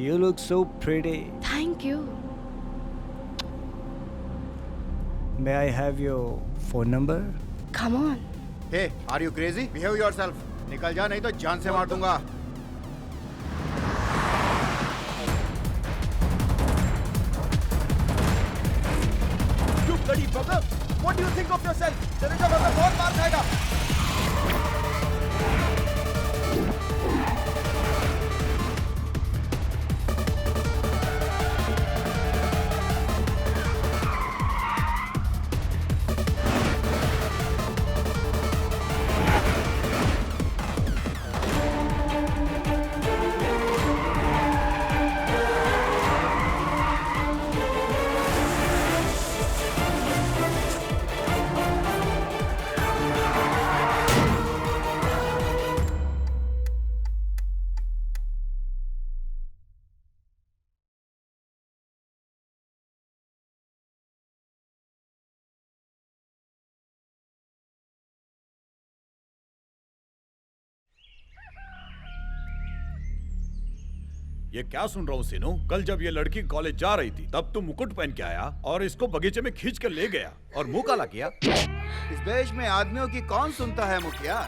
You look so pretty. Thank you. May I have your phone number? Come on. Hey, are you crazy? Behave yourself. निकल जा नहीं तो जान से मार दूंगा. You bloody bugger! What do you think of yourself? तेरे का बगल बहुत मार खाएगा. ये क्या सुन रहा हूँ सीनू? कल जब ये लड़की कॉलेज जा रही थी तब तू मुकुट पहन के आया और इसको बगीचे में खींच कर ले गया और मुंह काला किया। इस देश में आदमियों की कौन सुनता है मुखिया?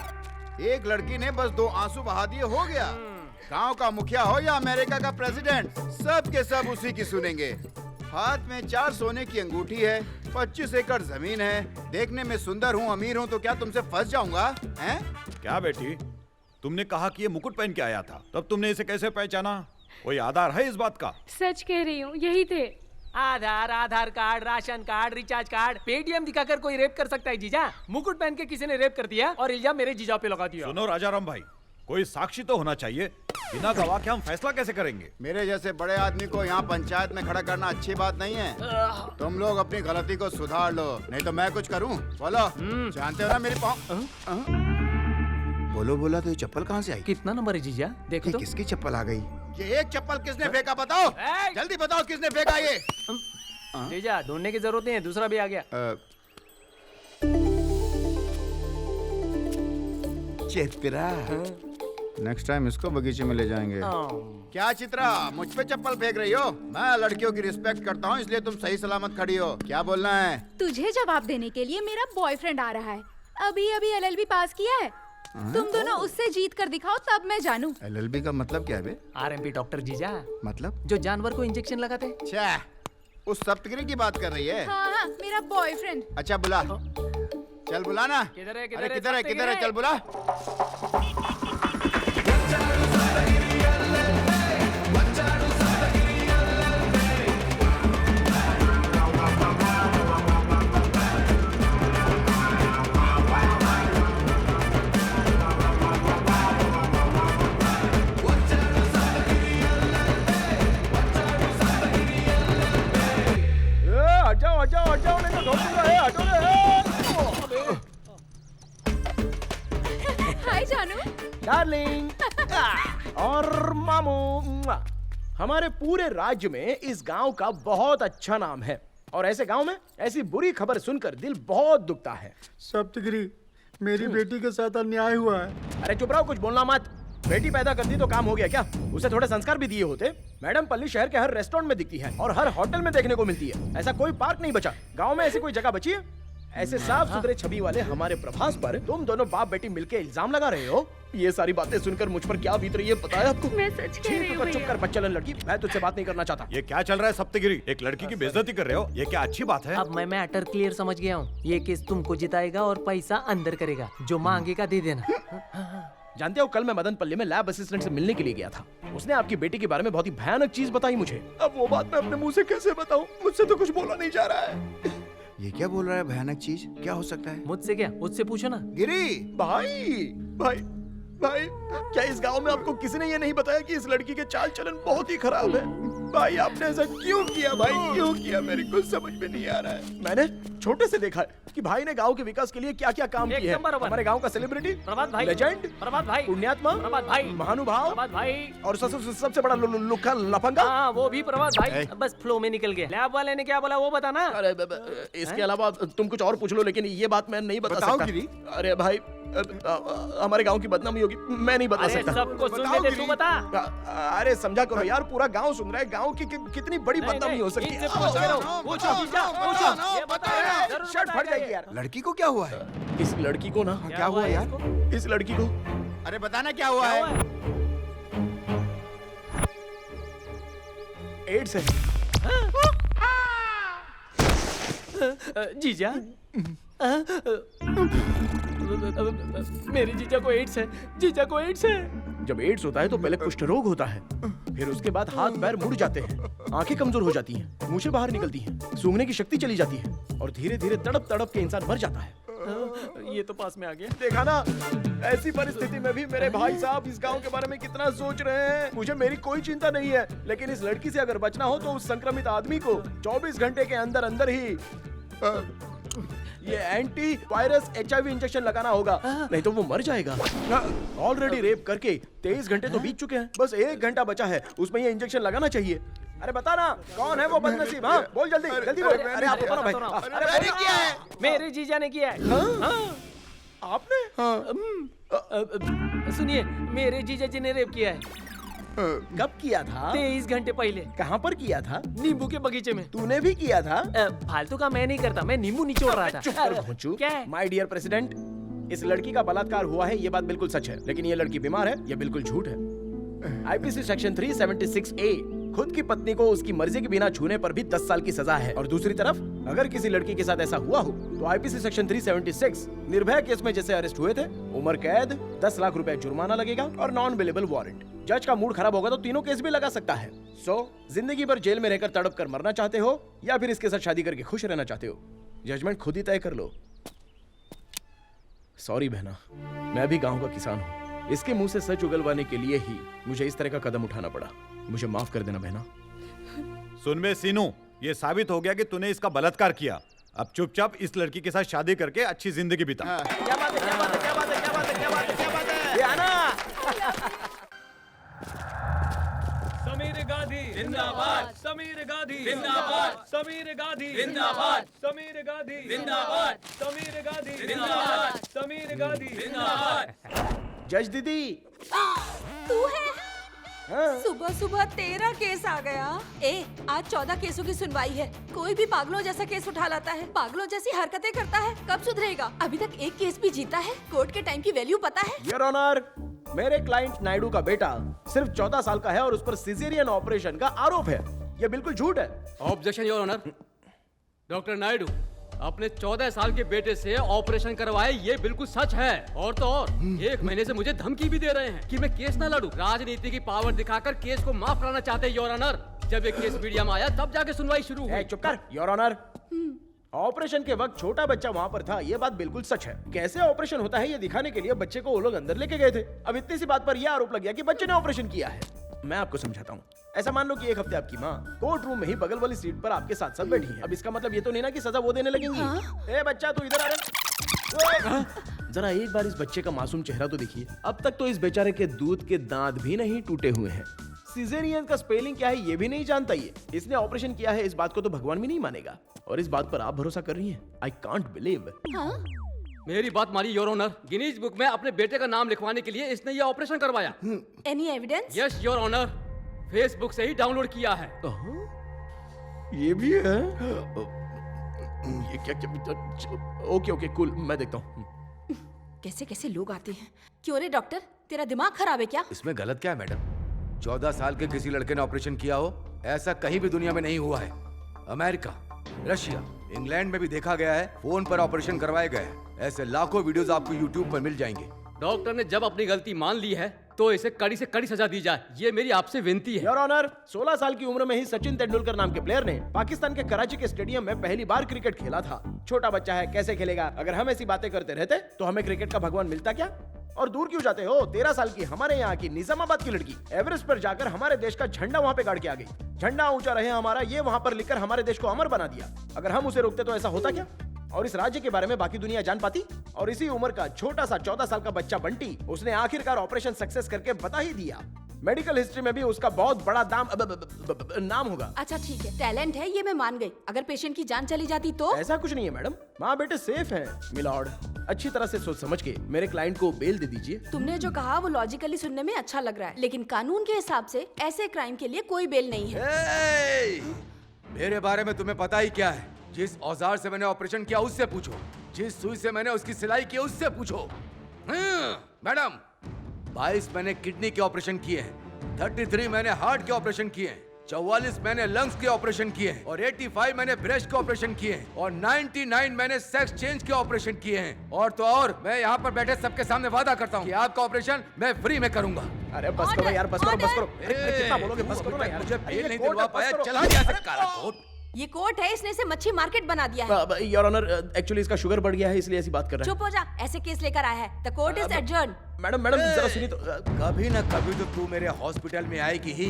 एक लड़की ने बस 2 आंसू बहा दिए हो गया। गांव का मुखिया हो या अमेरिका का प्रेसिडेंट, सब के सब उसी की सुनेंगे। हाथ में 4 सोने की अंगूठी है, 25 एकड़ जमीन है, देखने में सुंदर हूँ, अमीर हूँ, तो क्या तुमसे फंस जाऊंगा? हैं? क्या बेटी, तुमने कहा कि ये मुकुट पहन के आया था, तब तुमने इसे कैसे पहचाना? कोई आधार है इस बात का? सच कह रही हूँ, यही थे। Aadhaar card, ration card, recharge card, Paytm दिखाकर कोई रेप कर सकता है जीजा? मुकुट पहन के किसी ने रेप कर दिया और इल्जाम मेरे जीजा पे लगा दिया। सुनो राजाराम भाई, कोई साक्षी तो होना चाहिए। बिना गवाह के हम फैसला कैसे करेंगे? मेरे जैसे बड़े आदमी को यहाँ पंचायत में खड़ा करना अच्छी बात नहीं है। तुम लोग अपनी गलती को सुधार लो, नहीं तो मैं कुछ करूँ। बोलो, जानते हो ना मेरी पाँव? बोलो बोला तो ये चप्पल कहाँ से आई? कितना नंबर है जीजा? देखो तो। किसकी चप्पल आ गई? ये एक चप्पल किसने फेंका बताओ? जल्दी बताओ किसने फेंका ये? जीजा ढूंढने की जरूरत नहीं है, दूसरा भी आ गया। चित्रा, नेक्स्ट टाइम इसको बगीचे में ले जाएंगे। क्या चित्रा, मुझ पे चप्पल फेंक रही हो? मैं लड़कियों की रिस्पेक्ट करता हूँ, इसलिए तुम सही सलामत खड़ी हो। क्या बोलना है? तुझे जवाब देने के लिए मेरा बॉयफ्रेंड आ रहा है। अभी अभी LLB पास किया है। तुम दोनों उससे जीत कर दिखाओ, तब मैं जानूं। LLB का मतलब क्या है बे? RMP डॉक्टर जीजा। मतलब? जो जानवर को इंजेक्शन लगाते। छह, उस सप्तगिरी की बात कर रही है? हाँ, मेरा बॉयफ्रेंड। अच्छा बुला, चल बुला ना। किधर है? अरे किधर है? चल बुला। हटाओ नहीं तो ठोक दूंगा। हटो रे। हाय जानू। डार्लिंग और मामू, हमारे पूरे राज्य में इस गांव का बहुत अच्छा नाम है और ऐसे गांव में ऐसी बुरी खबर सुनकर दिल बहुत दुखता है। सप्तगिरी, मेरी बेटी के साथ अन्याय हुआ है। अरे चुप रहो, कुछ बोलना मत। बेटी पैदा कर दी तो काम हो गया क्या? उसे थोड़े संस्कार भी दिए होते। मैडम पल्ली शहर के हर रेस्टोरेंट में दिखती है और हर होटल में देखने को मिलती है। ऐसा कोई पार्क नहीं बचा। गांव में ऐसी कोई जगह बची है? ऐसे साफ सुथरे छवि वाले हमारे प्रभास पर तुम दोनों बाप बेटी मिलके इल्जाम लगा रहे हो। ये सारी बातें सुनकर मुझ पर क्या बीत रही है पता है आपको? मैं सच कह रही हूँ। चुप कर बच्चलन लड़की, मैं तुझसे बात नहीं करना चाहता। ये क्या चल रहा है सप्तगिरी? एक लड़की की बेइज्जती कर रहे हो, ये क्या अच्छी बात है? अब मैं मैटर क्लियर समझ गया हूँ। ये केस तुमको जिताएगा और पैसा अंदर करेगा, जो मांगेगा दे देना। जानते हो, कल मैं मदन पल्ली में लैब असिस्टेंट से मिलने के लिए गया था। उसने आपकी बेटी के बारे में बहुत ही भयानक चीज बताई मुझे। अब वो बात मैं अपने मुंह से कैसे बताऊं? मुझसे तो कुछ बोला नहीं जा रहा है। ये क्या बोल रहा है? भयानक चीज क्या हो सकता है? मुझसे क्या, उससे पूछो ना। गिरी भाई क्या इस गांव में आपको किसी ने ये नहीं बताया कि इस लड़की के चाल चलन बहुत ही खराब है? भाई आपने ऐसा क्यों किया? भाई क्यों किया? मेरे को समझ में नहीं आ रहा है। मैंने छोटे से देखा है कि भाई ने गांव के विकास के लिए क्या क्या काम किए हैं। हमारे गांव का सेलिब्रिटी, प्रभात भाई, लेजेंड, प्रभात भाई, पुण्यात्मा, प्रभात भाई, महानुभाव, प्रभात भाई, और सबसे बड़ा लुखा लफंगा। हाँ वो भी प्रभात भाई। बस फ्लो में निकल गया। लैब वाले ने क्या बोला वो बताना। अरे इसके अलावा तुम कुछ और पूछ लो, लेकिन ये बात मैं नहीं बता सकता। अरे भाई हमारे गांव की बदनामी होगी, मैं नहीं बता अरे सकता। सबको सुनने दे, तू बता। अरे समझा करो यार, पूरा गांव सुन रहा है। गांव की कितनी बड़ी बदनामी हो सकती इनसे है। पूछ करो, पूछो जीजा, पूछो। ये बता रहे, जरूर शर्ट फट बताएंगे। जाएगी यार। लड़की को क्या हुआ है? इस लड़की को ना, क्या हुआ यार? इसको? इस लड़की को अरे बताना क्या हुआ क्या हुआ है? एड्स है। जीजा मेरे जीजा को एड्स है, जीजा को एड्स है। जब एड्स होता है तो पहले कुष्ठ रोग होता है, फिर उसके बाद हाथ पैर मुड़ जाते हैं, आंखें कमजोर हो जाती हैं, मूछें बाहर निकलती हैं, सूंघने की शक्ति चली जाती है और धीरे धीरे तड़प तड़प के इंसान मर जाता है। ये तो पास में आ गया। देखा ना, ऐसी परिस्थिति में भी मेरे भाई साहब इस गांव के बारे में कितना सोच रहे हैं। मुझे मेरी कोई चिंता नहीं है, लेकिन इस लड़की से अगर बचना हो तो उस संक्रमित आदमी को 24 घंटे के अंदर अंदर ही ये एंटी वायरस HIV इंजेक्शन लगाना होगा, नहीं तो वो मर जाएगा। ऑलरेडी रेप करके 23 घंटे तो बीत चुके हैं, बस 1 घंटा बचा है, उसमें ये इंजेक्शन लगाना चाहिए। अरे बता ना, कौन है वो बदनसीब? हाँ बोल, जल्दी जल्दी बोल। अरे आप बताओ ना भाई। अरे मैंने किया है, मेरे जीजा ने किया है। हाँ। आपने? सुनिए, मेरे जीजा जी ने रेप किया है कब किया था? 23 घंटे पहले। कहाँ पर किया था? नींबू के बगीचे में। तूने भी किया था? फालतू का मैं नहीं करता, मैं नींबू निचोड़ रहा था। चुप कर घोंचू। क्या है? माय डियर प्रेसिडेंट, इस लड़की का बलात्कार हुआ है, ये बात बिल्कुल सच है, लेकिन ये लड़की बीमार है, ये बिल्कुल झूठ है। IPC सेक्शन 376A खुद की पत्नी को उसकी मर्जी के बिना छूने पर भी 10 साल की सजा है, और दूसरी तरफ अगर किसी लड़की के साथ ऐसा हुआ हो तो IPC सेक्शन 376 निर्भया केस में जैसे अरेस्ट हुए थे, उम्र कैद, 10 लाख रुपए जुर्माना लगेगा और नॉन बेलेबल वारंट। जज का मूड खराब होगा तो तीनों केस भी लगा सकता है। जिंदगी भर जेल में रहकर तड़प कर मरना चाहते हो या फिर इसके साथ शादी करके खुश रहना चाहते हो? जजमेंट खुद ही तय कर लो। सॉरी बहना, मैं भी गांव का किसान हूँ, इसके मुंह से सच उगलवाने के लिए ही मुझे इस तरह का कदम उठाना पड़ा। मुझे माफ कर देना बहना। सुन बे सीनू, ये साबित हो गया कि तूने इसका बलात्कार किया। अब चुपचाप इस लड़की के साथ शादी करके अच्छी जिंदगी बिता। क्या बात है, क्या बात है, क्या बात है, क्या बात है, क्या बात है, क्या बात है? ये आना। समीर गांधी जिंदाबाद, समीर गांधी जिंदाबाद, समीर गांधी जिंदाबाद, समीर गांधी जिंदाबाद, समीर गांधी जिंदाबाद, समीर गांधी जिंदाबाद। जज दीदी, तू है? हाँ? सुबह सुबह तेरा केस आ गया। आज 14 केसों की सुनवाई है। कोई भी पागलों जैसा केस उठा लाता है, पागलों जैसी हरकतें करता है, कब सुधरेगा? अभी तक एक केस भी जीता है? कोर्ट के टाइम की वैल्यू पता है? योर ऑनर, मेरे क्लाइंट नायडू का बेटा सिर्फ 14 साल का है और उस पर सिजेरियन ऑपरेशन का आरोप है। ये बिल्कुल झूठ है। Objection your honour. Doctor Naidu अपने 14 साल के बेटे से ऑपरेशन करवाए, ये बिल्कुल सच है। और तो और 1 महीने से मुझे धमकी भी दे रहे हैं कि मैं केस ना लड़ूं। राजनीति की पावर दिखाकर केस को माफ कराना चाहते हैं योर ऑनर। जब ये केस मीडिया में आया तब जाके सुनवाई शुरू हुई। चुप कर योर ऑनर। ऑपरेशन के वक्त छोटा बच्चा वहाँ पर था, ये बात बिल्कुल सच है। कैसे ऑपरेशन होता है ये दिखाने के लिए बच्चे को वो लोग अंदर लेके गए थे। अब इतनी सी बात पर यह आरोप लग गया कि बच्चे ने ऑपरेशन किया है। मैं आपको समझाता हूँ। ऐसा मान लो कि एक हफ्ते आपकी माँ कोर्ट रूम में ही बगल वाली सीट पर आपके साथ साथ बैठी है। अब इसका मतलब ये तो नहीं ना कि सजा वो देने लगेंगी। ए बच्चा, तू इधर आ रे। जरा एक बार इस बच्चे का मासूम चेहरा तो देखिए। अब तक तो इस बेचारे के दूध के दांत भी नहीं टूटे हुए हैं। सिजेरियन का स्पेलिंग क्या है ये भी नहीं जानता ये। इसने ऑपरेशन किया है, इस बात को तो भगवान भी नहीं मानेगा। और इस बात पर आप भरोसा कर रही हैं? I can't believe. मेरी बात मानिए योर ऑनर। गिनीज बुक में अपने बेटे का नाम लिखवाने के लिए इसने ये ऑपरेशन करवाया। Any evidence? Yes your honour, Facebook से ही डाउनलोड किया है। ये भी है? ये क्या? ओके ओके कूल, मैं देखता हूँ। कैसे कैसे लोग आते हैं। क्यों रे डॉक्टर, तेरा दिमाग खराब है क्या? इसमें गलत क्या है मैडम? 14 साल के किसी लड़के ने ऑपरेशन किया हो, ऐसा कहीं भी दुनिया में नहीं हुआ है। अमेरिका, रशिया, इंग्लैंड में भी देखा गया है, फोन पर ऑपरेशन करवाए गए हैं। ऐसे लाखों वीडियोस आपको यूट्यूब पर मिल जाएंगे। डॉक्टर ने जब अपनी गलती मान ली है तो इसे कड़ी से कड़ी सजा दी जाए, ये मेरी आपसे विनती है। योर ऑनर, 16 साल की उम्र में ही सचिन तेंदुलकर नाम के प्लेयर ने पाकिस्तान के कराची के स्टेडियम में पहली बार क्रिकेट खेला था। छोटा बच्चा है, कैसे खेलेगा? अगर हम ऐसी बातें करते रहते तो हमें क्रिकेट का भगवान मिलता क्या? और दूर क्यों जाते हो? 13 साल की हमारे यहाँ की निजामाबाद की लड़की एवरेस्ट पर जाकर हमारे देश का झंडा वहाँ पे गाड़ के आ गई। झंडा ऊंचा रहे हमारा, ये वहाँ पर लिखकर हमारे देश को अमर बना दिया। अगर हम उसे रोकते तो ऐसा होता क्या? और इस राज्य के बारे में बाकी दुनिया जान पाती? और इसी उम्र का छोटा सा 14 साल का बच्चा बंटी, उसने आखिरकार ऑपरेशन सक्सेस करके बता ही दिया। मेडिकल हिस्ट्री में भी उसका बहुत बड़ा नाम होगा। अच्छा ठीक है, टैलेंट है ये मैं मान गई। अगर पेशेंट की जान चली जाती तो? ऐसा कुछ नहीं है मैडम, माँ बेटे सेफ हैं मिलॉर्ड। अच्छी तरह से सोच समझ के मेरे क्लाइंट को बेल दे दीजिए। तुमने जो कहा वो लॉजिकली सुनने में अच्छा लग रहा है, लेकिन कानून के हिसाब से ऐसे क्राइम के लिए कोई बेल नहीं है। मेरे बारे में तुम्हें पता ही क्या है? जिस औजार से मैंने ऑपरेशन किया उससे पूछो, जिस सुई से मैंने उसकी सिलाई की उससे पूछो। मैडम 22 मैंने किडनी के ऑपरेशन किए हैं, 33 मैंने हार्ट के ऑपरेशन किए हैं, 44 मैंने लंग्स के ऑपरेशन किए हैं, और 85 मैंने ब्रेस्ट के ऑपरेशन किए हैं, और 99 मैंने सेक्स चेंज के ऑपरेशन किए हैं। और तो और मैं यहाँ पर बैठे सबके सामने वादा करता हूँ कि आपका ऑपरेशन मैं फ्री में करूंगा। अरे बस करो यार, बस करो, बस करो। अरे कितना बोलोगे, बस करो ना यार। मुझे बेल नहीं दिलवा पाया, चला गया से काला कोट। ये कोर्ट है, इसने इसे मच्छी मार्केट बना दिया है। योर ऑनर, एक्चुअली इसका शुगर बढ़ गया है इसलिए ऐसी बात कर रहा है। चुप हो जा, ऐसे केस लेकर आया है। The court is adjourn. Madam जरा सुनिए तो। कभी ना कभी तो तू मेरे हॉस्पिटल में आएगी ही,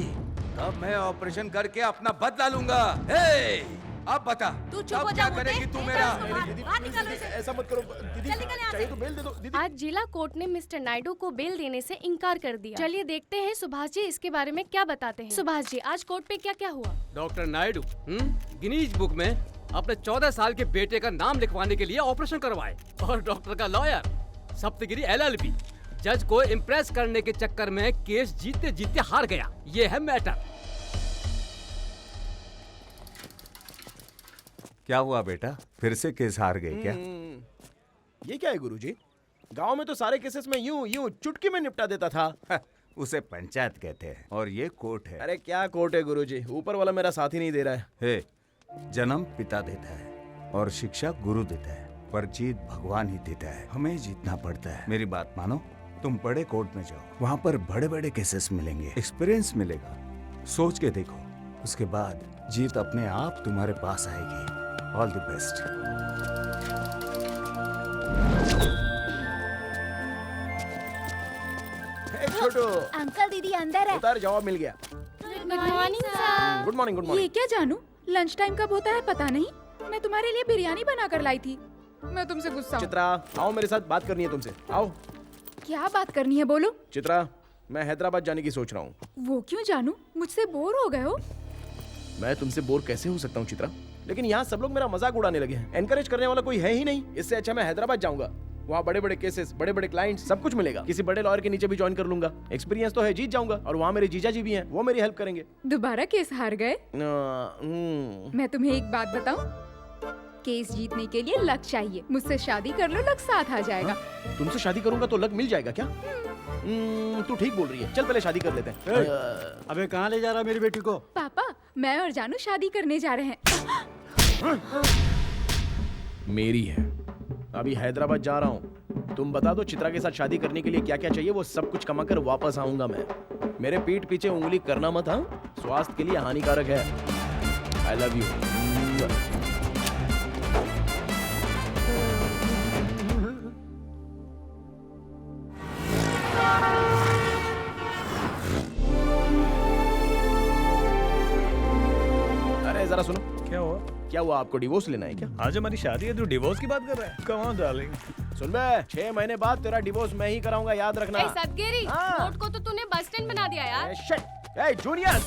तब मैं ऑपरेशन करके अपना बदला लूंगा। अब बता तू चुप अब हो क्या जा, करेगी तू मेरा? बाहर निकालो इसे। ऐसा मत करो दीदी, चल निकल यहाँ से। चाहिए तो बेल दे दो दीदी। आज जिला कोर्ट ने मिस्टर नायडू को बेल देने से इनकार कर दिया। चलिए देखते हैं सुभाष जी इसके बारे में क्या बताते हैं। सुभाष जी, आज कोर्ट पे क्या क्या हुआ? डॉक्टर नायडू गिनीज बुक में अपने 14 साल के बेटे का नाम लिखवाने के लिए ऑपरेशन करवाए, और डॉक्टर का लॉयर सप्तगिरी LLB जज को इम्प्रेस करने के चक्कर में केस जीतते जीतते हार गया। ये है मैटर। क्या हुआ बेटा, फिर से केस हार गए क्या? ये क्या है गुरुजी? गांव में तो सारे केसेस में यूं चुटकी में निपटा देता था। उसे पंचायत कहते हैं और ये कोर्ट है। अरे क्या कोर्ट है गुरुजी, ऊपर वाला मेरा साथ ही नहीं दे रहा है। हे, जन्म पिता देता है और शिक्षा गुरु देता है, पर जीत भगवान ही देता है। हमें जीतना पड़ता है। मेरी बात मानो, तुम बड़े कोर्ट में जाओ, वहाँ पर बड़े बड़े केसेस मिलेंगे, एक्सपीरियंस मिलेगा। सोच के देखो, उसके बाद जीत अपने आप तुम्हारे पास आएगी। All the best. Chhotu, uncle दीदी अंदर है। उतार, जवाब मिल गया। Good morning sir. Good morning, good ये मॉर्निंग। क्या जानू, लंच टाइम कब होता है पता नहीं। मैं तुम्हारे लिए बिरयानी बना कर लाई थी। मैं तुमसे गुस्सा हूँ। चित्रा, आओ मेरे साथ बात करनी है तुमसे, आओ। क्या बात करनी है, बोलो। चित्रा, मैं हैदराबाद जाने की सोच रहा हूँ। वो क्यों जानू, मुझसे बोर हो गए हो? मैं तुमसे बोर कैसे हो सकता हूँ चित्रा? लेकिन यहाँ सब लोग मेरा मजाक उड़ाने लगे हैं। एनकरेज करने वाला कोई है ही नहीं। इससे अच्छा मैं हैदराबाद जाऊंगा, वहाँ बड़े बड़े केसेस, बड़े बड़े क्लाइंट्स, सब कुछ मिलेगा। किसी बड़े लॉयर के नीचे भी ज्वाइन कर लूंगा। एक्सपीरियंस तो है, जीत जाऊंगा। और वहाँ मेरे जीजा जी भी हैं, वो मेरी हेल्प करेंगे। दोबारा केस हार गए? मैं तुम्हें एक बात बताऊं, केस जीतने के लिए लक चाहिए। मुझसे शादी कर लो, लक साथ आ जाएगा। तुमसे शादी करूंगा तो लक मिल जाएगा क्या? तू ठीक बोल रही है, चल पहले शादी कर लेते हैं। अबे कहाँ ले जा रहा मेरी बेटी को? पापा, मैं और जानू शादी करने जा रहे हैं। मेरी है, अभी हैदराबाद जा रहा हूँ। तुम बता दो चित्रा के साथ शादी करने के लिए क्या क्या चाहिए, वो सब कुछ कमा कर वापस आऊंगा मैं। मेरे पीठ पीछे उंगली करना मत, हाँ? स्वास्थ्य के लिए हानिकारक है। I love you. अरे जरा सुनो, क्या हुआ? आपको डिवोर्स लेना है क्या? आज हमारी शादी है, तू डिवोर्स की बात कर रहा है? Come on darling. सुन बे, 6 महीने बाद तेरा डिवोर्स मैं ही कराऊंगा, याद रखना। सदगिरी, हाँ। कोर्ट को तो तूने बस स्टैंड बना दिया यार। जूनियर,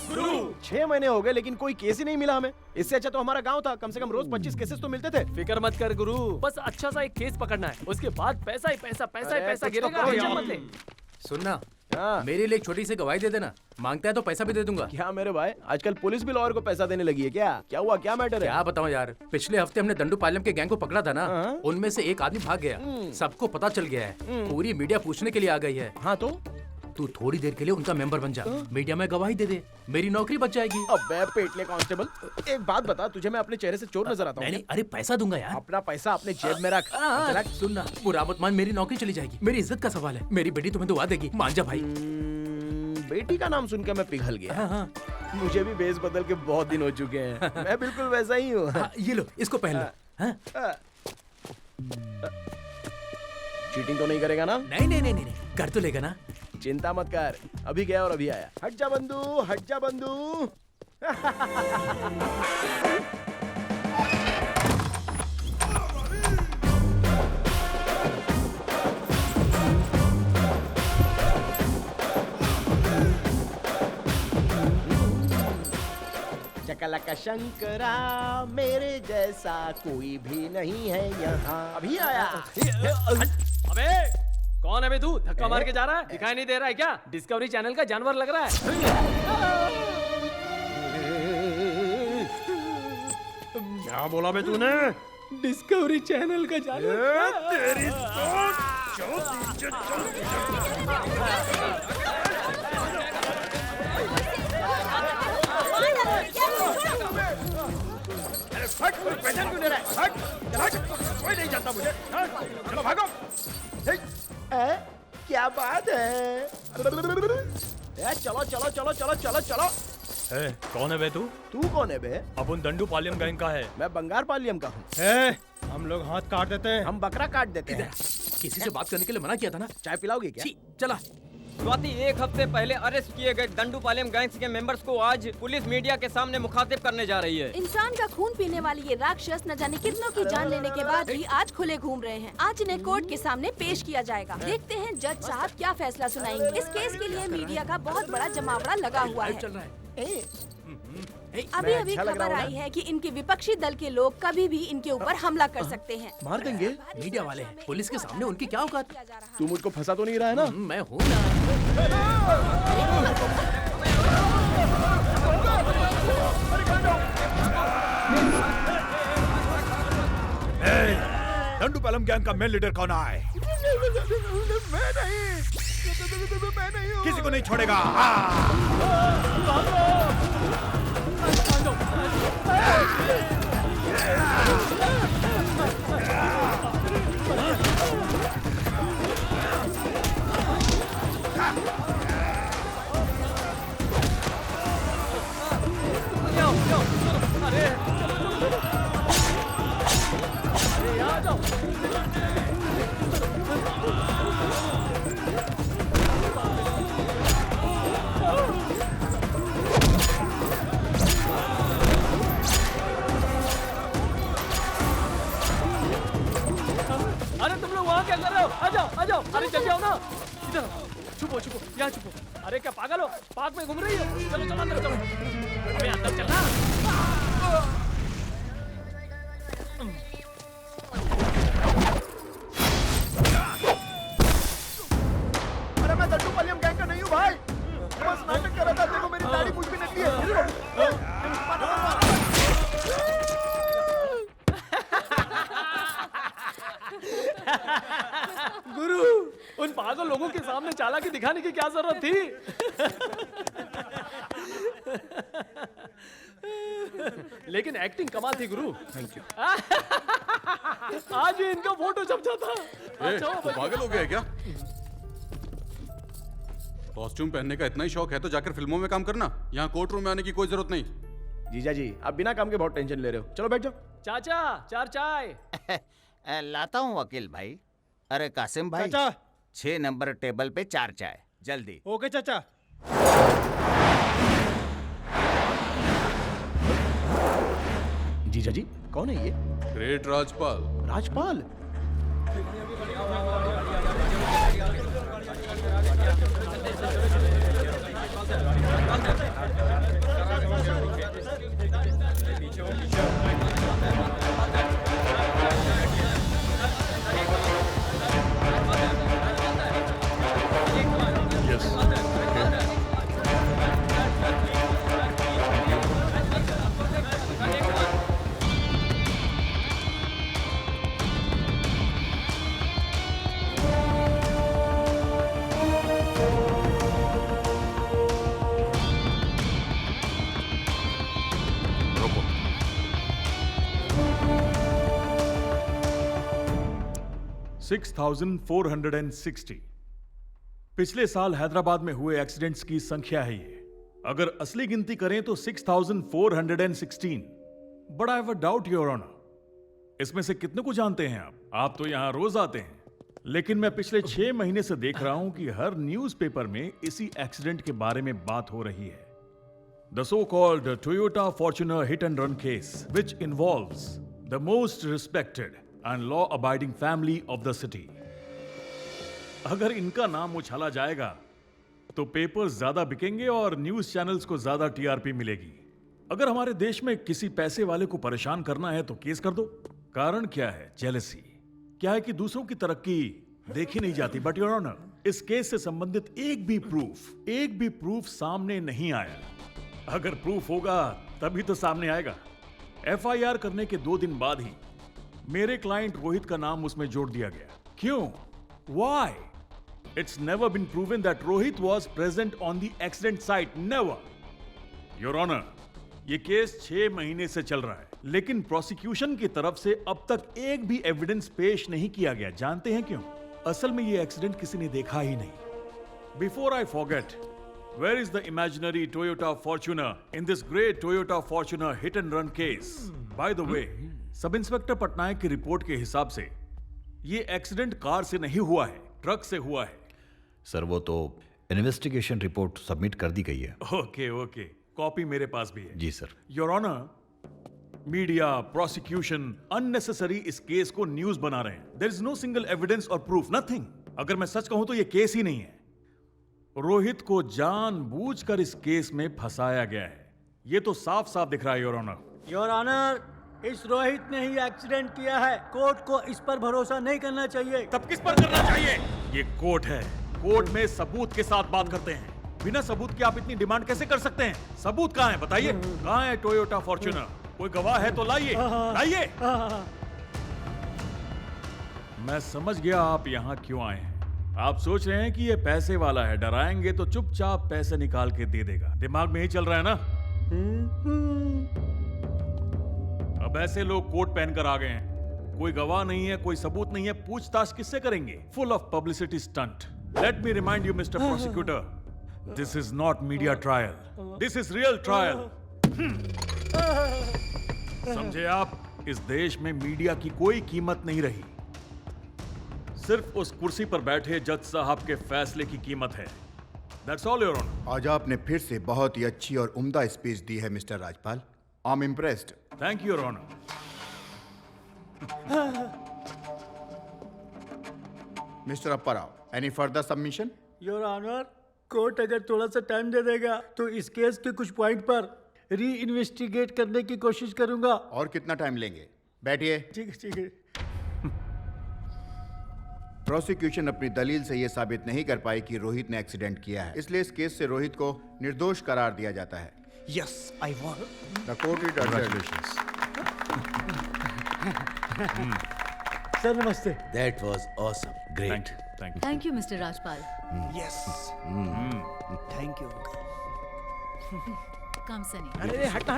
6 महीने हो गए लेकिन कोई केस ही नहीं मिला हमें। इससे अच्छा तो हमारा गांव था, कम से कम रोज 25 केसेस तो मिलते थे। फिक्र मत कर गुरु, बस अच्छा सा एक केस पकड़ना है, उसके बाद पैसा ही पैसा, पैसा ही अरे, पैसा कुछ तो गिरेगा। करो टेंशन यार। मत ले। सुनना, हाँ। मेरे लिए एक छोटी सी गवाही दे देना। मांगता है तो पैसा भी दे दूंगा। क्या मेरे भाई, आजकल पुलिस भी लॉयर को पैसा देने लगी है क्या? क्या हुआ, क्या मैटर है? क्या बताऊं यार, पिछले हफ्ते हमने दंडू पालम के गैंग को पकड़ा था ना, हाँ। उनमें से एक आदमी भाग गया। सबको पता चल गया है, पूरी मीडिया पूछने के लिए आ गई है। हाँ तो तू थोड़ी देर के लिए उनका मेंबर बन जा, मीडिया में गवाही दे दे, मेरी नौकरी बच जाएगी। अबे पेटले कांस्टेबल, एक बात बता, तुझे मैं अपने चेहरे से चोर नजर आता हूँ? नहीं, अरे पैसा दूंगा यार। अपना पैसा अपने जेब में रख। जरा सुनना, बुरा मत मान, मेरी नौकरी चली जाएगी। मेरी इज्जत का सवाल है, मेरी बेटी तुम्हें दुआ देगी, मान जा भाई। बेटी का नाम सुन के मैं पिघल गया। हाँ। मुझे भी बेस बदल के बहुत दिन हो चुके हैं। मैं बिल्कुल वैसा ही हूँ। हाँ, ये लो, इसको पहन लो। हाँ? चीटिंग तो नहीं करेगा ना? नहीं, कर तो लेगा ना। चिंता मत कर, अभी गया और अभी आया। हट जा बंधु, हट जा बंधु। शकलका शंकरा मेरे जैसा कोई भी नहीं है यहाँ। अभी आया। अबे कौन है बे तू? धक्का मार के जा रहा है, दिखाई नहीं दे रहा है क्या? डिस्कवरी चैनल का जानवर लग रहा है। क्या बोला बे तूने? डिस्कवरी चैनल का जानवर। तेरी कोई नहीं जानता मुझे। चलो भागो। क्या बात है? चलो चलो चलो चलो चलो चलो। कौन है बे तू? तू कौन है बे? अपन दंडू पालियम गैंग का है। मैं बंगार पालियम का हूँ। हम लोग हाथ काट देते हैं। हम बकरा काट देते हैं। किसी से बात करने के लिए मना किया था ना? चाय पिलाओगे क्या? चला। स्वाति, एक हफ्ते पहले अरेस्ट किए गए दंडूपालयम गैंग्स के मेंबर्स को आज पुलिस मीडिया के सामने मुखातिब करने जा रही है। इंसान का खून पीने वाली ये राक्षस न जाने कितनों की जान लेने के बाद भी आज खुले घूम रहे हैं। आज इन्हें कोर्ट के सामने पेश किया जाएगा। देखते हैं जज साहब क्या फैसला सुनाएंगे। इस केस के लिए मीडिया का बहुत बड़ा जमावड़ा लगा हुआ है। अभी अभी खबर आई है कि इनके विपक्षी दल के लोग कभी भी इनके ऊपर हमला कर सकते हैं। मार देंगे। मीडिया वाले हैं, पुलिस के सामने उनकी क्या औकात? तू मुझको फंसा तो नहीं रहा है ना? मैं हूँ ना। दंडूपालम गैंग का मेन लीडर कौन है? मैं नहीं हूँ। किसी को नहीं छोड़ेगा। अरे तुम लोग वहाँ क्या कर रहे हो? आ जाओ आ जाओ। अरे जल्दी आओ ना। इधर छुपो छुपो, यहाँ छुपो। अरे क्या पागल हो? पार्क में घूम रही हो? चलो चलो अंदर चलो। अबे अंदर चलना। अरे मैं दंडूपालयम गैंग का नहीं हूँ भाई। बस नाटक कर रहा था। देखो मेरी दाढ़ी कुछ भी निकली है। गुरु, उन पागल लोगों के सामने चालाकी दिखाने की क्या जरूरत थी? लेकिन एक्टिंग कमाल थी गुरु। Thank you. आज ही इनका फोटो छप जाता। तो पागल हो गया है क्या? कॉस्ट्यूम पहनने का इतना ही शौक है तो जाकर फिल्मों में काम करना। यहाँ कोर्ट रूम में आने की कोई जरूरत नहीं। जीजा जी, आप बिना काम के बहुत टेंशन ले रहे हो। चलो बैठ जाओ। चाचा, चार चाय। लाता हूँ वकील भाई। अरे कासिम भाई, चाचा 6 नंबर टेबल पे 4 चाय जल्दी। ओके चाचा। जीजा जी, कौन है ये? ग्रेट राजपाल। राजपाल? रोको। 6,460 पिछले साल हैदराबाद में हुए एक्सीडेंट्स की संख्या है ये। अगर असली गिनती करें तो 6,416। But I have a doubt your honour, इसमें से कितने को जानते हैं आप? आप तो यहां रोज आते हैं, लेकिन मैं पिछले 6 महीने से देख रहा हूं कि हर न्यूज़पेपर में इसी एक्सीडेंट के बारे में बात हो रही है। The so-called Toyota Fortuner hit and run case, which involves the most respected and law-abiding family of the city. अगर इनका नाम उछाला जाएगा तो पेपर्स ज्यादा बिकेंगे और न्यूज चैनल्स को ज्यादा टीआरपी मिलेगी। अगर हमारे देश में किसी पैसे वाले को परेशान करना है तो केस कर दो। कारण क्या है? जेलसी। क्या है कि दूसरों की तरक्की देखी नहीं जाती। बट योर ऑनर, इस केस से संबंधित एक भी प्रूफ सामने नहीं आया। अगर प्रूफ होगा तभी तो सामने आएगा। एफआईआर करने के 2 दिन बाद ही मेरे क्लाइंट रोहित का नाम उसमें जोड़ दिया गया। क्यों? Why? It's never been proven that Rohit was present on the accident site. Never. Your Honor, ये केस 6 महीने से चल रहा है, लेकिन प्रोसिक्यूशन की तरफ से अब तक एक भी एविडेंस पेश नहीं किया गया। जानते हैं क्यों? असल में ये एक्सीडेंट किसी ने देखा ही नहीं। Before I forget, where is the imaginary Toyota Fortuner in this great Toyota Fortuner hit and run case? By the way, sub inspector Patnaik की रिपोर्ट के हिसाब से ये एक्सीडेंट कार से नहीं हुआ है, ट्रक से हुआ है। सर वो तो इन्वेस्टिगेशन रिपोर्ट सबमिट कर दी गई है। ओके, कॉपी मेरे पास भी है। जी sir. Your honour, media, prosecution unnecessary इस केस को न्यूज बना रहे हैं। There is no single evidence और प्रूफ, नथिंग। अगर मैं सच कहूं तो ये केस ही नहीं है। रोहित को जानबूझकर इस केस में फंसाया गया है। ये तो साफ साफ दिख रहा है योर ऑनर। योर ऑनर, इस रोहित ने ही एक्सीडेंट किया है। कोर्ट को इस पर भरोसा नहीं करना चाहिए। तब किस पर करना चाहिए? ये कोर्ट है। कोर्ट में सबूत के साथ बात करते हैं। बिना सबूत के आप इतनी डिमांड कैसे कर सकते हैं? सबूत कहाँ है बताइए? कहाँ है टोयोटा फॉर्च्यूनर? कोई गवाह है तो लाइए। मैं समझ गया आप यहाँ क्यों आए हैं। आप सोच रहे हैं कि ये पैसे वाला है, डराएंगे तो चुपचाप पैसे निकाल के दे देगा। दिमाग में ही चल रहा है ना? अब ऐसे लोग कोट पहनकर आ गए हैं। कोई गवाह नहीं है, कोई सबूत नहीं है, पूछताछ किससे करेंगे? Full of publicity stunt. Let me remind you mister prosecutor, this is not media trial, this is real trial. समझे आप? इस देश में मीडिया की कोई कीमत नहीं रही। सिर्फ उस कुर्सी पर बैठे जज साहब के फैसले की कीमत है। That's all, Your Honor. आज आपने फिर से बहुत ही अच्छी और उम्दा स्पीच दी है mister Rajpal. I'm impressed. Thank you, Your Honor. Mister Apparao, any further submission? Your honour, court अगर थोड़ा सा टाइम दे देगा तो इस केस के कुछ पॉइंट पर री इन्वेस्टिगेट करने की कोशिश करूंगा। और कितना टाइम लेंगे? बैठिए। ठीक है। प्रोसिक्यूशन अपनी दलील से यह साबित नहीं कर पाई कि रोहित ने एक्सीडेंट किया है, इसलिए इस केस से रोहित को निर्दोष करार दिया जाता है। Yes, I won. The court is adjourned. Sir नमस्ते। That was awesome. Great. Thank you. Thank you mister Rajpal. Yes. Thank you. कम सनी। अरे हटना।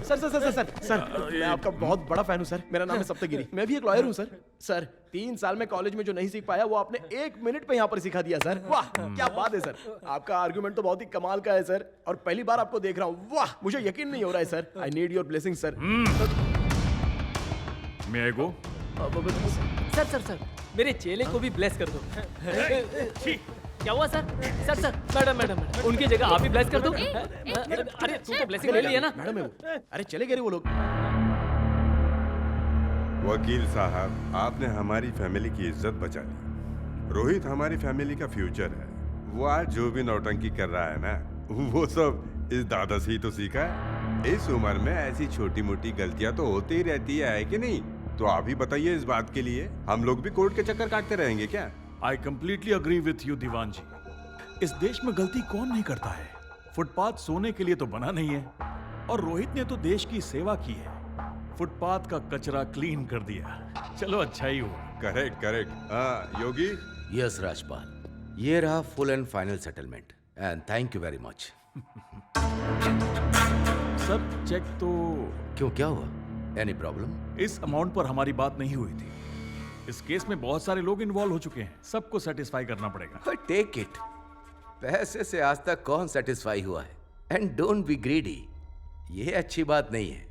सर, मैं आपका बहुत बड़ा फैन हूँ सर। मेरा नाम है सप्तगिरी। मैं भी एक लॉयर हूँ सर। 3 साल में कॉलेज में जो नहीं सीख पाया वो आपने 1 मिनट में यहाँ पर सिखा दिया सर। वाह, क्या बात है सर। आपका आर्गुमेंट तो बहुत ही कमाल का है सर, और पहली बार आपको देख रहा हूँ। वाह, मुझे यकीन नहीं हो रहा है sir. I need your blessing sir. May I go? Sir मेरे चेले को भी ब्लेस कर दो। क्या हुआ सर? मैडम उनकी जगह आप ही ब्लेस कर दो। अरे तू तो ब्लेसिंग ले लिया ना। मैडम है वो। अरे चले गए वो लोग। वकील साहब, आपने हमारी फैमिली की इज्जत बचा ली। रोहित हमारी फैमिली का फ्यूचर है। वो आज जो भी नौटंकी कर रहा है ना, वो सब इस दादा से ही तो सीखा है। इस उम्र में ऐसी छोटी मोटी गलतियां तो होती ही रहती है कि नहीं? तो आप ही बताइए, इस बात के लिए हम लोग भी कोर्ट के चक्कर काटते रहेंगे क्या? I completely agree with you, दीवान जी। इस देश में गलती कौन नहीं करता है? फुटपाथ सोने के लिए तो बना नहीं है, और रोहित ने तो देश की सेवा की है। फुटपाथ का कचरा क्लीन कर दिया। चलो अच्छा ही हुआ। करेक्ट। योगी? यस राजपाल, ये रहा full and final settlement, and thank you very much. Sir cheque तो क्यों, क्या हुआ? Any problem? इस अमाउंट पर हमारी बात नहीं हुई थी। इस केस में बहुत सारे लोग इन्वॉल्व हो चुके हैं, सबको सेटिस्फाई करना पड़ेगा। Take it. पैसे से आज तक कौन सेटिस्फाई हुआ है? And don't be greedy. ये अच्छी बात नहीं है।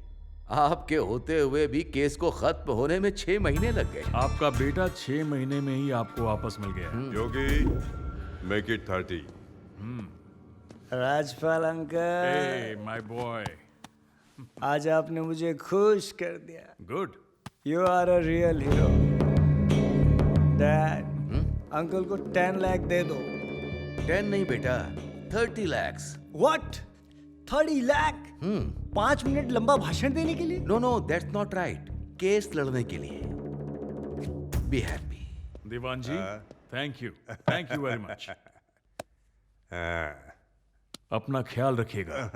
आपके होते हुए भी केस को खत्म होने में 6 महीने लग गए। आपका बेटा 6 महीने में ही आपको वापस मिल गया। Yogi, make it 30। Rajpal uncle. Hey, my boy. आज आपने मुझे खुश कर दिया। Good. You are a real hero. Dad, uncle को 10 लाख दे दो। 10 नहीं बेटा, 30 lakhs. What? 30 लाख? 5 मिनट लंबा भाषण देने के लिए? No no, that's not right. Case लड़ने के लिए। Be happy. Diwan ji, thank you very much. अपना ख्याल रखिएगा।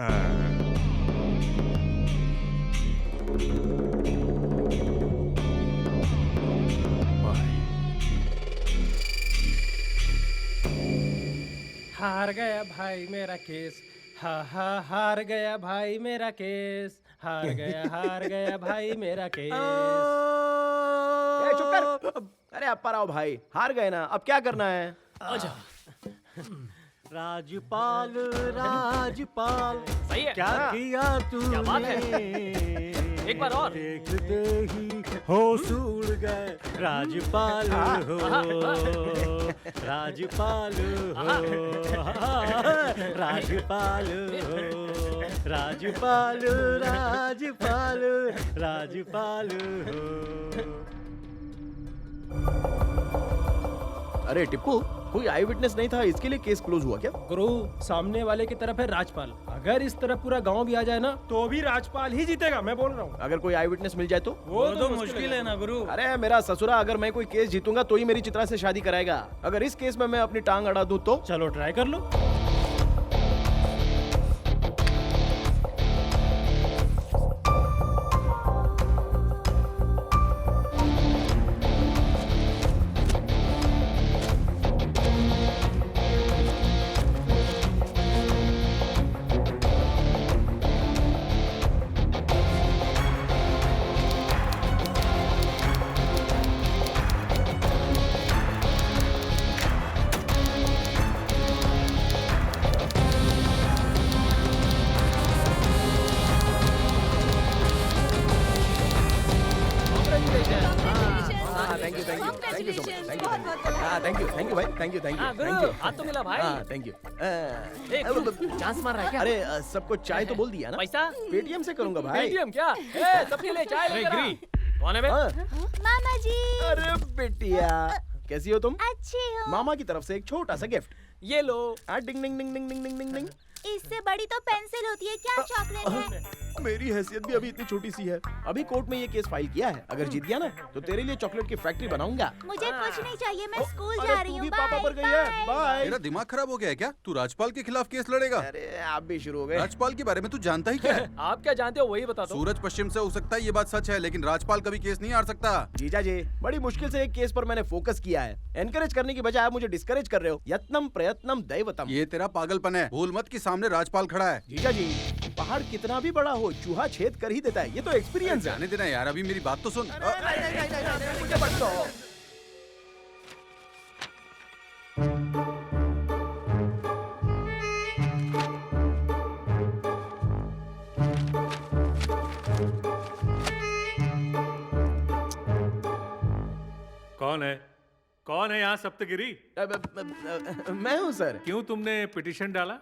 हार गया भाई मेरा केस, हार गया भाई मेरा केस, हार गया भाई मेरा केस। चुप कर। अरे अब आओ भाई, हार गए ना, अब क्या करना है? आजा। राजपाल राजपाल, सही है। क्या किया तूने? क्या बात है? एक बार और। देखते ही होश उड़ गए। राजपाल हो, राजपाल हो, राजपाल हो, राजपाल राजपाल राजपाल हो। अरे टिप्पू, कोई आई विटनेस नहीं था, इसके लिए केस क्लोज हुआ क्या? गुरु, सामने वाले की तरफ है राजपाल, अगर इस तरफ पूरा गांव भी आ जाए ना तो भी राजपाल ही जीतेगा, मैं बोल रहा हूँ। अगर कोई आई विटनेस मिल जाए तो? वो तो मुश्किल है ना गुरु। अरे मेरा ससुरा, अगर मैं कोई केस जीतूंगा तो ही मेरी चित्रा से शादी कराएगा। अगर इस केस में मैं अपनी टांग अड़ा दूं तो? चलो ट्राई कर लो। थैंक यू भाई, थैंक यू गुरु, हाथ तो मिला भाई। Thank you. चांस मार रहा है क्या? अरे सबको चाय तो बोल दिया ना? पैसा पेटीएम से करूंगा भाई। पेटीएम क्या? सबके लिए चाय लेकर आ। कौन है बे? मामा जी। अरे बेटिया, कैसी हो तुम? अच्छी हो। मामा की तरफ से एक छोटा सा गिफ्ट। ये लो। डिंग डिंग डिंग डिंग डिंग डिंग डिंग डिंग। इससे बड़ी तो पेंसिल होती है, क्या चॉकलेट है? मेरी हैसियत भी अभी इतनी छोटी सी है। अभी कोर्ट में ये केस फाइल किया है, अगर जीत गया ना तो तेरे लिए चॉकलेट की फैक्ट्री बनाऊंगा। मुझे कुछ नहीं चाहिए, मैं स्कूल जा रही हूँ। पापा पर गई है। बाय। तेरा दिमाग खराब हो गया है क्या? तू राजपाल के खिलाफ केस लड़ेगा? अरे आप भी शुरू हो गए। राजपाल के बारे में तू जानता ही क्या है? आप क्या जानते हो वही बता दो। सूरज पश्चिम से हो सकता है, ये बात सच है, लेकिन राजपाल कभी केस नहीं हार सकता। जीजा जी, बड़ी मुश्किल से एक केस पर मैंने फोकस किया है। एनकरेज करने की बजाय आप मुझे डिस्करेज कर रहे हो। यत्नम प्रयत्नम दैवतम। ये तेरा पागलपन है। भूल मत कि सामने राजपाल खड़ा है। जीजा जी, पहाड़ कितना भी बड़ा हो, चूहा छेद कर ही देता है। ये तो एक्सपीरियंस है। जाने देना यार, अभी मेरी बात तो सुन। मुझे बच दो। कौन है? कौन है यहाँ सप्तगिरी? मैं हूँ सर। क्यों तुमने पिटीशन डाला?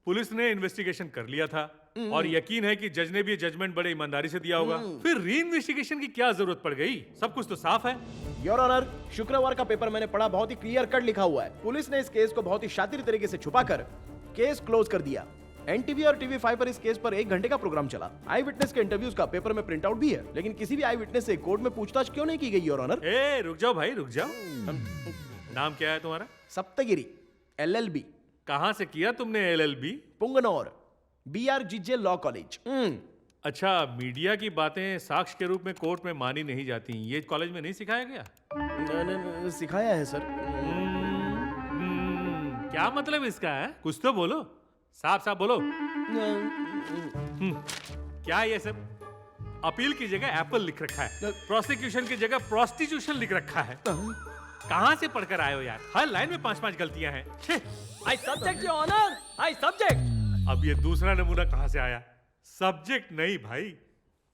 पुलिस ने इन्वेस्टिगेशन कर लिया था और यकीन है कि जज ने भी जजमेंट बड़े ईमानदारी से दिया होगा। फिर री इन्वेस्टिगेशन की क्या जरूरत पड़ गई? सब कुछ तो साफ है। योर ऑनर, शुक्रवार का पेपर मैंने पढ़ा, बहुत ही क्लियर कट लिखा हुआ है। पुलिस ने इस केस को बहुत ही शातिर तरीके से छुपाकर केस क्लोज कर दिया। एनटीवी और टीवी5 पर इस केस पर 1 घंटे का प्रोग्राम चला। आई विटनेस के इंटरव्यूज का पेपर में प्रिंट आउट भी है, लेकिन किसी भी आई विटनेस से कोर्ट में पूछताछ क्यों नहीं की गई योर ऑनर? ए रुक जाओ भाई, रुक जाओ। नाम क्या है तुम्हारा? सप्तगिरी, LLB। कहाँ से किया तुमने LLB? पुंगनौर, BRGJ law college. अच्छा, मीडिया की बातें साक्ष्य के रूप में कोर्ट में मानी नहीं जाती, ये कॉलेज में नहीं सिखाया गया? सिखाया है सर। क्या मतलब इसका है? कुछ तो बोलो, साफ साफ बोलो। क्या ये सब? अपील की जगह एप्पल लिख रखा है, प्रोसिक्यूशन की जगह प्रोस्टिट्यूशन लिख रखा है। कहाँ से पढ़कर आए हो यार? हर लाइन में 5-5 गलतियां हैं। I subject your honour, I subject. अब ये दूसरा नमूना कहाँ से आया? सब्जेक्ट नहीं भाई,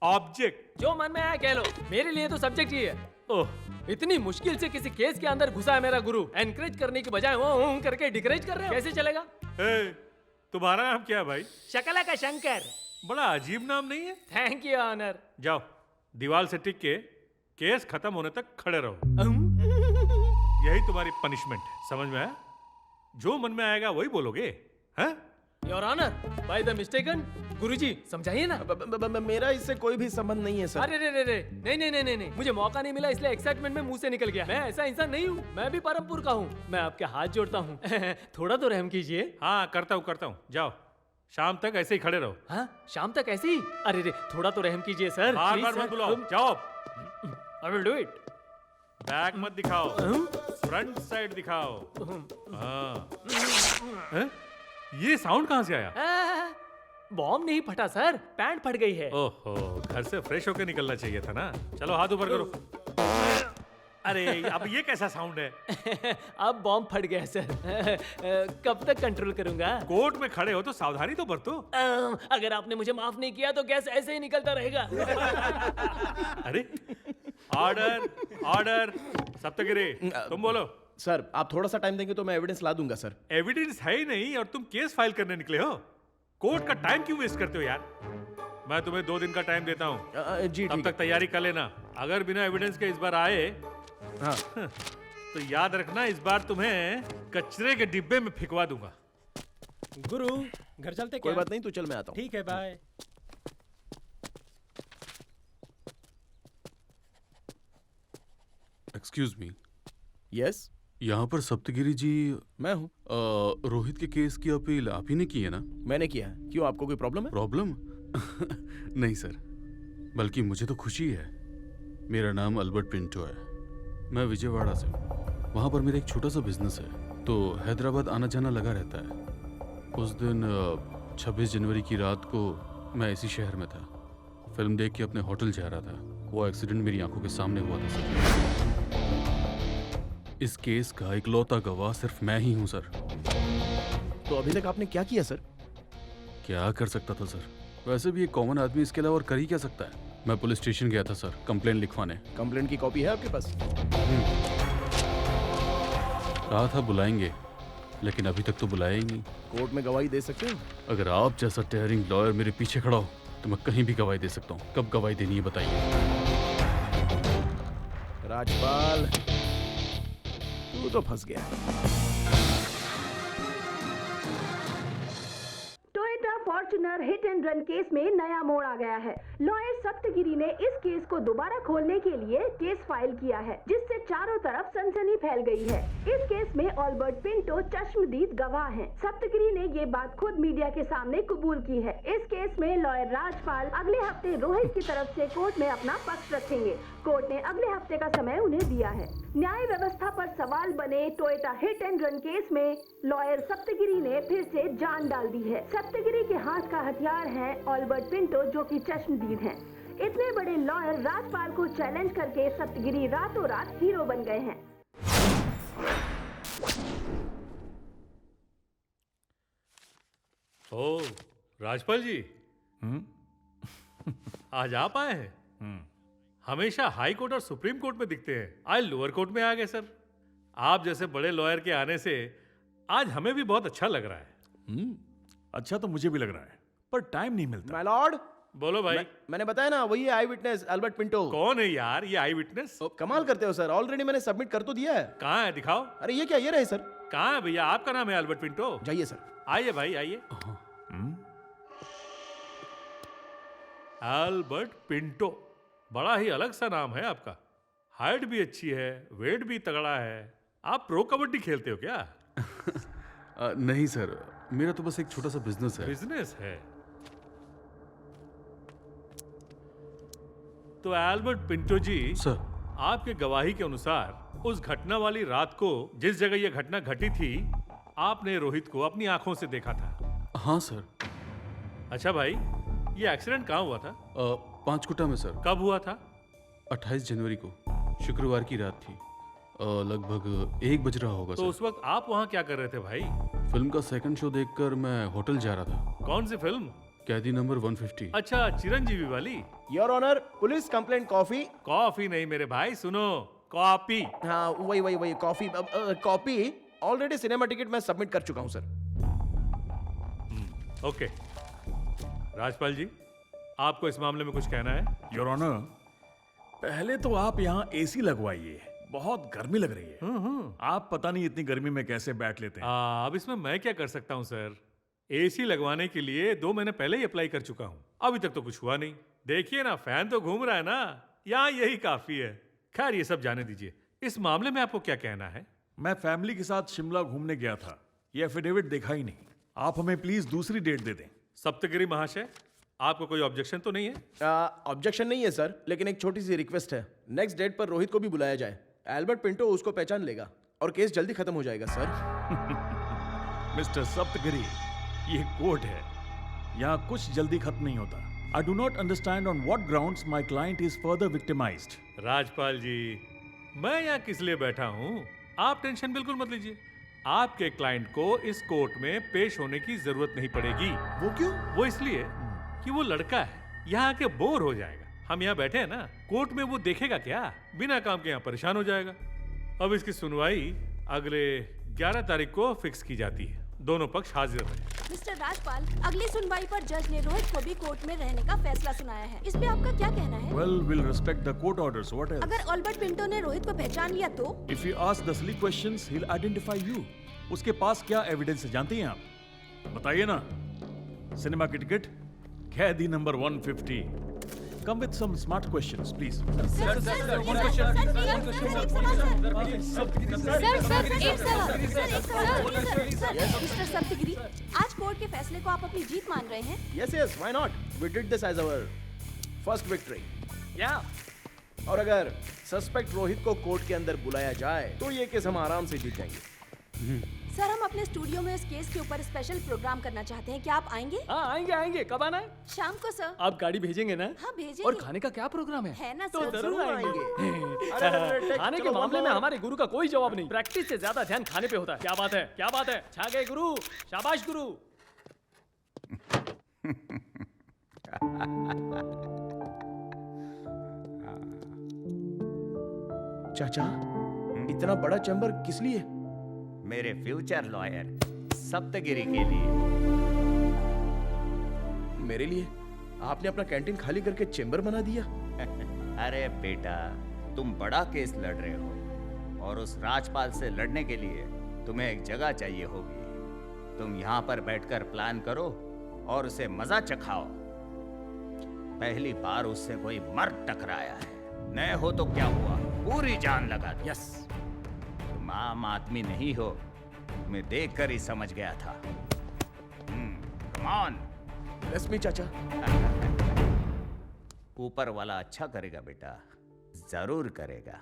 ऑब्जेक्ट। जो मन में आया कह लो, मेरे लिए तो सब्जेक्ट ही है। ओह, इतनी मुश्किल से किसी केस के अंदर घुसा है मेरा गुरु। एनकरेज करने की बजाय वो करके डिकरेज कर रहे हो, कैसे चलेगा? तुम्हारा नाम क्या है भाई? शकला का शंकर। बड़ा अजीब नाम नहीं है? Thank you honour. जाओ, दीवार से टिक के केस खत्म होने तक खड़े रहो। यही तुम्हारी पनिशमेंट है, समझ में आया? जो मन में आएगा वही बोलोगे, हैं? Your honour, by the mistaken Guruji समझाइए ना। मेरा इससे कोई भी संबंध नहीं है सर। अरे रे रे रे, नहीं नहीं नहीं नहीं नहीं, मुझे मौका नहीं मिला इसलिए एक्साइटमेंट में मुंह से निकल गया। मैं ऐसा इंसान नहीं हूँ, मैं भी परमपुर का हूँ। मैं आपके हाथ जोड़ता हूँ थोड़ा तो रहम कीजिए। हाँ करता हूँ, जाओ शाम तक ऐसे ही खड़े रहो। हाँ शाम तक ऐसे ही? अरे रे थोड़ा तो रहम कीजिए सर। बार बार मत बुलाओ, जाओ। I will do it. Back मत दिखाओ, फ्रंट साइड दिखाओ। हाँ। हैं? ये साउंड कहाँ से आया? बॉम्ब नहीं फटा सर, पैंट फट गई है। ओहो, घर से फ्रेश होकर निकलना चाहिए था ना। चलो हाथ ऊपर करो। अरे अब ये कैसा साउंड है? अब बॉम्ब फट गया सर। कब तक कंट्रोल करूंगा? कोर्ट में खड़े हो तो सावधानी तो बरतो। अगर आपने मुझे माफ नहीं किया तो गैस ऐसे ही निकलता रहेगा। अरे ऑर्डर ऑर्डर। सप्तगिरी तुम बोलो। सर आप थोड़ा सा टाइम देंगे तो मैं एविडेंस ला दूंगा सर। एविडेंस है ही नहीं और तुम केस फाइल करने निकले हो। कोर्ट का टाइम क्यों वेस्ट करते हो यार? मैं तुम्हें 2 दिन का टाइम देता हूँ, जी तब तक तैयारी कर लेना। अगर बिना एविडेंस के इस बार आए तो याद रखना इस बार तुम्हें कचरे के डिब्बे में फेंकवा दूंगा। गुरु घर चलते कोई बात नहीं, तू चल मैं आता हूँ। ठीक है बाय। Excuse me. यस। यहाँ पर सप्तगिरी जी। मैं हूँ। रोहित के केस की अपील आप ही ने की है ना? मैंने किया है। क्यों, आपको कोई प्रॉब्लम है? प्रॉब्लम? नहीं सर, बल्कि मुझे तो खुशी है। मेरा नाम अल्बर्ट पिंटो है, मैं विजयवाड़ा से हूँ। वहाँ पर मेरा एक छोटा सा बिजनेस है तो हैदराबाद आना जाना लगा रहता है। उस दिन 26 जनवरी की रात को मैं इसी शहर में था। फिल्म देख के अपने होटल जा रहा था। वो एक्सीडेंट मेरी आंखों के सामने हुआ था सर। इस केस का इकलौता गवाह सिर्फ मैं ही हूँ सर। तो अभी तक आपने क्या किया सर? क्या कर सकता था सर? वैसे भी एक कॉमन आदमी इसके अलावा और कर ही क्या सकता है? मैं पुलिस स्टेशन गया था सर कंप्लेंट लिखवाने। कंप्लेंट की कॉपी है आपके पास? कहा था बुलाएंगे, लेकिन अभी तक तो बुलाया ही नहीं। कोर्ट में गवाही दे सकते हो? अगर आप जैसा टेयरिंग लॉयर मेरे पीछे खड़ा हो तो मैं कहीं भी गवाही दे सकता हूँ। कब गवाही देनी है बताइए। राजपाल तू तो फंस गया। Toyota Fortuner hit and run case में नया मोड़ आ गया है। लॉयर सप्तगिरी ने इस केस को दोबारा खोलने के लिए केस फाइल किया है, जिससे चारों तरफ सनसनी फैल गई है। इस केस में अल्बर्ट पिंटो चश्मदीद गवाह हैं। सप्तगिरी ने ये बात खुद मीडिया के सामने कबूल की है। इस केस में लॉयर राजपाल अगले हफ्ते रोहित की तरफ से कोर्ट में अपना पक्ष रखेंगे। कोर्ट ने अगले हफ्ते का समय उन्हें दिया है। न्याय व्यवस्था पर सवाल बने Toyota hit and run case में लॉयर सप्तगिरी ने फिर से जान डाल दी है। सप्तगिरी के हाथ का हथियार है अल्बर्ट पिंटो, जो कि चश्मदीद हैं। इतने बड़े लॉयर राजपाल को चैलेंज करके सप्तगिरी रातों रात हीरो बन गए हैं। ओ राजपाल जी, आज आप आए हैं? हमेशा हाई कोर्ट और सुप्रीम कोर्ट में दिखते हैं, आज लोअर कोर्ट में आ गए सर। आप जैसे बड़े लॉयर के आने से आज हमें भी बहुत अच्छा लग रहा है। अच्छा तो मुझे भी लग रहा है, पर टाइम नहीं मिलता। My Lord. बोलो भाई। मैंने बताया ना, वही है आई विटनेस अल्बर्ट पिंटो। कौन है यार ये आई विटनेस? कमाल करते हो सर, ऑलरेडी मैंने सबमिट कर तो दिया है। कहाँ है, दिखाओ। अरे ये क्या, ये रहे सर। कहाँ है भैया? आपका नाम है अल्बर्ट पिंटो? जाइए सर। आइए भाई आइए। अल्बर्ट पिंटो, बड़ा ही अलग सा नाम है आपका। हाइट भी अच्छी है, वेट भी तगड़ा है। आप प्रो कबड्डी खेलते हो क्या? नहीं सर, मेरा तो बस एक छोटा सा बिजनेस है। बिजनेस है तो एल्बर्ट पिंटो जी सर, आपके गवाही के अनुसार उस घटना वाली रात को जिस जगह यह घटना घटी थी, आपने रोहित को अपनी आंखों से देखा था। हाँ सर। अच्छा भाई, ये एक्सीडेंट कहाँ हुआ था? पांचकुटा में सर। कब हुआ था? 28 जनवरी को, शुक्रवार की रात थी। लगभग 1 बज रहा होगा तो सर। उस वक्त आप वहाँ क्या कर रहे थे भाई? फिल्म का सेकंड शो देखकर मैं होटल जा रहा था। कौन सी फिल्म? कैदी नंबर 150। अच्छा, चिरंजीवी वाली। Your honour, police complaint coffee. Coffee नहीं मेरे भाई, सुनो, कॉपी। हाँ वही coffee. Copy already cinema ticket मैं सबमिट कर चुका हूँ सर। ओके राजपाल जी, आपको इस मामले में कुछ कहना है? योर ऑनर, पहले तो आप यहाँ एसी लगवाइए, बहुत गर्मी लग रही है। आप पता नहीं इतनी गर्मी में कैसे बैठ लेते हैं। अब इसमें मैं क्या कर सकता हूँ सर? एसी लगवाने के लिए 2 महीने पहले ही अप्लाई कर चुका हूँ, अभी तक तो कुछ हुआ नहीं। देखिए ना, फैन तो घूम रहा है ना, यहाँ यही काफी है। खैर ये सब जाने दीजिए, इस मामले में आपको क्या कहना है? मैं फैमिली के साथ शिमला घूमने गया था, ये एफिडेविट देखा ही नहीं। आप हमें प्लीज दूसरी डेट दे दें। सप्तगिरी महाशय, आपको कोई ऑब्जेक्शन तो नहीं है? ऑब्जेक्शन नहीं है सर, लेकिन एक छोटी सी रिक्वेस्ट है। नेक्स्ट डेट पर रोहित को भी बुलाया जाए। एल्बर्ट पिंटो उसको पहचान लेगा और केस जल्दी खत्म हो जाएगा सर। मिस्टर सप्तगिरी, ये कोर्ट है, यहाँ कुछ जल्दी खत्म नहीं होता। I do not understand on what grounds my client is further victimized. Rajpal जी, मैं यहाँ किस लिए बैठा हूँ, आप टेंशन बिल्कुल मत लीजिए। आपके क्लाइंट को इस कोर्ट में पेश होने की जरूरत नहीं पड़ेगी। वो क्यों? वो इसलिए कि वो लड़का है, यहाँ आके बोर हो जाएगा। हम यहाँ बैठे हैं ना, कोर्ट में वो देखेगा क्या, बिना काम के यहाँ परेशान हो जाएगा। अब इसकी सुनवाई अगले 11 तारीख को फिक्स की जाती है, दोनों पक्ष हाजिर रहे। मिस्टर राजपाल, अगली सुनवाई पर जज ने रोहित को भी कोर्ट में रहने का फैसला सुनाया है। इस पे आपका क्या कहना है? Well, we'll respect the court orders. What else? अगर एल्बर्ट पिंटो ने रोहित को पहचान लिया तो? If you ask the silly questions, he'll identify you. उसके पास क्या एविडेंस है जानते हैं आप? बताइए ना। सिनेमा की टिकट, कैदी number 150। Come with some smart questions, please. Mister Saptagiri, आज कोर्ट के फैसले को आप अपनी जीत मान रहे हैं? Yes, why not? We did this as our first victory. Yeah. और अगर सस्पेक्ट रोहित को कोर्ट के अंदर बुलाया जाए तो ये केस हम आराम से जीत जाएंगे। सर, हम अपने स्टूडियो में इस केस के ऊपर स्पेशल प्रोग्राम करना चाहते हैं, क्या आप आएंगे? हाँ आएंगे। कब आना है? शाम को सर। आप गाड़ी भेजेंगे ना? हाँ भेजेंगे। और खाने का क्या प्रोग्राम है ना तो सर? जरूर आएंगे। खाने के मामले में हमारे गुरु का कोई जवाब नहीं, प्रैक्टिस से ज्यादा ध्यान खाने पे होता है। क्या बात है, छा गए गुरु, शाबाश गुरु। चाचा, इतना बड़ा चैम्बर किस लिए? मेरे फ्यूचर लॉयर सप्तगिरी के लिए। मेरे लिए? आपने अपना कैंटीन खाली करके चैम्बर बना दिया? अरे बेटा, तुम बड़ा केस लड़ रहे हो और उस राजपाल से लड़ने के लिए तुम्हें एक जगह चाहिए होगी। तुम यहाँ पर बैठकर प्लान करो और उसे मजा चखाओ। पहली बार उससे कोई मर्द टकराया है, न हो तो क्या हुआ, पूरी जान लगा दो। यस। तुम आम आदमी नहीं हो, मैं देखकर ही समझ गया था। Come on. Bless me, चाचा। ऊपर वाला अच्छा करेगा बेटा, जरूर करेगा।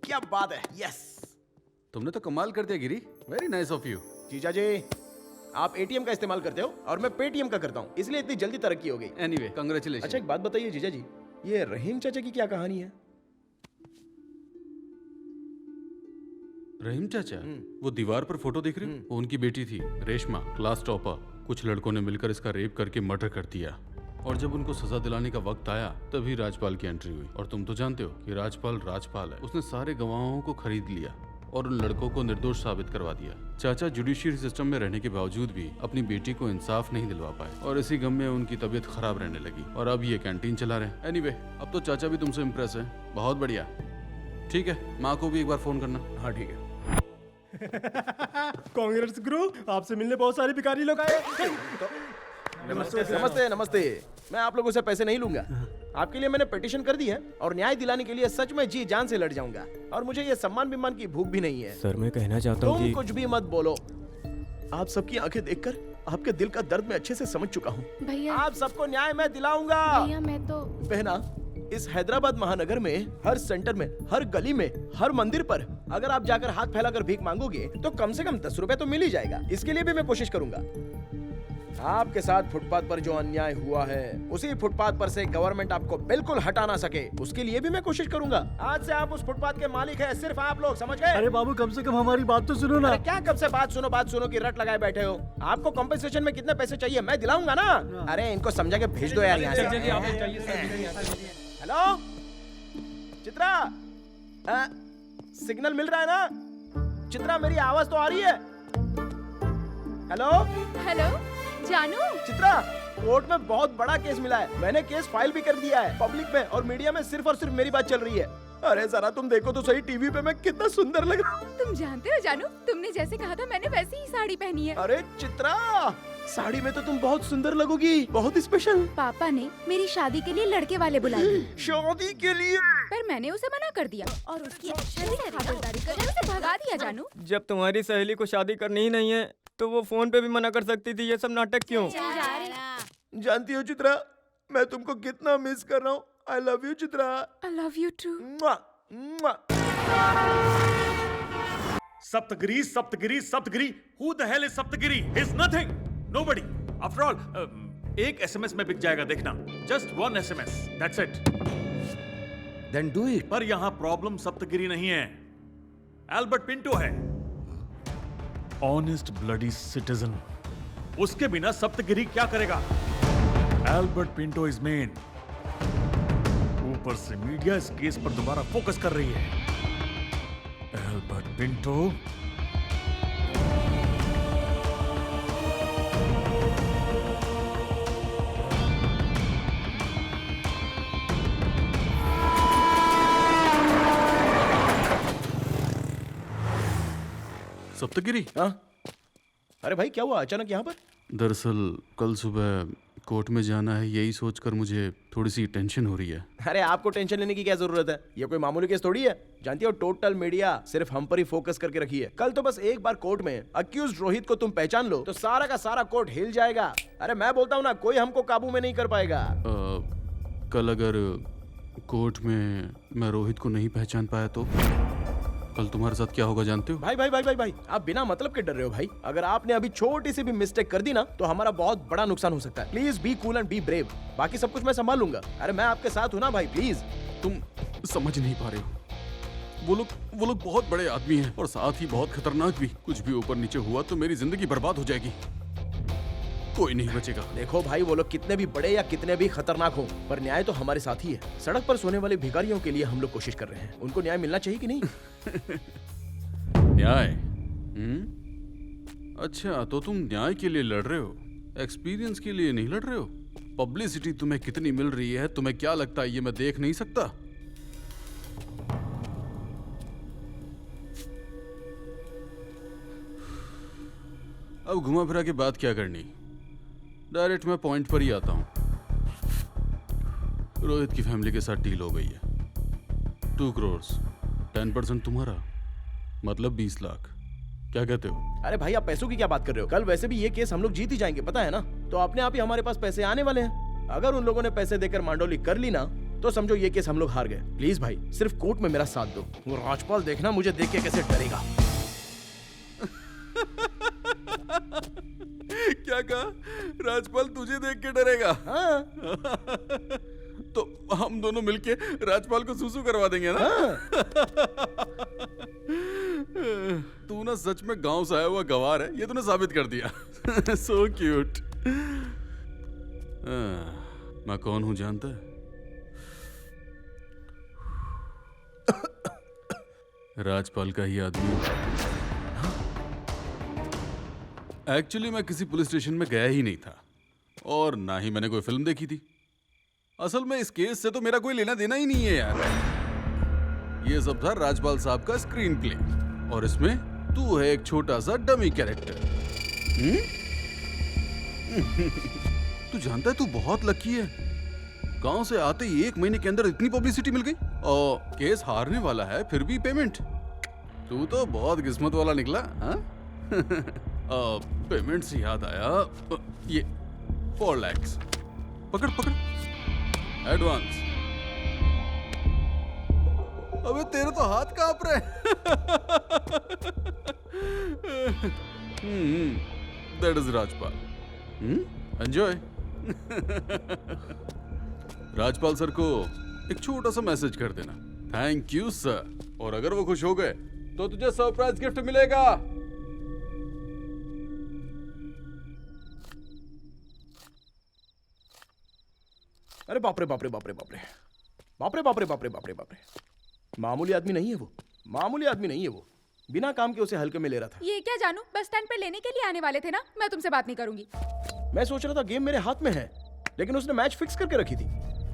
क्या बात है। यस। तुमने तो कमाल कर दिया गिरी, वेरी नाइस ऑफ यू। जीजा जी, आप एटीएम का इस्तेमाल करते हो और मैं पेटीएम का करता हूँ, इसलिए इतनी जल्दी तरक्की हो गई। Anyway, congratulation. अच्छा एक बात बताइए जीजा जी, ये रहीम चाचा की क्या कहानी है? रहीम चाचा, वो दीवार पर फोटो देख रहे हो? वो उनकी बेटी थी रेशमा, क्लास टॉपर। कुछ लड़कों ने मिलकर इसका रेप करके मर्डर कर दिया और जब उनको सजा दिलाने का वक्त आया तभी राजपाल की एंट्री हुई। और तुम तो जानते हो कि राजपाल है। उसने सारे गवाहों को खरीद लिया और उन लड़कों को निर्दोष साबित करवा दिया। चाचा जुडिशियरी सिस्टम में रहने के बावजूद भी अपनी बेटी को इंसाफ नहीं दिलवा पाए और इसी गम में उनकी तबीयत खराब रहने लगी और अब ये कैंटीन चला रहे हैं। एनीवे, अब तो चाचा भी तुमसे इम्प्रेस है, बहुत बढ़िया। ठीक है, माँ को भी एक बार फोन करना। हाँ ठीक है। कांग्रेस गुरु, आपसे मिलने बहुत सारे भिखारी लोग आए। नमस्ते। मैं आप लोगों से पैसे नहीं लूंगा। आपके लिए मैंने पिटीशन कर दी है और न्याय दिलाने के लिए सच में जी जान से लड़ जाऊंगा। और मुझे ये सम्मान विमान की भूख भी नहीं है। सर मैं कहना चाहता हूँ तुम कुछ भी मत बोलो। आप सबकी आंखें देखकर आपके दिल का दर्द मैं अच्छे से समझ चुका हूँ। भैया, आप सबको न्याय मैं दिलाऊंगा। भैया मैं तो बहना, इस हैदराबाद महानगर में हर सेंटर में, हर गली में, हर मंदिर पर अगर आप जाकर हाथ फैलाकर भीख मांगोगे तो कम से कम 10 रुपए तो मिल ही जाएगा। इसके लिए भी मैं कोशिश करूंगा। आपके साथ फुटपाथ पर जो अन्याय हुआ है उसी फुटपाथ पर से गवर्नमेंट आपको बिल्कुल हटा ना सके, उसके लिए भी मैं कोशिश करूंगा। आज से आप उस फुटपाथ के मालिक हैं, सिर्फ आप लोग, समझ गए? अरे बाबू, कम से कम हमारी बात तो सुनो ना। अरे क्या कब से बात सुनो की रट लगाए बैठे हो? आपको कॉम्पेंसेशन में कितने पैसे चाहिए मैं दिलाऊंगा ना। अरे इनको समझा के भेज दो यार यहाँ से। हेलो चित्रा, सिग्नल मिल रहा है ना? चित्रा, मेरी आवाज तो आ रही है? हेलो जानू। चित्रा, कोर्ट में बहुत बड़ा केस मिला है। मैंने केस फाइल भी कर दिया है। पब्लिक में और मीडिया में सिर्फ और सिर्फ मेरी बात चल रही है। अरे जरा तुम देखो तो सही टीवी पे मैं कितना सुंदर लग रहा हूँ। तुम जानते हो जानू, तुमने जैसे कहा था मैंने वैसी ही साड़ी पहनी है। अरे चित्रा, साड़ी में तो तुम बहुत सुंदर लगोगी, बहुत स्पेशल। पापा ने मेरी शादी के लिए लड़के वाले बुलाए। शादी के लिए? पर मैंने उसे मना कर दिया और उसकी खातिरदारी करके उसे भगा दिया। जानू, जब तुम्हारी सहेली को शादी करनी ही नहीं है तो वो फोन पे भी मना कर सकती थी। ये सब नाटक क्यों? जानती हो चित्रा, मैं तुमको कितना मिस कर रहा हूँ। I love you Chitra. I love you too। Saptagiri, Saptagiri, Saptagiri. Who the hell is Saptagiri? He's nothing. Nobody. After all, एक SMS में बिक जाएगा, देखना। Just one SMS. That's it. Then do it. पर यहाँ प्रॉब्लम सप्तगिरी नहीं है, एल्बर्ट पिंटो है। Honest bloody citizen. उसके बिना सप्तगिरी क्या करेगा? Albert Pinto is main. ऊपर से मीडिया इस केस पर दोबारा फोकस कर रही है। Albert Pinto Saptagiri. हाँ? अरे भाई क्या हुआ अचानक यहाँ पर? दरअसल कल सुबह कोर्ट में जाना है, यही सोचकर मुझे थोड़ी सी टेंशन हो रही है। अरे आपको टेंशन लेने की क्या जरूरत है? ये कोई मामूली केस थोड़ी है। जानती हो टोटल मीडिया सिर्फ हम पर ही फोकस करके रखी है। कल तो बस एक बार कोर्ट में अक्यूज्ड रोहित को तुम पहचान लो तो सारा का सारा कोर्ट हिल जाएगा। अरे मैं बोलता हूँ ना, कोई हमको काबू में नहीं कर पाएगा। कल अगर कोर्ट में मैं रोहित को नहीं पहचान पाया तो कल तुम्हारे साथ क्या होगा जानते हो? भाई भाई भाई भाई भाई, आप बिना मतलब के डर रहे हो भाई। अगर आपने अभी छोटी सी भी मिस्टेक कर दी ना तो हमारा बहुत बड़ा नुकसान हो सकता है। Please be cool and be brave. बाकी सब कुछ मैं संभाल लूंगा। अरे मैं आपके साथ हूँ ना भाई, प्लीज। तुम समझ नहीं पा रहे हो। वो लोग बहुत बड़े आदमी हैं और साथ ही बहुत खतरनाक भी। कुछ भी ऊपर नीचे हुआ तो मेरी जिंदगी बर्बाद हो जाएगी, कोई नहीं बचेगा। देखो भाई, वो लोग कितने भी बड़े या कितने भी खतरनाक हो, पर न्याय तो हमारे साथ ही है। सड़क पर सोने वाले भिखारियों के लिए हम लोग कोशिश कर रहे हैं। उनको न्याय मिलना चाहिए कि नहीं? न्याय? अच्छा, तो तुम न्याय के लिए लड़ रहे हो, एक्सपीरियंस के लिए नहीं लड़ रहे हो। पब्लिसिटी तुम्हें कितनी मिल रही है, तुम्हें क्या लगता है ये मैं देख नहीं सकता? अब घुमा फिरा के बात क्या करनी, डायरेक्ट मैं पॉइंट पर ही आता हूं। रोहित की फैमिली के साथ डील हो गई है। 2 करोड़, 10% तुम्हारा, मतलब 20 लाख। क्या कहते हो? अरे भाई, आप पैसों की क्या बात कर रहे हो? कल वैसे भी ये केस हम लोग जीत ही जाएंगे, पता है ना? तो अपने आप ही हमारे पास पैसे आने वाले हैं। अगर उन लोगों ने पैसे देकर मांडोली कर ली ना तो समझो ये केस हम लोग हार गए। प्लीज भाई, सिर्फ कोर्ट में मेरा साथ दो। वो राजपाल देखना मुझे देख के कैसे डरेगा। क्या कहा? राजपाल तुझे देख के डरेगा? हाँ। तो हम दोनों मिलके राजपाल को सूसू करवा देंगे ना? तू ना सच में गांव से आया हुआ गवार है, ये तूने साबित कर दिया। So cute. मैं कौन हूं जानता है? राजपाल का ही आदमी। एक्चुअली मैं किसी पुलिस स्टेशन में गया ही नहीं था और ना ही मैंने कोई फिल्म देखी थी। असल में इस केस से तो मेरा कोई लेना देना ही नहीं है यार। ये सब था राजपाल साहब का स्क्रीन प्ले और इसमें तू है एक छोटा सा डमी कैरेक्टर। तू जानता है तू बहुत लकी है। गांव से आते ही 1 महीने के अंदर इतनी पब्लिसिटी मिल गई और केस हारने वाला है फिर भी पेमेंट। तू तो बहुत किस्मत वाला निकला। हाँ? पेमेंट से याद आया, ये 4 लाख पकड़ पकड़ एडवांस। अबे तेरे तो हाथ कांप रहे। That is Rajpal. Enjoy. Rajpal sir को एक छोटा सा मैसेज कर देना, थैंक यू सर, और अगर वो खुश हो गए तो तुझे सरप्राइज गिफ्ट मिलेगा। अरे बाप रे बाप रे बाप रे बाप रे बाप रे बाप रे बाप रे बाप रे बाप रे। मामूली आदमी नहीं है वो, मामूली आदमी नहीं है वो। बिना काम के उसे हल्के में ले रहा था। ये क्या जानू, बस स्टैंड पे लेने के लिए आने वाले थे ना? मैं तुमसे बात नहीं करूंगी। मैं सोच रहा था गेम मेरे हाथ में है, लेकिन उसने मैच फिक्स करके रखी थी।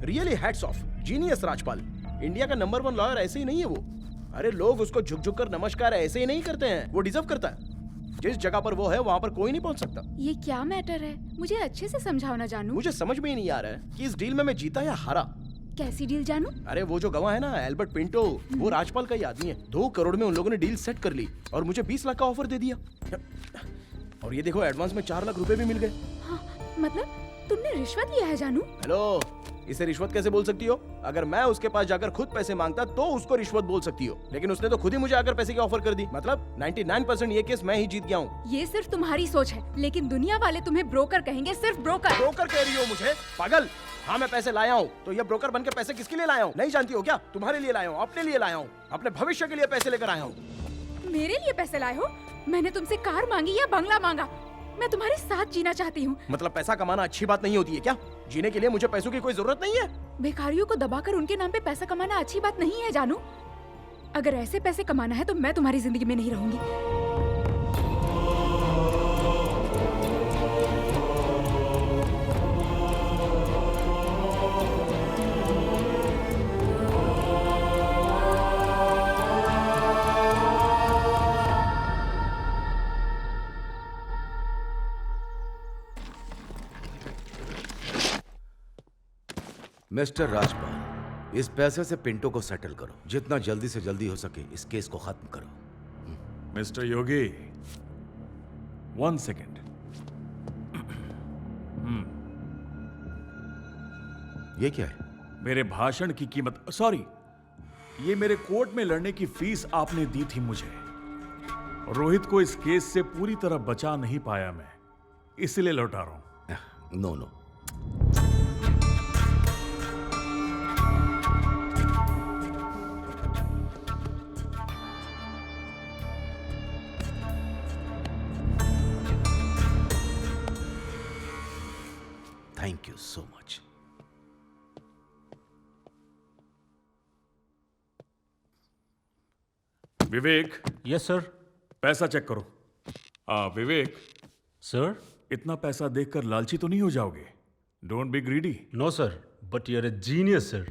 Really hats off, genius Rajpal. India का नंबर 1 लॉयर ऐसे ही नहीं है वो। अरे लोग उसको झुक झुक कर नमस्कार ऐसे ही नहीं करते हैं, वो डिजर्व करता है। जिस जगह पर वो है वहाँ पर कोई नहीं पहुँच सकता। ये क्या मैटर है, मुझे अच्छे से समझाओ ना जानू। मुझे समझ में ही नहीं आ रहा है कि इस डील में मैं जीता या हारा। कैसी डील जानू? अरे वो जो गवाह है ना एल्बर्ट पिंटो, वो राजपाल का ही आदमी है। 2 करोड़ में उन लोगों ने डील सेट कर ली और मुझे 20 लाख का ऑफर दे दिया। और ये देखो एडवांस में 4 लाख रुपए भी मिल गए। हाँ, मतलब तुमने रिश्वत लिया है जानू? हेलो, इसे रिश्वत कैसे बोल सकती हो? अगर मैं उसके पास जाकर खुद पैसे मांगता तो उसको रिश्वत बोल सकती हो, लेकिन उसने तो खुद ही मुझे आकर पैसे की ऑफर कर दी। मतलब 99% ये केस मैं ही जीत गया हूँ। ये सिर्फ तुम्हारी सोच है, लेकिन दुनिया वाले तुम्हें ब्रोकर कहेंगे, सिर्फ ब्रोकर। ब्रोकर कह रही हो मुझे? पागल। हाँ मैं पैसे लाया हूँ, तो ये ब्रोकर बन के पैसे किसके लिए लाया हूँ? नहीं जानती हो क्या? तुम्हारे लिए लाया हूँ, अपने लिए लाया हूँ, अपने भविष्य के लिए पैसे लेकर आया हूँ। मेरे लिए पैसे लाए हो? मैंने तुमसे कार मांगी या बंगला मांगा? मैं तुम्हारे साथ जीना चाहती हूँ। मतलब पैसा कमाना अच्छी बात नहीं होती है क्या? जीने के लिए मुझे पैसों की कोई जरूरत नहीं है। भिखारियों को दबाकर उनके नाम पे पैसा कमाना अच्छी बात नहीं है जानू। अगर ऐसे पैसे कमाना है तो मैं तुम्हारी जिंदगी में नहीं रहूंगी। मिस्टर राजपाल, इस पैसे से पिंटो को सेटल करो। जितना जल्दी से जल्दी हो सके इस केस को खत्म करो। मिस्टर योगी, 1 सेकेंड। ये क्या है? मेरे भाषण की कीमत, सॉरी, ये मेरे कोर्ट में लड़ने की फीस आपने दी थी मुझे। रोहित को इस केस से पूरी तरह बचा नहीं पाया मैं, इसलिए लौटा रहा हूं। No no, thank you so much. Vivek. Yes sir. पैसा चेक करो। विवेक सर, इतना पैसा देखकर लालची तो नहीं हो जाओगे? Don't be greedy. No sir, but you are a genius sir.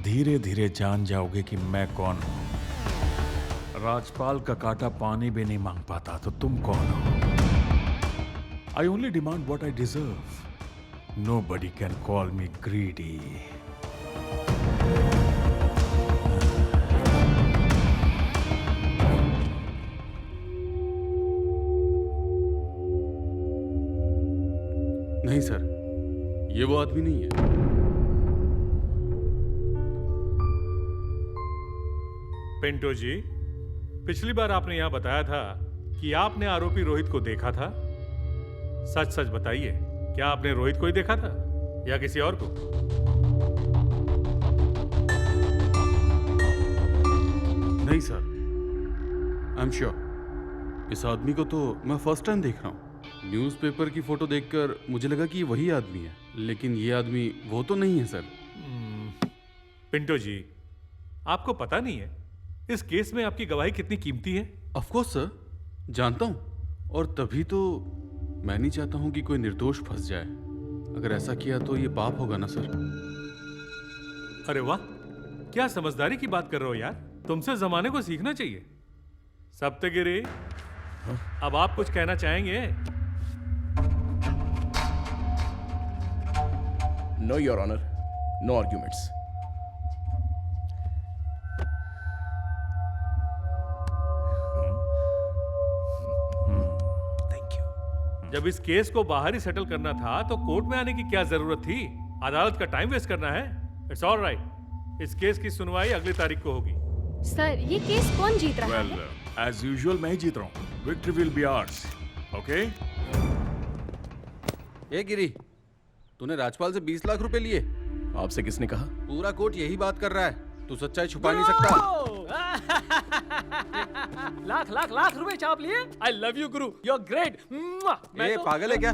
धीरे धीरे जान जाओगे कि मैं कौन हूं। राजपाल का काटा पानी भी नहीं मांग पाता तो तुम कौन हो? I only demand what I deserve. Nobody can call me greedy. नहीं सर, ये वो आदमी नहीं है। पिंटो जी, पिछली बार आपने यहां बताया था कि आपने आरोपी रोहित को देखा था। सच सच बताइए, क्या आपने रोहित को ही देखा था या किसी और को? नहीं सर, आई एम श्योर। इस आदमी को तो मैं फर्स्ट टाइम देख रहा हूँ। न्यूज़पेपर की फोटो देखकर मुझे लगा कि वही आदमी है, लेकिन ये आदमी वो तो नहीं है सर। पिंटो जी, आपको पता नहीं है इस केस में आपकी गवाही कितनी कीमती है? ऑफ कोर्स सर, जानता हूँ, और तभी तो मैं नहीं चाहता हूं कि कोई निर्दोष फंस जाए। अगर ऐसा किया तो ये पाप होगा ना सर? अरे वाह, क्या समझदारी की बात कर रहे हो यार। तुमसे जमाने को सीखना चाहिए। सप्तगिरी, अब आप कुछ कहना चाहेंगे? No your honour, no arguments. जब इस केस को बाहर ही सेटल करना था तो कोर्ट में आने की क्या जरूरत थी? अदालत का टाइम वेस्ट करना है? It's all right. इस केस की सुनवाई अगली तारीख को होगी। सर, ये केस कौन जीत रहा है? Well, as usual मैं ही जीत रहा हूँ। Victory will be ours. Okay? ए गिरी, तूने राजपाल से 20 लाख रुपए लिए? आपसे किसने कहा? पूरा कोर्ट यही बात कर रहा है। तू सच्चाई छुपा नहीं सकता। लाख लाख लाख रुपए छाप लिए। I love you Guru, you are great. ये पागल है क्या?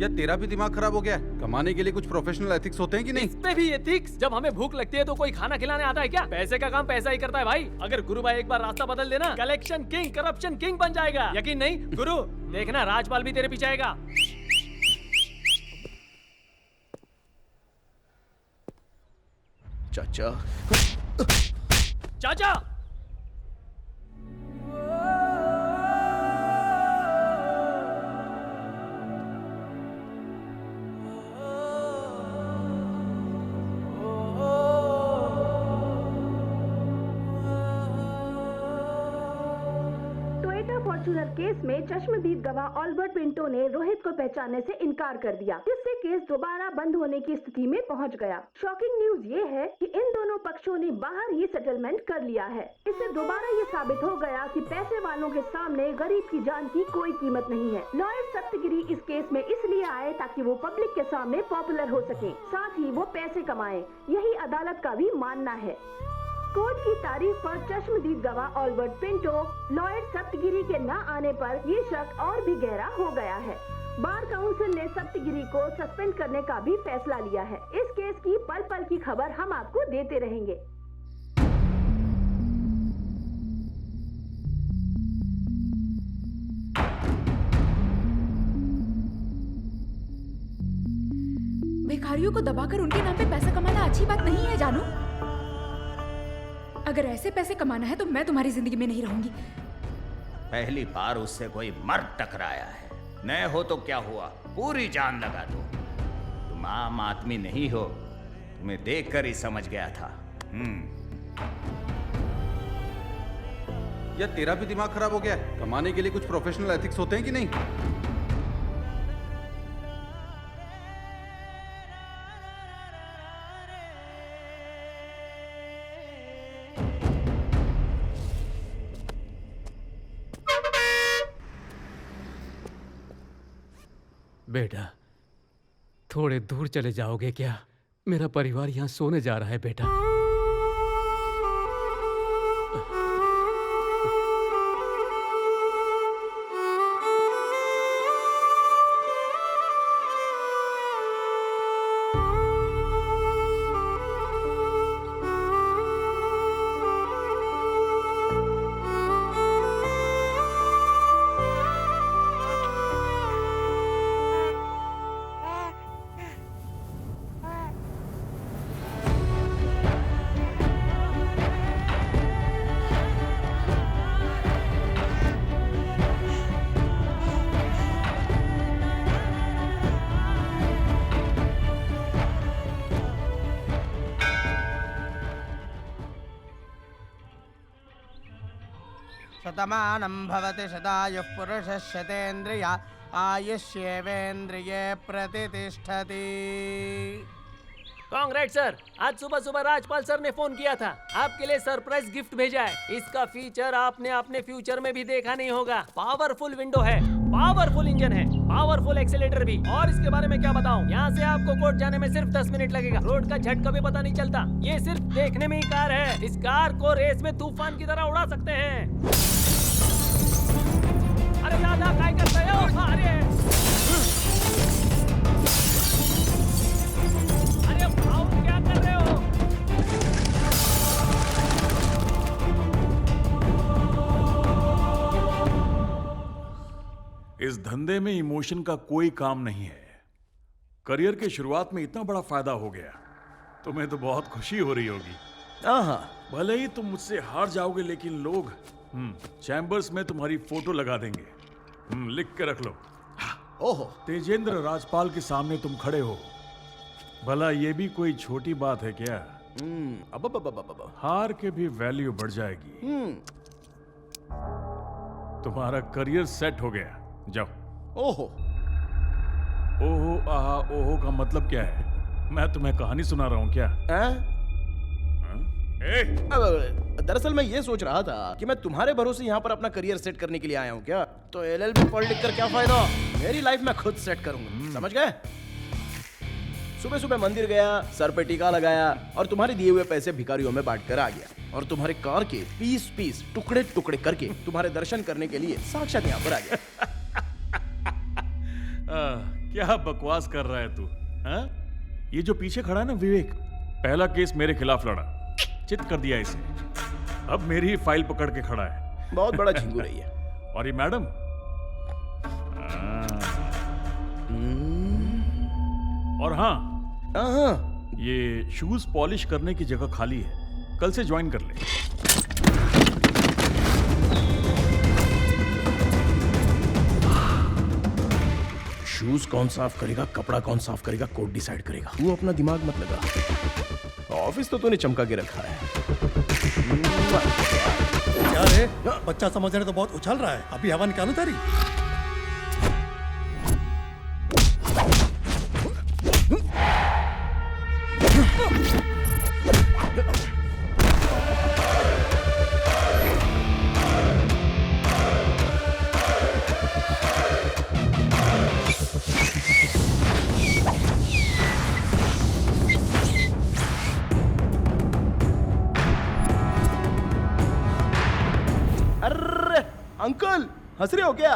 या तेरा भी दिमाग खराब हो गया? कमाने के लिए कुछ प्रोफेशनल एथिक्स होते हैं कि नहीं? इसमें भी एथिक्स? जब हमें भूख लगती है तो कोई खाना खिलाने आता है क्या? पैसे का काम पैसा ही करता है भाई। अगर गुरु भाई एक बार रास्ता बदल देना, कलेक्शन किंग, करप्शन किंग बन जाएगा। यकीन नहीं गुरु? देखना राजपाल भी तेरे पीछे आएगा। चाचा चाचा फॉर्च्यूनर केस में चश्मदीद गवाह ऑल्बर्ट पिंटो ने रोहित को पहचानने से इनकार कर दिया, जिससे केस दोबारा बंद होने की स्थिति में पहुंच गया। शॉकिंग न्यूज ये है कि इन दोनों पक्षों ने बाहर ही सेटलमेंट कर लिया है। इससे दोबारा ये साबित हो गया कि पैसे वालों के सामने गरीब की जान की कोई कीमत नहीं है। लॉयर सप्तगिरी इस केस में इसलिए आए ताकि वो पब्लिक के सामने पॉपुलर हो सके, साथ ही वो पैसे कमाए। यही अदालत का भी मानना है। कोर्ट की तारीख पर चश्मदीद गवाह ऑल्बर्ट पिंटो, लॉयर सप्तगिरी के न आने पर ये शक और भी गहरा हो गया है। बार काउंसिल ने सप्तगिरी को सस्पेंड करने का भी फैसला लिया है। इस केस की पल पल की खबर हम आपको देते रहेंगे। भिखारियों को दबाकर उनके नाम पे पैसा कमाना अच्छी बात नहीं है जानू। अगर ऐसे पैसे कमाना है तो मैं तुम्हारी जिंदगी में नहीं रहूंगी। पहली बार उससे कोई मर्द टकराया है, न हो तो क्या हुआ, पूरी जान लगा दो। तुम आम आदमी नहीं हो, तुम्हें देखकर ही समझ गया था। या तेरा भी दिमाग खराब हो गया? कमाने के लिए कुछ प्रोफेशनल एथिक्स होते हैं कि नहीं? बेटा, थोड़े दूर चले जाओगे क्या? मेरा परिवार यहाँ सोने जा रहा है बेटा। शतमानं भवति शतायुः पुरुषः शतेन्द्रिय आयुष्येवेन्द्रिये प्रतिष्ठति। कांग्रेस सर, आज सुबह सुबह राजपाल सर ने फोन किया था, आपके लिए सरप्राइज गिफ्ट भेजा है। इसका फीचर आपने अपने फ्यूचर में भी देखा नहीं होगा। पावरफुल विंडो है, पावरफुल इंजन है, पावरफुल एक्सीलेटर भी। और इसके बारे में क्या बताऊं, यहाँ से आपको कोर्ट जाने में सिर्फ 10 मिनट लगेगा। रोड का झटका भी पता नहीं चलता। ये सिर्फ देखने में ही कार है, इस कार को रेस में तूफान की तरह उड़ा सकते हैं। अरे दादा क्या करते हो? अरे भाऊ क्या कर रहे हो? इस धंधे में इमोशन का कोई काम नहीं है। करियर के शुरुआत में इतना बड़ा फायदा हो गया, तुम्हें तो बहुत खुशी हो रही होगी। भले ही तुम मुझसे हार जाओगे, लेकिन लोग चैम्बर्स में तुम्हारी फोटो लगा देंगे। लिख के रख लो। ओहो, तेजेंद्र राजपाल के सामने तुम खड़े हो। भला ये भी कोई छोटी बात है क्या? हार के भी वैल्यू बढ़ जाएगी। तुम्हारा करियर सेट हो गया, जाओ। ओहो ओहो आहा ओहो का मतलब क्या है? मैं तुम्हें कहानी सुना रहा हूँ क्या? दरअसल मैं ये सोच रहा था कि मैं तुम्हारे भरोसे यहाँ पर अपना करियर सेट करने के लिए आया हूँ क्या? तो LLB पढ़ लिख कर क्या फायदा? मेरी लाइफ मैं खुद सेट करूंगा, समझ गए? सुबह सुबह मंदिर गया, सर पे टीका लगाया और तुम्हारे दिए हुए पैसे भिखारियों में बांट कर आ गया। और तुम्हारे कार के पीस पीस टुकड़े टुकड़े करके तुम्हारे दर्शन करने के लिए साक्षात यहाँ पर आ गया। क्या बकवास कर रहा है तू? ये जो पीछे खड़ा है ना विवेक, पहला केस मेरे खिलाफ लड़ा, चित कर दिया इसे। अब मेरी ही फाइल पकड़ के खड़ा है। बहुत बड़ा झिंगू रही है। और ये मैडम, और हाँ, ये शूज पॉलिश करने की जगह खाली है, कल से ज्वाइन कर ले। शूज कौन साफ करेगा, कपड़ा कौन साफ करेगा, कोड डिसाइड करेगा। तू अपना दिमाग मत लगा, ऑफिस तो तूने चमका के रखा है। क्या रे, बच्चा समझ रहे तो बहुत उछल रहा है, अभी हवा निकालू तारी। अरे अंकल, हंस रहे हो क्या?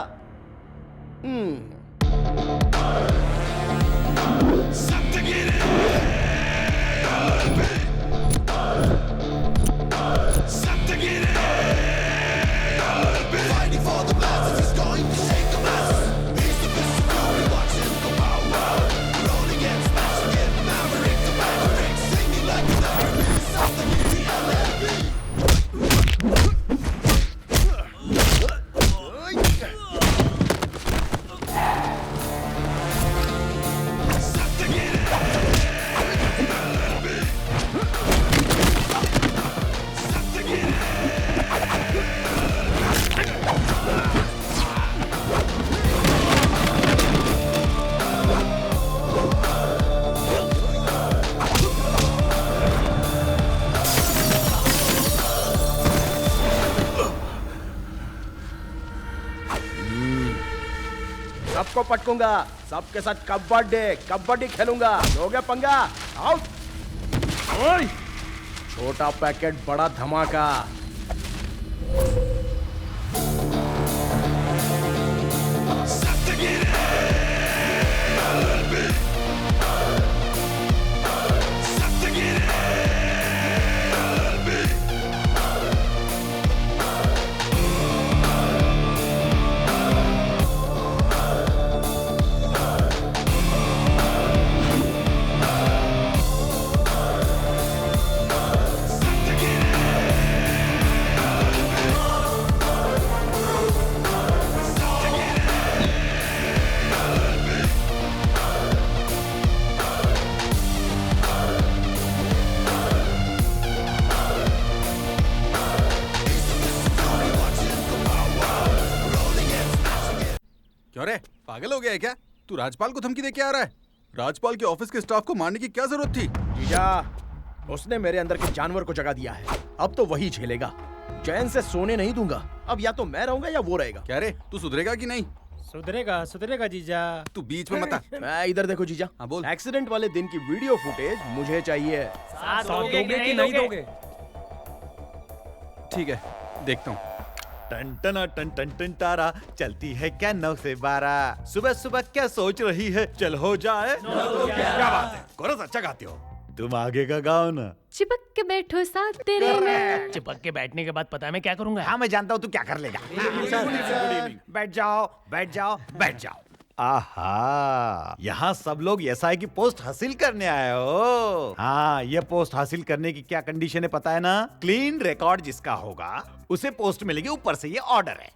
सबको पटकूंगा, सबके साथ कबड्डी खेलूंगा। हो गया पंगा, आउट। ओए, छोटा पैकेट बड़ा धमाका। क्यों रे, पागल हो गया है क्या? तू राजपाल को धमकी दे के आ रहा है? राजपाल के ऑफिस के स्टाफ को मारने की क्या जरूरत थी? जीजा, उसने मेरे अंदर के जानवर को जगा दिया है, अब तो वही झेलेगा। चैन से सोने नहीं दूंगा। अब या तो मैं रहूंगा या वो रहेगा। क्या रे, तू सुधरेगा कि नहीं? सुधरेगा जीजा। तू बीच में मत आ। मैं इधर देखो जीजा। हाँ बोल। एक्सीडेंट वाले दिन की वीडियो फुटेज मुझे चाहिए। दोगे कि नहीं दोगे? ठीक है, देखता हूँ। टन टन टन टन टन तारा चलती है क्या 9 से 12। सुबह सुबह क्या सोच रही है, चल हो जाए। क्या बात है, कोरस अच्छा गाते हो। तुम आगे का गाओ ना। चिपक के बैठो साथ तेरे में। चिपक के बैठने के बाद पता है मैं क्या करूंगा? हाँ मैं जानता हूँ तू क्या कर लेगा। बैठ जाओ बैठ जाओ बैठ जाओ। आहा, यहाँ सब लोग एसआई की पोस्ट हासिल करने आए हो। हाँ, ये पोस्ट हासिल करने की क्या कंडीशन है पता है ना? क्लीन रिकॉर्ड जिसका होगा उसे पोस्ट मिलेगी, ऊपर से ये ऑर्डर है।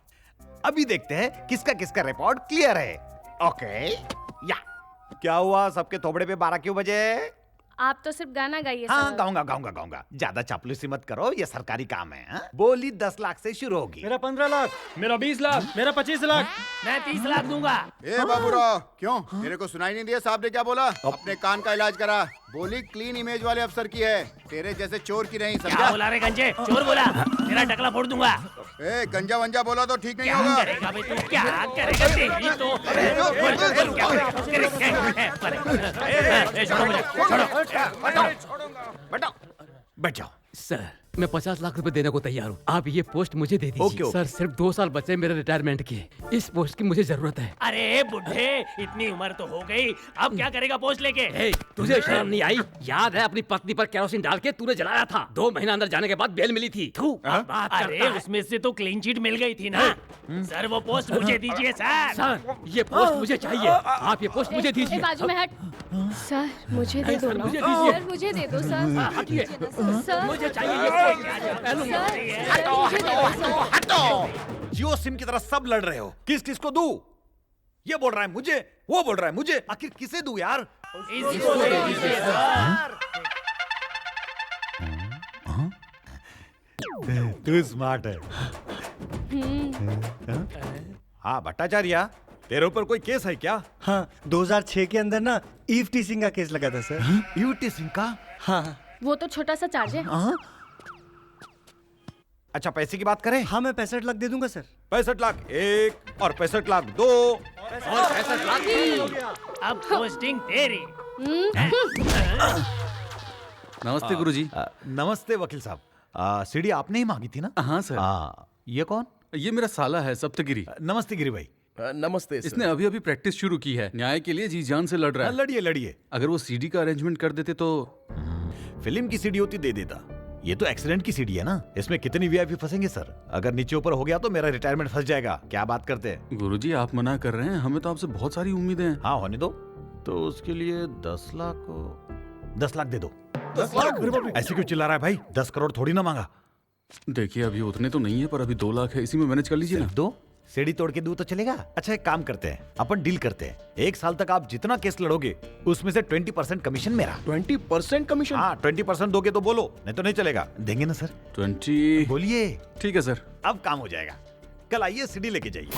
अभी देखते हैं किसका किसका रिकॉर्ड क्लियर है। ओके, या क्या हुआ, सबके थोबड़े पे 12 क्यों बजे? आप तो सिर्फ गाना गाइए। हाँ गाऊंगा। ज्यादा चापलूसी मत करो, ये सरकारी काम है। हा? बोली 10 लाख से शुरू होगी। मेरा 15 लाख, मेरा 20 लाख, मेरा 25 लाख, मैं 30 लाख दूंगा। ए बाबूराव, क्यों तेरे को सुनाई नहीं दिया साहब ने क्या बोला? अपने कान का इलाज करा। बोली क्लीन इमेज वाले अफसर की है, तेरे जैसे चोर की नहीं। समझा? क्या बोला रे गंजे? चोर बोला? तेरा टकला फोड़ दूंगा। ए गंजा वंजा बोला तो ठीक नहीं क्या होगा। करेगा बे तू? क्या करेगा तेरी तो? बैठ जाओ। सर, मैं 50 लाख रुपए देने को तैयार हूँ। आप ये पोस्ट मुझे दे दीजिए। ओके। सर, सिर्फ 2 साल बचे मेरे रिटायरमेंट के। इस पोस्ट की मुझे जरूरत है। अरे बुढ़े, इतनी उम्र तो हो गई, अब क्या करेगा पोस्ट लेके? तुझे शर्म नहीं आई? याद है अपनी पत्नी पर केरोसिन डाल के तूने जलाया था। 2 महीना अंदर जाने के बाद बेल मिली थी। अरे उसमें से तो क्लीन चिट मिल गई थी ना। सर वो पोस्ट मुझे दीजिए सर। सर, ये पोस्ट मुझे चाहिए। आप ये पोस्ट मुझे दीजिए। बाजू में हट। सर मुझे दे दो सर, ना। मुझे दीजिए। सर मुझे दे दो सर। हटिए। सर मुझे चाहिए ये। हटो हटो हटो हटो। जियो सिम की तरह सब लड़ रहे हो, किस किस को दूं? ये बोल रहा है मुझे, वो बोल रहा है मुझे, आखिर किसे दूं यार? इसको दे दीजिए सर। तू स्मार्ट है। हाँ भट्टाचार्य, तेरे ऊपर कोई केस है क्या? हाँ, 2006 के अंदर ना ईव टीसिंग का केस लगा था सर। ईव टीसिंग का? हाँ। वो तो छोटा सा चार्ज है। अच्छा पैसे की बात करें? हाँ मैं 65 लाख दे दूंगा सर। 65 लाख एक और 65 लाख दो और 65 लाख तीन। अब पोस्टिंग तेरी। नमस्ते गुरुजी। नमस्ते वकील साहब। सीढ़ी आपने ही मांगी थी ना? हाँ सर। ये कौन? ये मेरा साला है सप्तगिरी। नमस्ते गिरी भाई। नमस्ते। इसने अभी अभी प्रैक्टिस शुरू की है, न्याय के लिए जी जान से लड़ रहा है। लड़िए लड़िए। अगर वो सीडी का अरेंजमेंट कर देते तो। फिल्म की सीडी होती दे देता। ये तो एक्सीडेंट की सीडी है ना, इसमें कितनी वीआईपी फंसेंगे सर? अगर नीचे ऊपर हो गया तो मेरा रिटायरमेंट फंस जाएगा। क्या बात करते हैं? गुरुजी आप मना कर रहे हैं, हमें तो आपसे बहुत सारी उम्मीदें हैं। हाँ होने दो। तो उसके लिए 10 लाख दे दो। 10 लाख? ऐसे क्यों चिल्ला रहा है भाई? 10 करोड़ थोड़ी ना मांगा। देखिए अभी उतने तो नहीं है, पर अभी 2 लाख है, इसी में मैनेज कर लीजिए ना। दो सीढ़ी तोड़ के दूं तो चलेगा? अच्छा एक काम करते हैं, अपन डील करते हैं। 1 साल तक आप जितना केस लड़ोगे उसमें से 20% कमीशन मेरा। 20% कमीशन? हाँ 20% दोगे तो बोलो, नहीं तो नहीं चलेगा। देंगे ना सर? 20 बोलिए। ठीक है सर। अब काम हो जाएगा। कल आइए सीढ़ी लेके जाइए।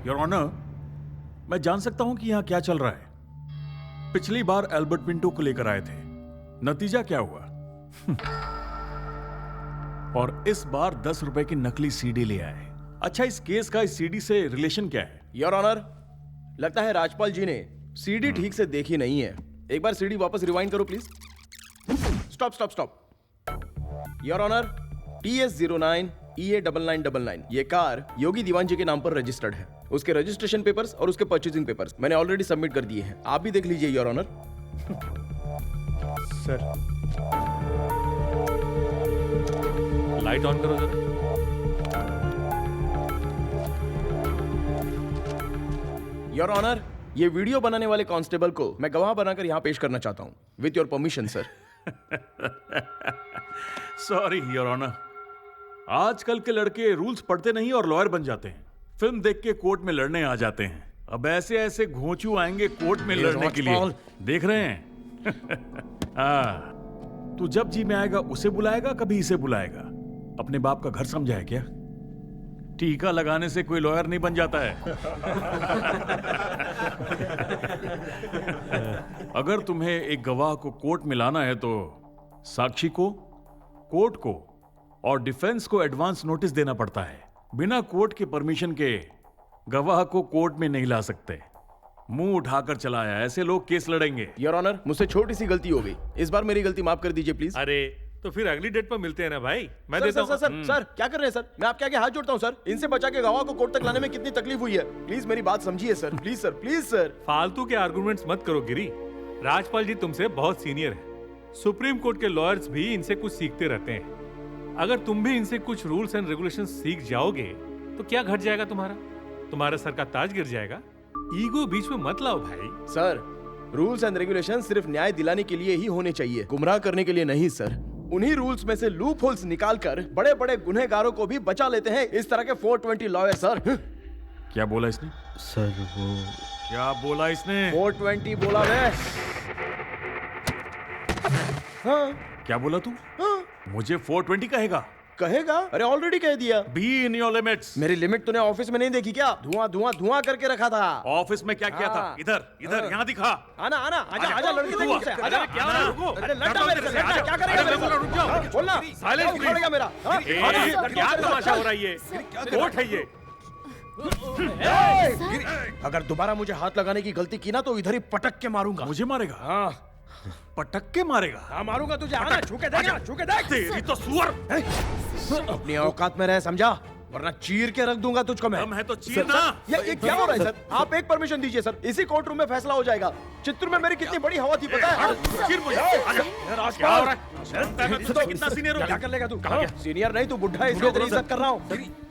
योर ऑनर, मैं जान सकता हूं कि यहां क्या चल रहा है? पिछली बार एल्बर्ट पिंटो को लेकर आए थे, नतीजा क्या हुआ? और इस बार 10 रुपए की नकली सीडी ले आए। अच्छा इस केस का इस सीडी से रिलेशन क्या है? योर ऑनर, लगता है राजपाल जी ने सीडी ठीक से देखी नहीं है। एक बार सीडी वापस रिवाइंड करो please. Stop stop stop. Your honour, TS09 EA9999 ये कार योगी दीवान जी के नाम पर रजिस्टर्ड है। उसके रजिस्ट्रेशन पेपर्स और उसके परचेजिंग पेपर्स मैंने ऑलरेडी सबमिट कर दिए हैं, आप भी देख लीजिए your honour. Sir light on करो जरा। योर ऑनर, ये वीडियो बनाने वाले कांस्टेबल को मैं गवाह बनाकर यहाँ पेश करना चाहता हूँ, with your permission sir. Sorry your honour, आजकल के लड़के रूल्स पढ़ते नहीं और लॉयर बन जाते हैं। फिल्म देख के कोर्ट में लड़ने आ जाते हैं। अब ऐसे ऐसे घोंचू आएंगे कोर्ट में लड़ने के लिए, देख रहे हैं? हाँ, तू जब जी में आएगा उसे बुलाएगा, कभी इसे बुलाएगा। अपने बाप का घर समझा है क्या? टीका लगाने से कोई लॉयर नहीं बन जाता है। अगर तुम्हें एक गवाह को कोर्ट में लाना है तो साक्षी को, कोर्ट को और डिफेंस को एडवांस नोटिस देना पड़ता है। बिना कोर्ट के परमिशन के गवाह को कोर्ट में नहीं ला सकते। मुंह उठाकर चलाया, ऐसे लोग केस लड़ेंगे। योर ऑनर, मुझसे छोटी सी गलती हो गई, इस बार मेरी गलती माफ कर दीजिए प्लीज। अरे तो फिर अगली डेट पर मिलते हैं ना भाई, मैं सर, देता सर, हूं। सर, सर, क्या कर रहे हैं सर? मैं आपके आगे हाथ जोड़ता हूं सर। इनसे बचा के गवाह को कोर्ट तक लाने में कितनी तकलीफ हुई है, प्लीज मेरी बात समझिए sir. Please sir, please sir. फालतू के आर्गुमेंट्स मत करो गिरी। राजपाल जी तुमसे बहुत सीनियर है। सुप्रीम कोर्ट के लॉयर्स भी इनसे कुछ सीखते रहते हैं। अगर तुम भी इनसे कुछ रूल्स एंड रेगुलेशंस सीख जाओगे तो क्या घट जाएगा तुम्हारा सर का ताज गिर जाएगा। ईगो बीच में मत लाओ भाई। सर, रूल्स एंड रेगुलेशन सिर्फ न्याय दिलाने के लिए ही होने चाहिए, गुमराह करने के लिए नहीं सर। उन्हीं रूल्स में से लूप होल्स निकालकर बड़े बड़े गुनहगारों को भी बचा लेते हैं इस तरह के 420 लॉयर सर। क्या बोला इसने? सर वो क्या बोला इसने? 420 बोला है। हाँ। क्या बोला तू? हाँ। मुझे 420 कहेगा? कहेगा? अरे ऑलरेडी कह दिया। Be in your limits. मेरी लिमिट तूने ऑफिस में नहीं देखी क्या? धुआं धुआं धुआं करके रखा था। ऑफिस में क्या किया था? इधर यहाँ दिखा। आना आना, आजा आजा, लड़की देखो मुझसे। आजा, क्या रुको? अरे लड़का मेरे से लड़का, क्या करेगा मेरे से? रुक जाओ, बोलना। साइलेंस उखाड़ेगा मेरा। क्या तमाशा हो रहा है ये? कोर्ट है ये। अगर दोबारा मुझे हाथ लगाने की गलती की ना तो इधर ही पटक के मारूंगा। मुझे मारेगा? हाँ पटक के मारेगा? हाँ मारूंगा तुझे। आना, छू के देख, छू के देख। तेरी तो सुअर। अपनी औकात में रह, समझा? वरना चीर के रख दूंगा तुझको मैं। दम है तो चीर सर, ना। सर, ये क्या हो रहा है सर? आप एक परमिशन दीजिए सर, इसी कोर्ट रूम में फैसला हो जाएगा। चित्तूर में मेरी कितनी बड़ी हवा थी पता है? चीर मुझे। आजा। क्या हो रहा है? कितना सीनियर हो? क्या कर लेगा तू? कहाँ गया? सीनियर नहीं, तू बुढ़ा है इसलिए तेरी इज्जत कर रहा हूँ।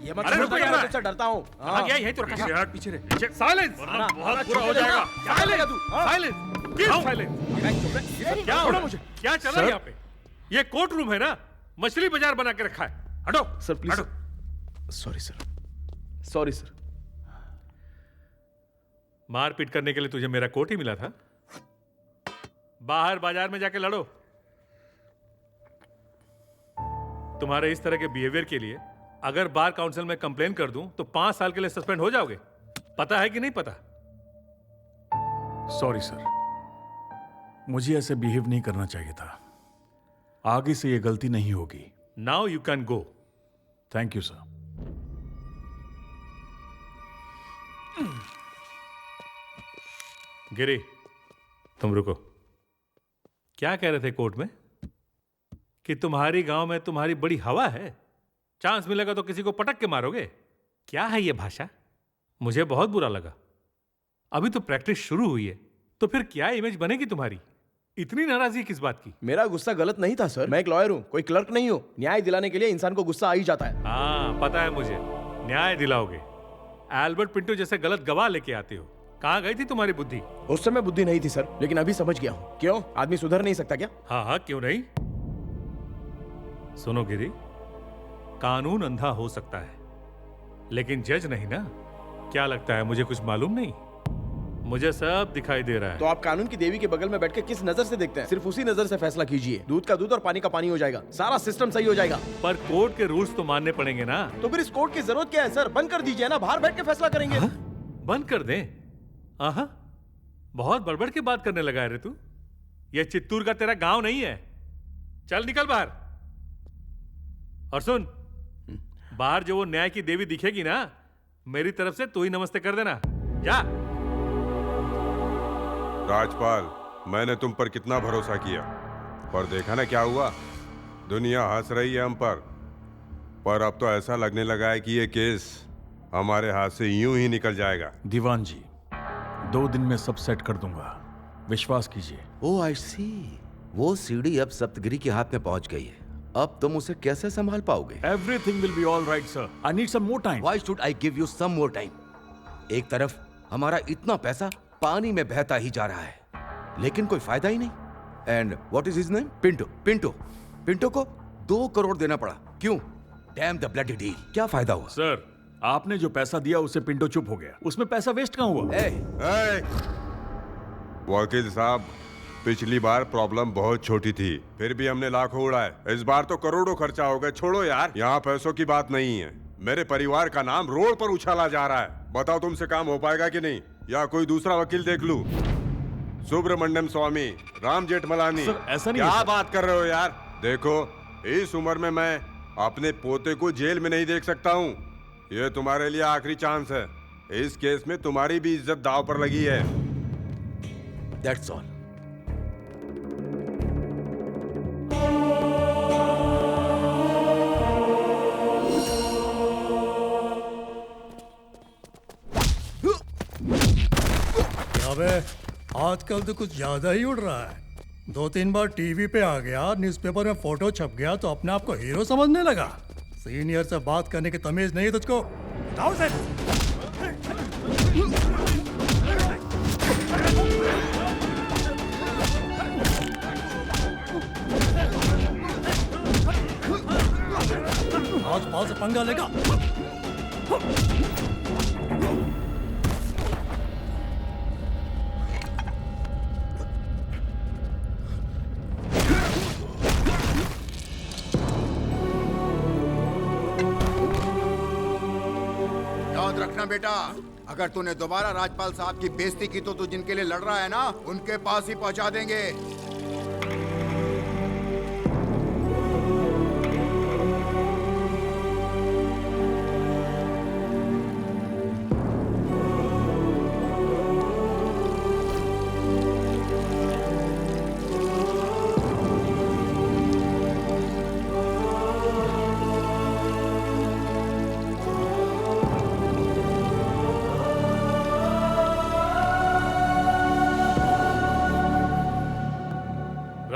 ये मत अरे समझ रुको मैं यार। तुझसे डरता हूँ। कहाँ गया? यहीं तो रखा है। पीछे रहे। साइलेंस। बहुत बुरा हो जाएगा। क्या कर लेगा तू? साइलेंस। किस साइलेंस? क्या हो रहा है? क्या चल रहा है यहाँ पे? ये कोर्ट रूम है ना, मछली बाजार बना के रखा है। हटो sir please. Sorry sir, sorry sir. मारपीट करने के लिए तुझे मेरा कोट ही मिला था। बाहर बाजार में जाके लड़ो। तुम्हारे इस तरह के बिहेवियर के लिए अगर बार काउंसिल में कंप्लेन कर दूं तो 5 साल के लिए सस्पेंड हो जाओगे। पता है कि नहीं पता? सॉरी सर, मुझे ऐसे बिहेव नहीं करना चाहिए था। आगे से ये गलती नहीं होगी। Now you can go. Thank you sir. Giri, तुम रुको। क्या कह रहे थे कोर्ट में कि तुम्हारी गांव में तुम्हारी बड़ी हवा है, चांस मिलेगा तो किसी को पटक के मारोगे? क्या है ये भाषा? मुझे बहुत बुरा लगा। अभी तो प्रैक्टिस शुरू हुई है, तो फिर क्या इमेज बनेगी तुम्हारी? इतनी नाराजगी किस बात की? मेरा गुस्सा गलत नहीं था सर, मैं एक लॉयर हूँ, कोई क्लर्क नहीं हूँ। न्याय दिलाने के लिए इंसान को गुस्सा आ ही जाता है। हाँ पता है मुझे, न्याय दिलाओगे। एल्बर्ट पिंटो जैसे गलत गवाह लेके आते हो। कहाँ गई थी तुम्हारी बुद्धि? उस समय बुद्धि नहीं थी सर, लेकिन अभी समझ गया हूँ। क्यों, आदमी सुधर नहीं सकता क्या? हाँ हाँ, क्यों नहीं। सुनो गिरी, कानून अंधा हो सकता है लेकिन जज नहीं ना। क्या लगता है मुझे कुछ मालूम नहीं? मुझे सब दिखाई दे रहा है। तो आप कानून की देवी के बगल में बैठ के किस नजर से देखते हैं? सिर्फ उसी नजर से फैसला कीजिए। दूध का दूध और पानी का पानी हो जाएगा, सारा सिस्टम सही हो जाएगा। पर कोर्ट के रूल्स तो मानने पड़ेंगे ना। तो फिर इस कोर्ट की जरूरत क्या है सर? बंद कर दीजिए ना, बाहर बैठ के फैसला करेंगे। बंद कर दें? आहा, बहुत बड़बड़ की बात करने लगा है रे तू। ये चित्तूर का तेरा गांव नहीं है। चल निकल बाहर। और सुन, बाहर जो वो न्याय की देवी दिखेगी ना, मेरी तरफ से तू ही नमस्ते कर देना। जा। राजपाल, मैंने तुम पर कितना भरोसा किया, पर देखा ना क्या हुआ। दुनिया हंस रही है हम पर अब तो ऐसा लगने लगा है कि ये केस हमारे हाथ से यूं ही निकल जाएगा। दीवान जी, 2 दिन में सब सेट कर दूंगा, विश्वास कीजिए। ओह आई सी, वो सीढ़ी अब सप्तगिरी के हाथ में पहुंच गई है। अब तुम उसे कैसे संभाल पाओगे? Everything will be all right, sir. I need some more time. Why should I give you some more time? एक तरफ हमारा इतना पैसा पानी में बहता ही जा रहा है, लेकिन कोई फायदा ही नहीं। And what is his name? Pinto. Pinto को 2 करोड़ देना पड़ा। क्यों? Dam the bloody deal. क्या फायदा हुआ? सर, आपने जो पैसा दिया उससे पिंटो चुप हो गया। उसमें पैसा वेस्ट कहाँ हुआ? वकील साहब, पिछली बार प्रॉब्लम बहुत छोटी थी, फिर भी हमने लाखों उड़ाए। इस बार तो करोड़ों खर्चा हो गए। छोड़ो यार, यहाँ पैसों की बात नहीं है। मेरे परिवार का नाम रोड पर उछाला जा रहा है। बताओ तुमसे काम हो पाएगा कि नहीं, या कोई दूसरा वकील देख लूं? सुब्रमण्यम स्वामी, राम जेठमलानी। सर, ऐसा नहीं क्या है, बात कर रहे हो यार? देखो, इस उम्र में मैं अपने पोते को जेल में नहीं देख सकता हूँ। ये तुम्हारे लिए आखिरी चांस है। इस केस में तुम्हारी भी इज्जत दांव पर लगी है। That's all. अबे आजकल तो कुछ ज्यादा ही उड़ रहा है। 2-3 बार टीवी पे आ गया, न्यूज़पेपर में फोटो छप गया तो अपने आप को हीरो समझने लगा। सीनियर से बात करने की तमीज नहीं तुझको? बताओ से। राजपाल से पंगा लेगा? याद रखना बेटा, अगर तूने दोबारा राजपाल साहब की बेइज्जती की तो तू जिनके लिए लड़ रहा है ना, उनके पास ही पहुंचा देंगे।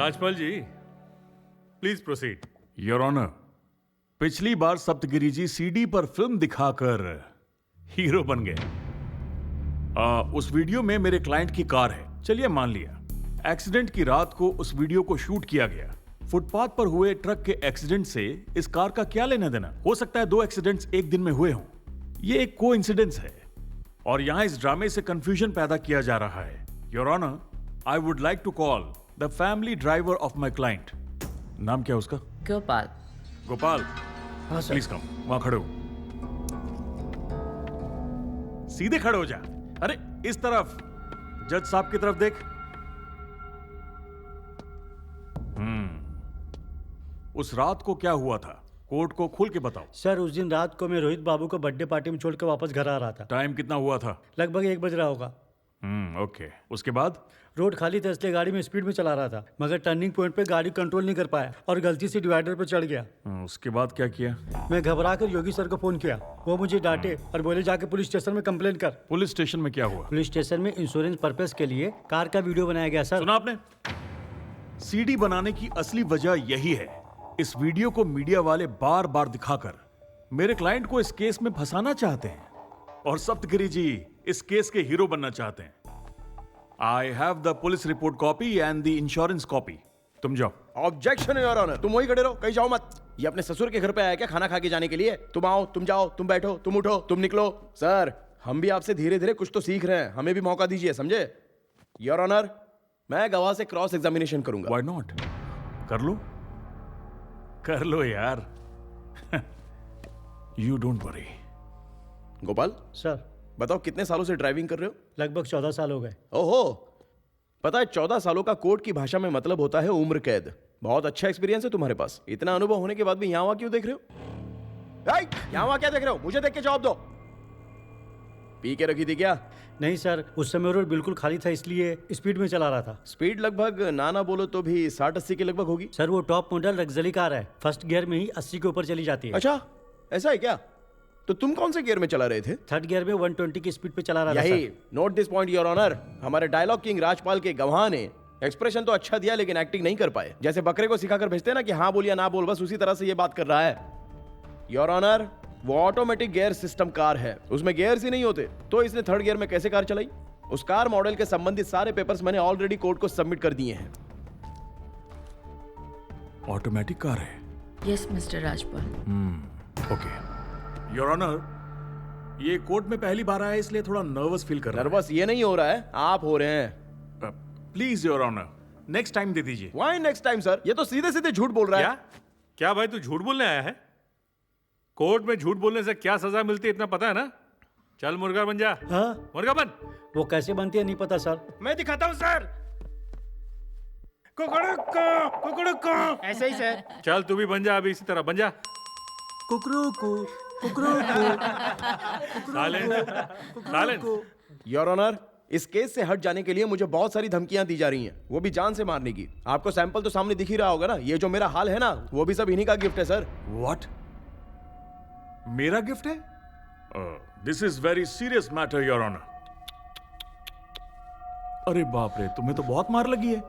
राजपाल जी प्लीज प्रोसीड। योर ऑनर, पिछली बार सप्तगिरी जी सीडी पर फिल्म दिखाकर हीरो बन गए। उस वीडियो में मेरे क्लाइंट की कार है, चलिए मान लिया। एक्सीडेंट की रात को उस वीडियो को शूट किया गया। फुटपाथ पर हुए ट्रक के एक्सीडेंट से इस कार का क्या लेना देना? हो सकता है 2 एक्सीडेंट्स एक दिन में हुए हों। ये एक कोइंसिडेंस है और यहां इस ड्रामे से कंफ्यूजन पैदा किया जा रहा है। Your honour, I would like to call the family driver of my client. नाम क्या उसका? गोपाल। गोपाल, हाँ सर। प्लीज कम, वहां खड़े हो। सीधे खड़े हो जा। अरे इस तरफ, जज साहब की तरफ देख। उस रात को क्या हुआ था, कोर्ट को खुल के बताओ। सर, उस दिन रात को मैं रोहित बाबू को बर्थडे पार्टी में छोड़कर वापस घर आ रहा था। टाइम कितना हुआ था? लगभग 1 बज रहा होगा। ओके। उसके बाद? रोड खाली था इसलिए गाड़ी में स्पीड में चला रहा था, मगर टर्निंग पॉइंट पे गाड़ी कंट्रोल नहीं कर पाया और गलती से डिवाइडर पे चढ़ गया। उसके बाद क्या किया? मैं घबराकर योगी सर को फोन किया। वो मुझे डांटे और बोले जाके पुलिस स्टेशन में कंप्लेन कर। पुलिस स्टेशन में क्या हुआ? पुलिस स्टेशन में इंश्योरेंस पर्पस के लिए कार का वीडियो बनाया गया। सर सुना आपने? सीडी बनाने की असली वजह यही है। इस वीडियो को मीडिया वाले बार बार दिखाकर मेरे क्लाइंट को इस केस में फंसाना चाहते हैं और सप्तगिरी जी इस केस के हीरो बनना चाहते हैं। I have the police report copy and the insurance copy. तुम जाओ। ऑब्जेक्शन योर ऑनर, तुम वही खड़े रहो, कहीं जाओ मत। ये अपने ससुर के घर पे आया क्या खाना खा के जाने के लिए? तुम आओ, तुम जाओ, तुम बैठो, तुम उठो, तुम निकलो। सर, हम भी आपसे धीरे धीरे कुछ तो सीख रहे हैं, हमें भी मौका दीजिए, समझे? योर ऑनर, मैं गवाह से क्रॉस एग्जामिनेशन करूंगा। Why not? कर लो, कर लो यार। You don't worry. Gopal sir, बताओ कितने सालों से ड्राइविंग कर रहे हो? लगभग 14 साल हो गए। ओहो, पता है 14 सालों का कोर्ट की भाषा में मतलब होता है उम्र कैद। बहुत अच्छा एक्सपीरियंस है तुम्हारे पास। इतना अनुभव होने के बाद भी यहाँ वहां क्यों देख रहे हो? यहाँ वहां क्या देख रहे हो? मुझे देख के जवाब दो। पी के रखी थी क्या? नहीं सर, उस समय रोड बिल्कुल खाली था इसलिए स्पीड में चला रहा था। स्पीड लगभग ना बोलो तो भी 60-80 के लगभग होगी। सर, वो टॉप मॉडल लग्जरी कार है, फर्स्ट गियर में ही 80 के ऊपर चली जाती है। अच्छा, ऐसा है क्या? तो तुम कौन से गियर में चला रहे थे? थर्ड गियर में 120 की स्पीड पे चला रहा था। यही note this point your honour. हमारे डायलॉग किंग राजपाल के गवाह ने एक्सप्रेशन तो अच्छा दिया लेकिन एक्टिंग नहीं कर पाए। जैसे बकरे को सिखाकर भेजते हैं ना कि हाँ बोल या ना बोल, बस उसी तरह से ये बात कर रहा है। योर ऑनर, वो ऑटोमेटिक गियर सिस्टम कार है, उसमें गियर्स ही नहीं होते, तो इसने थर्ड गियर में कैसे कार चलाई? उस कार मॉडल के संबंधित सारे पेपर्स मैंने ऑलरेडी कोर्ट को सबमिट कर दिए हैं। ऑटोमेटिक कार है? Yes mister Rajpal. Okay. Your honour, ये कोर्ट में पहली बार आया इसलिए थोड़ा नर्वस फील कर रहा है। नर्वस ये नहीं हो रहा है, आप हो रहे हैं। Please your honour, next time दे दीजिए। Why next time sir? ये तो सीधे सीधे झूठ बोल रहा है। क्या भाई तू झूठ बोलने आया है? कोर्ट में झूठ बोलने से क्या सजा मिलती है इतना पता है ना? चल मुर्गा बन जा। हाँ? मुर्गा बन। वो कैसे बनती है नहीं पता सर। मैं दिखाता हूँ सर। कुकड़ुक ऐसे ही सर। चल तू भी बन जा, अभी इसी तरह बन जा। योर ऑनर, इस केस से हट जाने के लिए मुझे बहुत सारी धमकियां दी जा रही हैं, वो भी जान से मारने की। आपको सैंपल तो सामने दिख ही रहा होगा ना। ये जो मेरा हाल है ना, वो भी सब इन्हीं का गिफ्ट है सर। व्हाट? मेरा गिफ्ट है? This is very serious matter your honour. अरे बाप रे, तुम्हें तो बहुत मार लगी है।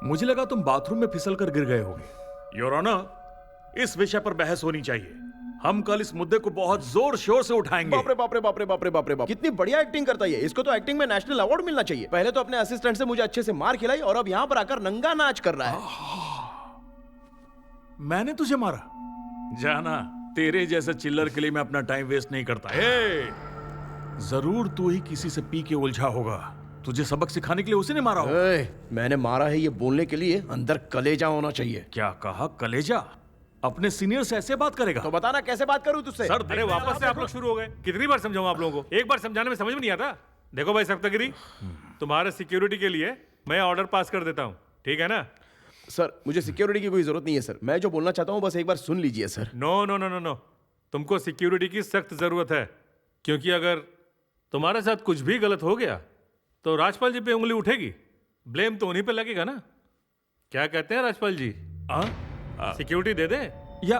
मुझे लगा तुम बाथरूम में फिसल कर गिर गए होगे। योर ऑनर, इस विषय पर बहस होनी चाहिए। हम कल इस मुद्दे को बहुत जोर शोर से उठाएंगे। बाप रे बाप रे बाप रे बाप रे बाप रे बाप, कितनी बढ़िया एक्टिंग करता है। इसको तो एक्टिंग में नेशनल अवार्ड मिलना चाहिए। पहले तो अपने असिस्टेंट से मुझे अच्छे से मार खिलाई और अब यहाँ पर आकर नंगा नाच कर रहा है। मैंने तुझे मारा? जाना, तेरे जैसे चिल्लर के लिए मैं अपना टाइम वेस्ट नहीं करता। जरूर तू ही किसी से पी के उलझा होगा। तुझे सबक सिखाने के लिए उसी ने मारा होगा। मैंने मारा है ये बोलने के लिए अंदर कलेजा होना चाहिए। क्या कहा? कलेजा? अपने सीनियर से ऐसे बात करेगा? तो बताना कैसे बात करूं तुझसे? सर, अरे वापस से आप लोग शुरू हो गए। कितनी बार समझाऊं आप लोगों को? एक बार समझाने में समझ में नहीं आता। देखो भाई सप्तगिरी, तुम्हारे सिक्योरिटी के लिए मैं ऑर्डर पास कर देता हूँ, ठीक है ना? सर, मुझे सिक्योरिटी की कोई जरूरत नहीं है सर। मैं जो बोलना चाहता हूँ बस एक बार सुन लीजिए sir. No no no no no, तुमको सिक्योरिटी की सख्त जरूरत है, क्योंकि अगर तुम्हारे साथ कुछ भी गलत हो गया तो राजपाल जी पे उंगली उठेगी। ब्लेम तो उन्हीं पे लगेगा ना। क्या कहते हैं राजपाल जी? सिक्योरिटी दे दे? या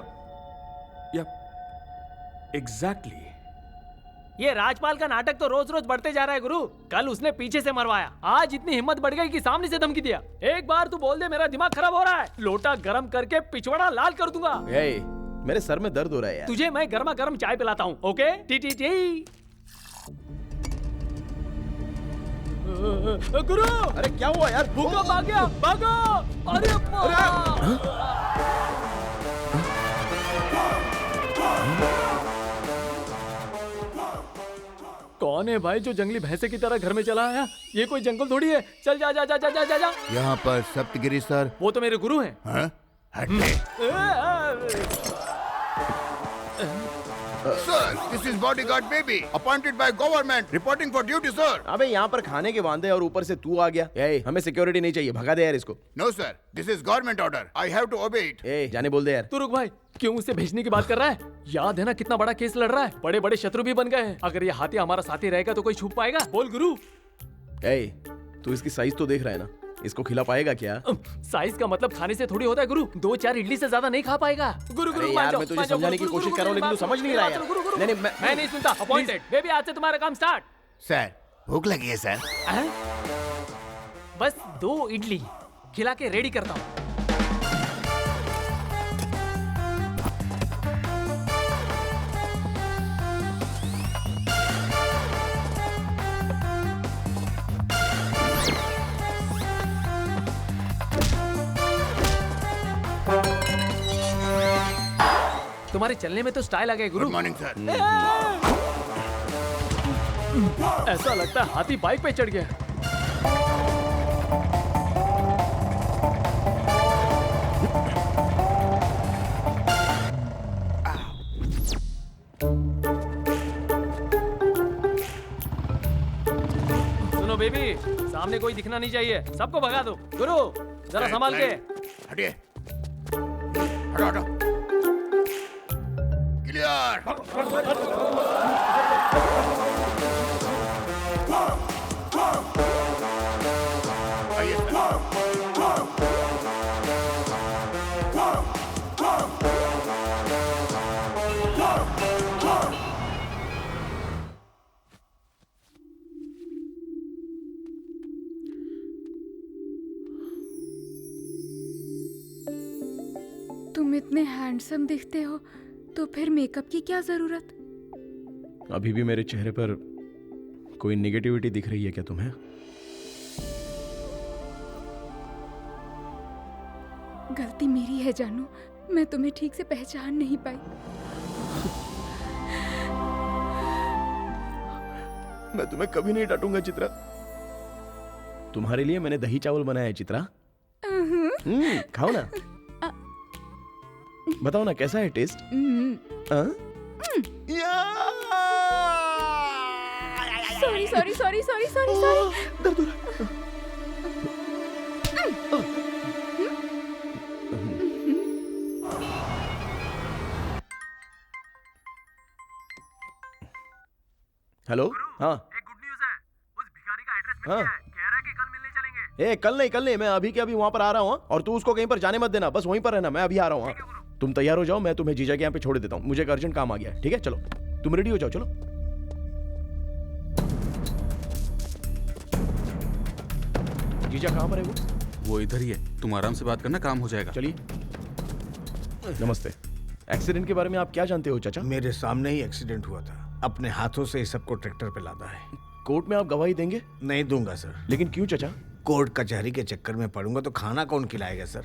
एग्जैक्टली। ये राजपाल का नाटक तो रोज रोज बढ़ते जा रहा है गुरु। कल उसने पीछे से मरवाया, आज इतनी हिम्मत बढ़ गई कि सामने से धमकी दिया। एक बार तू बोल दे मेरा दिमाग खराब हो रहा है, लोटा गरम करके पिछवाड़ा लाल कर दूंगा। मेरे सर में दर्द हो रहा है यार। तुझे मैं गर्मा गर्म चाय पिलाता हूँ, ओके? T T T. गुरु, अरे क्या हुआ यार? भूकंप आ गया, भागो! अरे कौन है भाई जो जंगली भैंसे की तरह घर में चला आया? ये कोई जंगल थोड़ी है। चल जा जा जा जा जा जा, जा। यहाँ पर सप्तगिरी सर। वो तो मेरे गुरु हैं। हाँ? हटे। Sir, this is bodyguard baby, appointed by government, reporting for duty, sir. अबे यहाँ पर खाने के वांदे और ऊपर से तू आ गया। हमें सिक्योरिटी नहीं चाहिए, भगा दे यार इसको। No sir, this is government order. I have to obey it. जाने बोल दे यार। तू रुक भाई, क्यों उसे भेजने की बात कर रहा है? याद है ना कितना बड़ा केस लड़ रहा है, बड़े बड़े शत्रु भी बन गए हैं। अगर ये हाथी हमारा साथी रहेगा तो कोई छुप पाएगा? बोल गुरु। तू इसकी साइज तो देख रहा है ना, इसको खिला पाएगा क्या? साइज का मतलब खाने से थोड़ी होता है गुरु। 2-4 इडली से ज्यादा नहीं खा पाएगा। गुरु गुरु यार मैं तुझे समझाने की कोशिश कर रहा हूँ लेकिन तू समझ नहीं रहा यार। नहीं मैं नहीं सुनता। अपॉइंटेड बेबी, आज से तुम्हारा काम स्टार्ट। सर भूख लगी है सर। बस 2 इडली खिला के रेडी करता हूँ। तुम्हारे चलने में तो स्टाइल आ गया गुरु। Good morning sir. ऐसा लगता है हाथी बाइक पे चढ़ गया। सुनो बेबी, सामने कोई दिखना नहीं चाहिए, सबको भगा दो। गुरु जरा संभाल के। हटिए, हटो हटो। क्लियर। आइए तुम इतने हैंडसम दिखते हो तो फिर मेकअप की क्या जरूरत? अभी भी मेरे चेहरे पर कोई नेगेटिविटी दिख रही है क्या तुम्हें? गलती मेरी है जानू, मैं तुम्हें ठीक से पहचान नहीं पाई। मैं तुम्हें कभी नहीं डांटूंगा चित्रा। तुम्हारे लिए मैंने दही चावल बनाया है चित्रा। खाओ ना। बताओ ना कैसा है taste? Sorry sorry sorry sorry sorry sorry. Hello. हाँ एक गुड न्यूज़ है, उस भिखारी का एड्रेस मिल हाँ। गया है। कह रहा है कि कल मिलने चलेंगे। कल नहीं, मैं अभी के अभी वहां पर आ रहा हूँ और तू उसको कहीं पर जाने मत देना, बस वहीं पर रहना, मैं अभी आ रहा हूँ। तुम तैयार हो जाओ, मैं तुम्हें जीजा के यहाँ पे छोड़ देता हूँ, मुझे एक अर्जेंट काम आ गया है। ठीक है चलो, तुम रेडी हो जाओ, चलो। जीजा कहाँ पर है वो इधर ही है, तुम आराम से बात करना, काम हो जाएगा। चलिए। नमस्ते। एक्सीडेंट के बारे में आप क्या जानते हो चाचा? मेरे सामने ही एक्सीडेंट हुआ था, अपने हाथों से इस सबको ट्रैक्टर पे लादा है। कोर्ट में आप गवाही देंगे? नहीं दूंगा सर। लेकिन क्यों चाचा? कोर्ट कचहरी के चक्कर में पड़ूंगा तो खाना कौन खिलाएगा सर?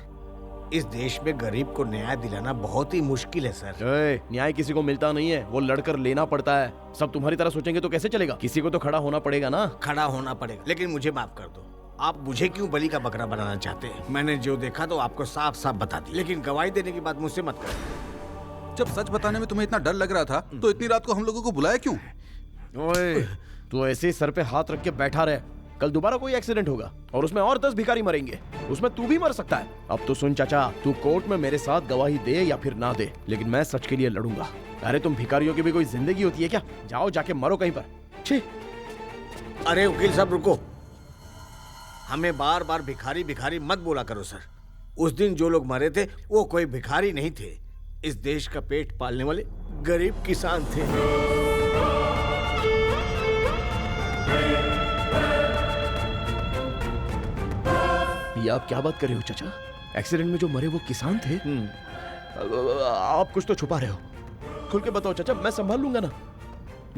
इस देश में गरीब को न्याय दिलाना बहुत ही मुश्किल है सर। न्याय किसी को मिलता नहीं है, वो लड़कर लेना पड़ता है। सब तुम्हारी तरह सोचेंगे तो कैसे चलेगा? किसी को तो खड़ा होना पड़ेगा ना। खड़ा होना पड़ेगा, लेकिन मुझे माफ कर दो। आप मुझे क्यों बलि का बकरा बनाना चाहते हैं? मैंने जो देखा तो आपको साफ साफ बता दी, लेकिन गवाही देने की बात मुझसे मत करो। जब सच बताने में तुम्हें इतना डर लग रहा था तो इतनी रात को हम लोगों को बुलाया क्यों? ओए, तू ऐसे ही सर पे हाथ रख के बैठा रहे, कल दोबारा कोई एक्सीडेंट होगा और उसमें और 10 भिखारी मरेंगे, उसमें तू भी मर सकता है। अब तो सुन चाचा, तू कोर्ट में मेरे साथ गवाही दे या फिर ना दे, लेकिन मैं सच के लिए लड़ूंगा। अरे तुम भिखारियों की भी कोई जिंदगी होती है क्या? जाओ जाके मरो कहीं पर। छी। अरे वकील साहब रुको, हमें बार बार भिखारी भिखारी मत बोला करो सर। उस दिन जो लोग मरे थे वो कोई भिखारी नहीं थे, इस देश का पेट पालने वाले गरीब किसान थे। ये आप क्या बात कर रहे हो चाचा? एक्सीडेंट में जो मरे वो किसान थे। आप कुछ तो छुपा रहे हो। खुल के बताओ चाचा, मैं संभाल लूंगा ना।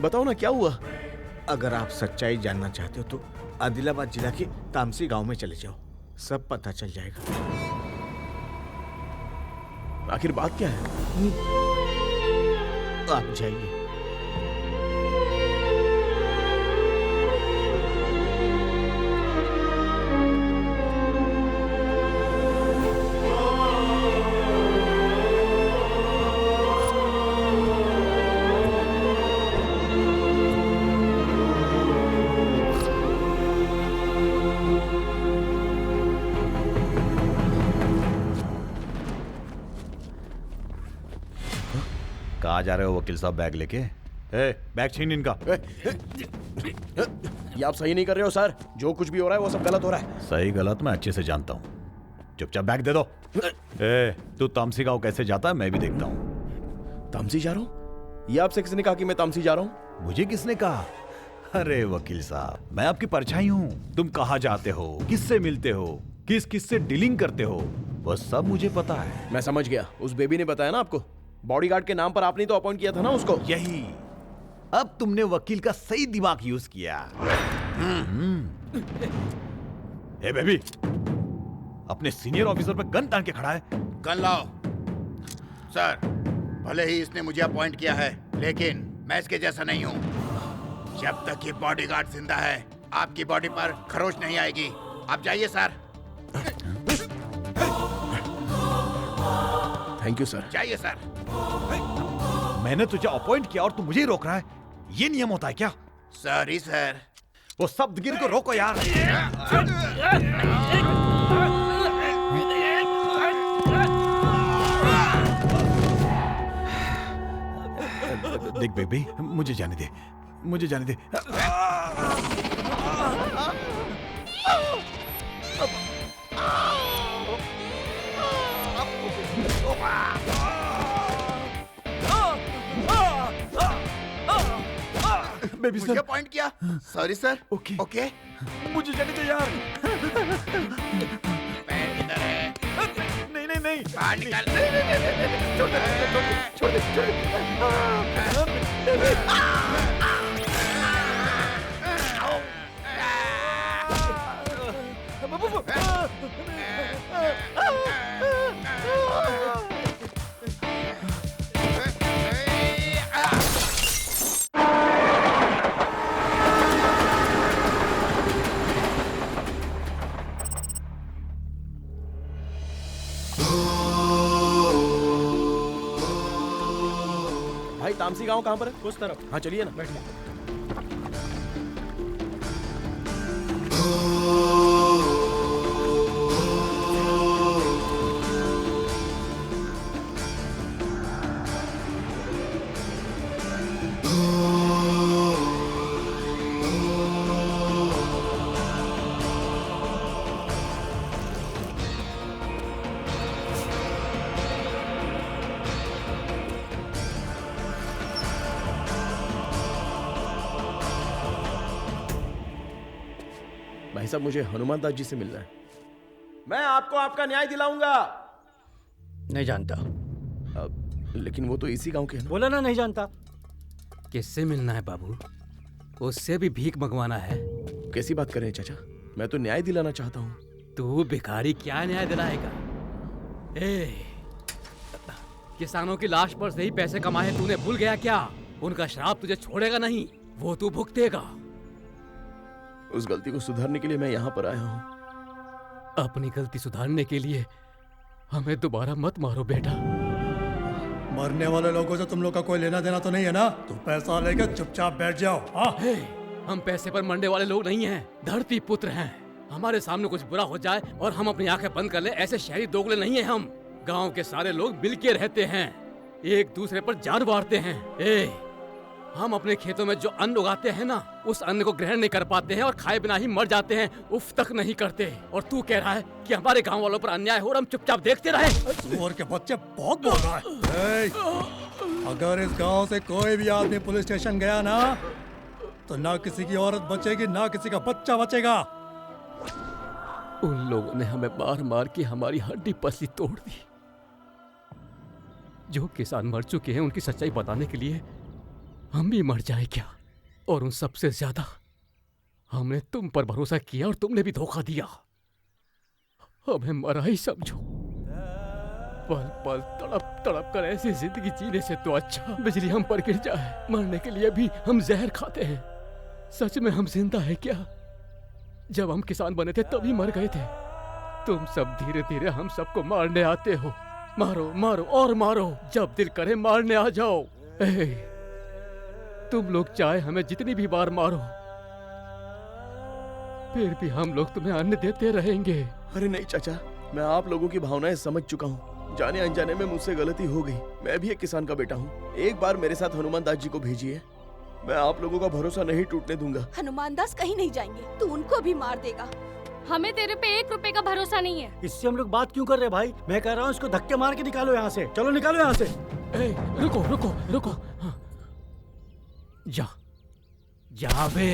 बताओ ना क्या हुआ। अगर आप सच्चाई जानना चाहते हो तो आदिलाबाद जिला के तामसी गांव में चले जाओ, सब पता चल जाएगा। आखिर बात क्या है? आप जाइए। कहाँ जा रहे हो वकील साहब बैग लेके? बैग छीन इनका। ये आप सही नहीं कर रहे हो सर। जो कुछ भी हो रहा है वो सब गलत हो रहा है। सही गलत मैं अच्छे से जानता हूँ। चुपचाप बैग दे दो। तू तामसी गांव कैसे जाता है मैं भी देखता हूँ। तामसी जा रहा हूँ? ये आपसे किसने कहा कि मैं तामसी जा रहा हूँ? मुझे किसने कहा? अरे वकील साहब, मैं आपकी परछाई हूँ। तुम कहाँ जाते हो, किससे मिलते हो, किस किस से डीलिंग करते हो, वो सब मुझे पता है। मैं समझ गया। उस बेबी ने बताया ना आपको? बॉडीगार्ड के नाम पर आपने तो अपॉइंट किया था ना उसको। यही। अब तुमने वकील का सही दिमाग यूज किया। ए बेबी, अपने सीनियर ऑफिसर पर गन तान के खड़ा है। गन लाओ। सर, भले ही इसने मुझे अपॉइंट किया है, लेकिन मैं इसके जैसा नहीं हूँ। जब तक ये बॉडीगार्ड जिंदा है, आपकी बॉडी पर खरोच नहीं आएगी। आप जाइए सर। Thank you sir. जाइए सर। मैंने तुझे अपॉइंट किया और तू मुझे ही रोक रहा है। ये नियम होता है क्या? Sorry sir. वो शब्दगिर को रोको यार। देख बेबी, मुझे जाने दे, मुझे जाने दे। बेबी मुझे पॉइंट किया। Sorry sir. Okay okay. मुझे जाने दे यार। पैर किधर है? नहीं नहीं नहीं। बाहर निकाल। छोड़ दे, छोड़ दे, छोड़ दे। भाई तामसी गांव कहाँ पर है? उस तरफ। हाँ चलिए ना, बैठिए। भाई साहब, मुझे हनुमान दास जी से मिलना है। मैं आपको आपका न्याय दिलाऊंगा। नहीं जानता। लेकिन वो तो इसी गांव के हैं। बोला ना नहीं जानता। किससे मिलना है बाबू? उससे भी भीख मंगवाना है? कैसी बात कर रहे हैं चाचा? मैं तो न्याय दिलाना चाहता हूँ। तू भिखारी क्या न्याय दिलाएगा? किसानों की लाश पर से ही पैसे कमाए तूने भूल गया क्या? उनका श्राप तुझे छोड़ेगा नहीं, वो तू भुगतेगा। उस गलती को सुधारने के लिए मैं यहाँ पर आया हूँ। अपनी गलती सुधारने के लिए हमें दोबारा मत मारो बेटा। मरने वाले लोगों से तुम लोग का कोई लेना देना तो नहीं है ना? तुम पैसा लेकर चुपचाप बैठ जाओ। हाँ? हम पैसे पर मरने वाले लोग नहीं हैं, धरती पुत्र हैं। हमारे सामने कुछ बुरा हो जाए और हम अपनी आंखें बंद कर ले, ऐसे शहरी दोगले नहीं हैं हम। गांव के सारे लोग मिलके रहते हैं, एक दूसरे पर जान वारते हैं। हम अपने खेतों में जो अन्न उगाते हैं ना, उस अन्न को ग्रहण नहीं कर पाते हैं और खाए बिना ही मर जाते हैं, उफ तक नहीं करते। और तू कह रहा है कि हमारे गांव वालों पर अन्याय हो और हम चुपचाप देखते रहे? सुअर के बच्चे बहुत बोल रहा है। अगर इस गांव से कोई भी आदमी पुलिस स्टेशन गया ना, तो ना किसी की औरत बचेगी, ना किसी का बच्चा बचेगा। उन लोगों ने हमें मार मार के हमारी हड्डी पसली तोड़ दी। जो किसान मर चुके हैं उनकी सच्चाई बताने के लिए हम भी मर जाए क्या? और उन सबसे ज्यादा हमने तुम पर भरोसा किया और तुमने भी धोखा दिया। हमें मरा ही समझो। पल पल तड़प तड़प कर ऐसी जिंदगी जीने से तो अच्छा बिजली हम पर गिर जाए। मरने के लिए भी हम जहर खाते हैं। सच में हम जिंदा है क्या? जब हम किसान बने थे तभी मर गए थे। तुम सब धीरे धीरे हम सबको मारने आते हो। मारो मारो और मारो, जब दिल करे मारने आ जाओ। तुम लोग चाहे हमें जितनी भी बार मारो, फिर भी हम लोग तुम्हें अन्न देते रहेंगे। अरे नहीं चाचा, मैं आप लोगों की भावनाएं समझ चुका हूँ। जाने अनजाने में मुझसे गलती हो गई। मैं भी एक किसान का बेटा हूँ। एक बार मेरे साथ हनुमान दास जी को भेजिए। मैं आप लोगों का भरोसा नहीं टूटने दूंगा। हनुमान दास कहीं नहीं जाएंगे, तू उनको भी मार देगा। हमें तेरे पे 1 रुपए का भरोसा नहीं है। इससे हम लोग बात क्यों कर रहे हैं भाई? मैं कह रहा हूँ इसको धक्के मार के निकालो यहाँ से। चलो निकालो यहाँ से। रुको रुको रुको। हाँ। जा जावे,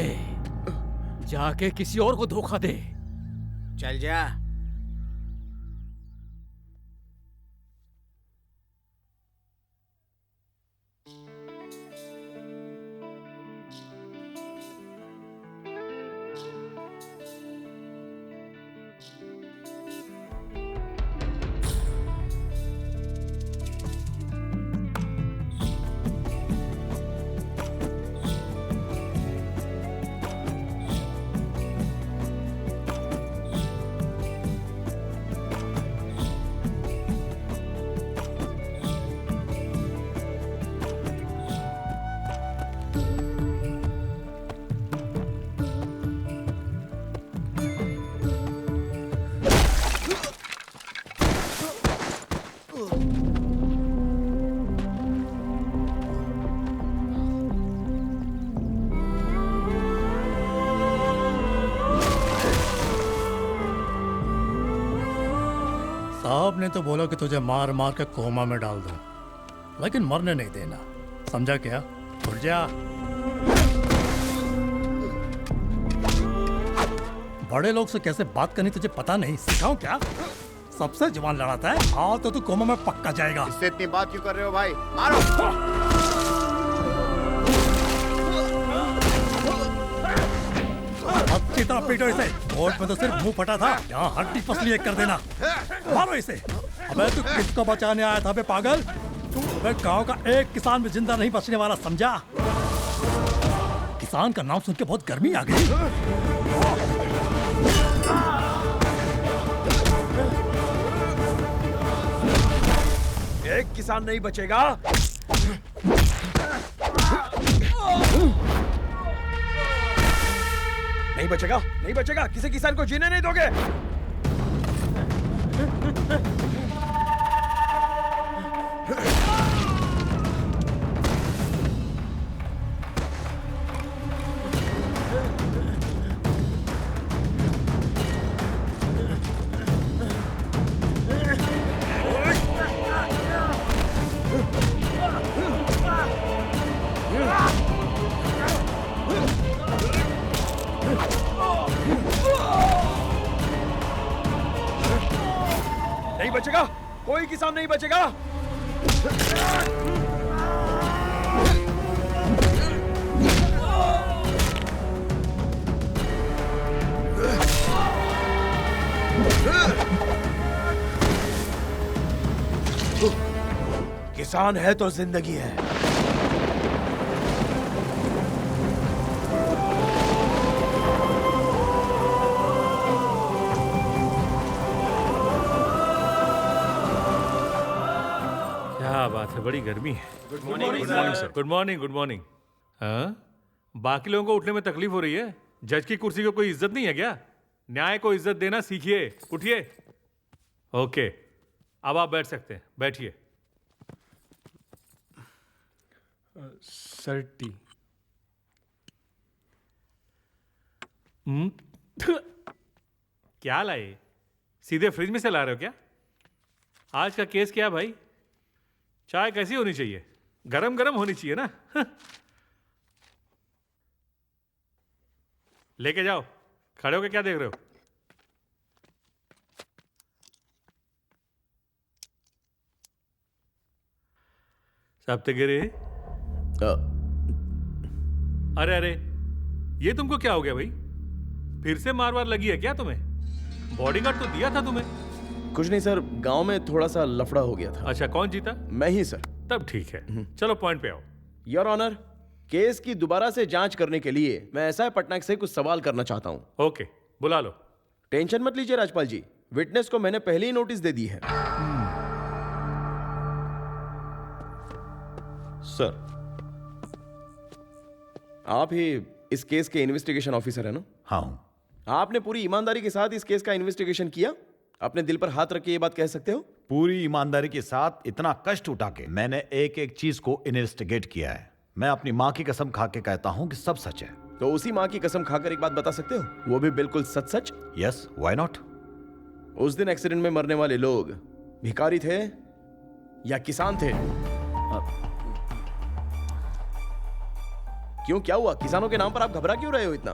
जाके किसी और को धोखा दे। चल जा। साहब ने तो बोला कि तुझे मार मार के कोमा में डाल दूं, लेकिन मरने नहीं देना। समझा क्या? उठ जा। बड़े लोग से कैसे बात करनी तुझे पता नहीं? सिखाऊं क्या? सबसे जुबान लड़ाता है। हाँ तो तू कोमा में पक्का जाएगा। इससे इतनी बात क्यों कर रहे हो भाई? मारो। अच्छी तरह पीटो इसे। कोर्ट में तो सिर्फ मुंह फटा था, यहाँ हड्डी पसली एक कर देना। मारो इसे। अबे तू किसको बचाने आया था बे पागल? अबे गांव का एक किसान भी जिंदा नहीं बचने वाला, समझा? किसान का नाम सुन के बहुत गर्मी आ गई। एक किसान नहीं बचेगा। नहीं बचेगा, नहीं बचेगा। किसी किसान को जीने नहीं दोगे। नहीं बचेगा, कोई किसान नहीं बचेगा। किसान है तो जिंदगी है। क्या बात है, बड़ी गर्मी है। Good morning sir. Good morning, good morning. हाँ, बाकी लोगों को उठने में तकलीफ हो रही है। जज की कुर्सी को कोई इज्जत नहीं है क्या? न्याय को इज्जत देना सीखिए। उठिए। ओके, अब आप बैठ सकते हैं। बैठिए। Sir T. क्या लाए? सीधे फ्रिज में से ला रहे हो क्या? आज का केस क्या है भाई? चाय कैसी होनी चाहिए? गरम गरम होनी चाहिए ना। लेके जाओ। खड़े होके क्या देख रहे हो? सप्तगिरी, अरे अरे, ये तुमको क्या हो गया भाई? फिर से मार लगी है क्या तुम्हें? बॉडीगार्ड तो दिया था तुम्हें। कुछ नहीं सर, गांव में थोड़ा सा लफड़ा हो गया था। अच्छा, कौन जीता? मैं ही सर। तब ठीक है, चलो पॉइंट पे आओ। योर ऑनर, केस की दोबारा से जांच करने के लिए मैं एसआई पटनायक से कुछ सवाल करना चाहता हूँ। ओके, बुला लो। टेंशन मत लीजिए राजपाल जी, विटनेस को मैंने पहले ही नोटिस दे दी है। सर, आप ही इस केस के इन्वेस्टिगेशन ऑफिसर है ना? हाँ हूं। आपने पूरी ईमानदारी के साथ इस केस का इन्वेस्टिगेशन किया? अपने दिल पर हाथ रख के ये बात कह सकते हो? पूरी ईमानदारी के साथ इतना कष्ट उठा के मैंने एक एक चीज को इन्वेस्टिगेट किया है। मैं अपनी माँ की कसम खा के कहता हूँ कि सब सच है। तो उसी माँ की कसम खाकर एक बात बता सकते हो, वो भी बिल्कुल सच सच? Yes, why not? उस दिन एक्सीडेंट में मरने वाले लोग भिखारी थे या किसान थे? क्यों, क्या हुआ? किसानों के नाम पर आप घबरा क्यों रहे हो इतना?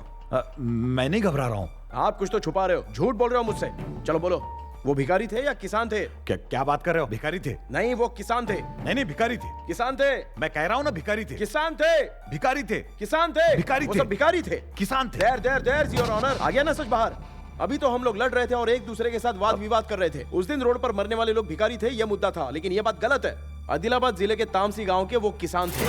मैं नहीं घबरा रहा हूँ। आप कुछ तो छुपा रहे हो, झूठ बोल रहे हो मुझसे। चलो बोलो, वो भिखारी थे या किसान थे? क्या बात कर रहे हो? भिखारी थे? नहीं, वो किसान थे। नहीं, भिखारी थे। किसान थे। मैं कह रहा हूँ ना, भिखारी थे। किसान थे। भिखारी थे। किसान थे। भिखारी वो थे। सब भिखारी थे। किसान थे। देयर योर ऑनर, आ गया ना सच बाहर? अभी तो हम लोग लड़ रहे थे और एक दूसरे के साथ वाद विवाद कर रहे थे। उस दिन रोड पर मरने वाले लोग भिखारी थे, यह मुद्दा था। लेकिन यह बात गलत है। आदिलाबाद जिले के तामसी गांव के वो किसान थे।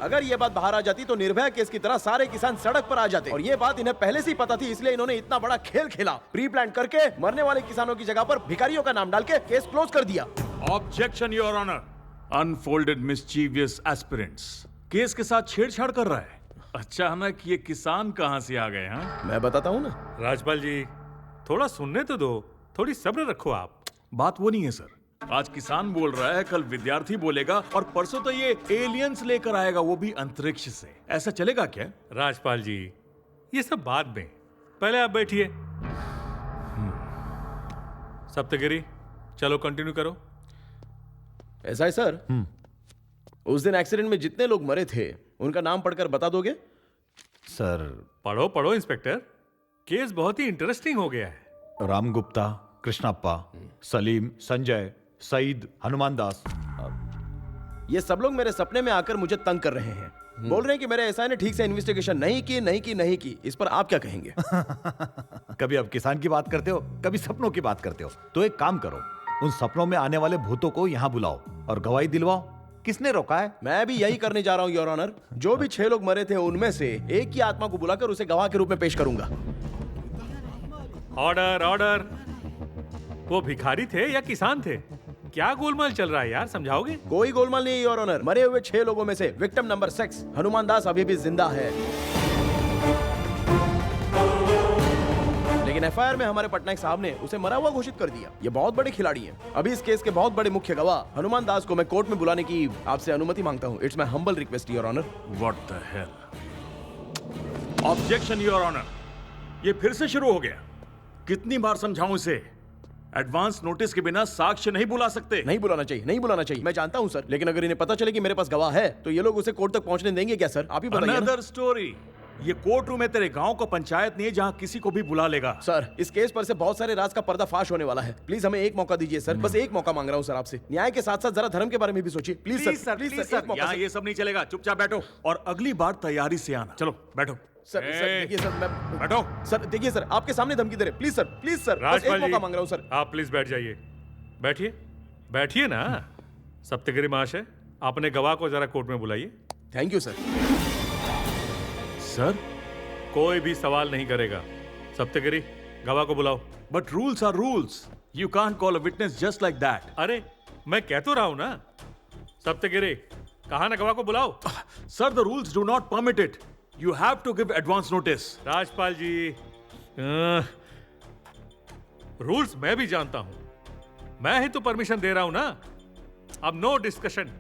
अगर ये बात बाहर आ जाती तो निर्भया केस की तरह सारे किसान सड़क पर आ जाते। और ये बात इन्हें पहले से ही पता थी, इसलिए इन्होंने इतना बड़ा खेल खेला। प्री प्लान करके मरने वाले किसानों की जगह पर भिखारियों का नाम डाल के केस क्लोज कर दिया। Objection your honour. Unfolded mischievous aspirants case के साथ छेड़छाड़ कर रहा है। अचानक ये किसान कहां से आ गए? हाँ, मैं बताता हूँ ना। राजपाल जी, थोड़ा सुनने तो दो, थोड़ी सब्र रखो आप। बात वो नहीं है सर। आज किसान बोल रहा है, कल विद्यार्थी बोलेगा और परसों तो ये एलियंस लेकर आएगा, वो भी अंतरिक्ष से। ऐसा चलेगा क्या? राजपाल जी, ये सब बाद में, पहले आप बैठिए। सप्तगिरी, चलो कंटिन्यू करो। ऐसा है सर, उस दिन एक्सीडेंट में जितने लोग मरे थे उनका नाम पढ़कर बता दोगे? सर, पढ़ो पढ़ो इंस्पेक्टर, केस बहुत ही इंटरेस्टिंग हो गया है। राम गुप्ता, कृष्णप्पा, सलीम, संजय, सईद, हनुमान दास। ये सब लोग मेरे सपने में आकर मुझे तंग कर रहे हैं। बोल रहे हैं कि मेरे एसआई ने ठीक से इन्वेस्टिगेशन नहीं की। इस पर आप क्या कहेंगे? कभी आप किसान की बात करते हो, कभी सपनों की बात करते हो। तो एक काम करो, उन सपनों में आने वाले भूतों को यहाँ बुलाओ और गवाही दिलवाओ। किसने रोका है? मैं भी यही करने जा रहा हूँ योर ऑनर। जो भी 6 लोग मरे थे उनमें से एक की आत्मा को बुलाकर उसे गवाह के रूप में पेश करूंगा। Order order. वो भिखारी थे या किसान थे? क्या गोलमाल चल रहा है यार, समझाओगे? कोई गोलमाल नहीं योर ऑनर। मरे हुए 6 लोगों में से विक्टिम नंबर 6 हनुमान दास अभी भी जिंदा है। लेकिन एफआईआर में हमारे पटनायक साहब ने उसे मरा हुआ घोषित कर दिया। ये बहुत बड़े खिलाड़ी हैं। अभी इस केस के बहुत बड़े मुख्य गवाह हनुमान दास को मैं कोर्ट में बुलाने की आपसे अनुमति मांगता हूँ। It's my humble request your honour. What the hell? Objection your honour. ये फिर से शुरू हो गया। कितनी बार समझाऊं इसे? एडवांस नोटिस के बिना साक्ष्य नहीं बुला सकते। नहीं बुलाना चाहिए। मैं जानता हूं सर, लेकिन अगर इन्हें पता चले कि मेरे पास गवाह है तो ये लोग उसे कोर्ट तक पहुंचने देंगे क्या सर? आप ही बताइए। Another story. ये कोर्ट रूम है तेरे गांव का पंचायत नहीं है जहां किसी को भी बुला लेगा। सर, इस केस पर से बहुत सारे राज का पर्दाफाश होने वाला है। प्लीज हमें एक मौका दीजिए सर। बस एक मौका मांग रहा हूं सर आपसे। न्याय के साथ साथ जरा धर्म के बारे में भी सोचिए। Please sir. यहाँ ये सब नहीं चलेगा। चुपचाप बैठो और अगली बार तैयारी से आना। चलो बैठो। सर देखिए सर, मैं बैठो। सर देखिए सर, आपके सामने धमकी दे रहे। प्लीज सर, बस एक राजपाल मौका जी, मांग रहा हूं सर। आप प्लीज बैठ जाइए। बैठिए ना। सप्तगिरी महाशय, अपने गवाह को जरा कोर्ट में बुलाइए। Thank you sir. सर, कोई भी सवाल नहीं करेगा। सप्तगिरी, गवाह को बुलाओ। But rules are rules. You can't call a witness just like that. अरे, मैं कह तो रहा हूं ना। सप्तगिरी, कहा ना गवाह को बुलाओ। Sir, the rules do not permit it. You have to give advance notice. Rajpal ji, rules मैं भी जानता हूं। मैं ही तो परमिशन दे रहा हूं ना। अब नो डिस्कशन।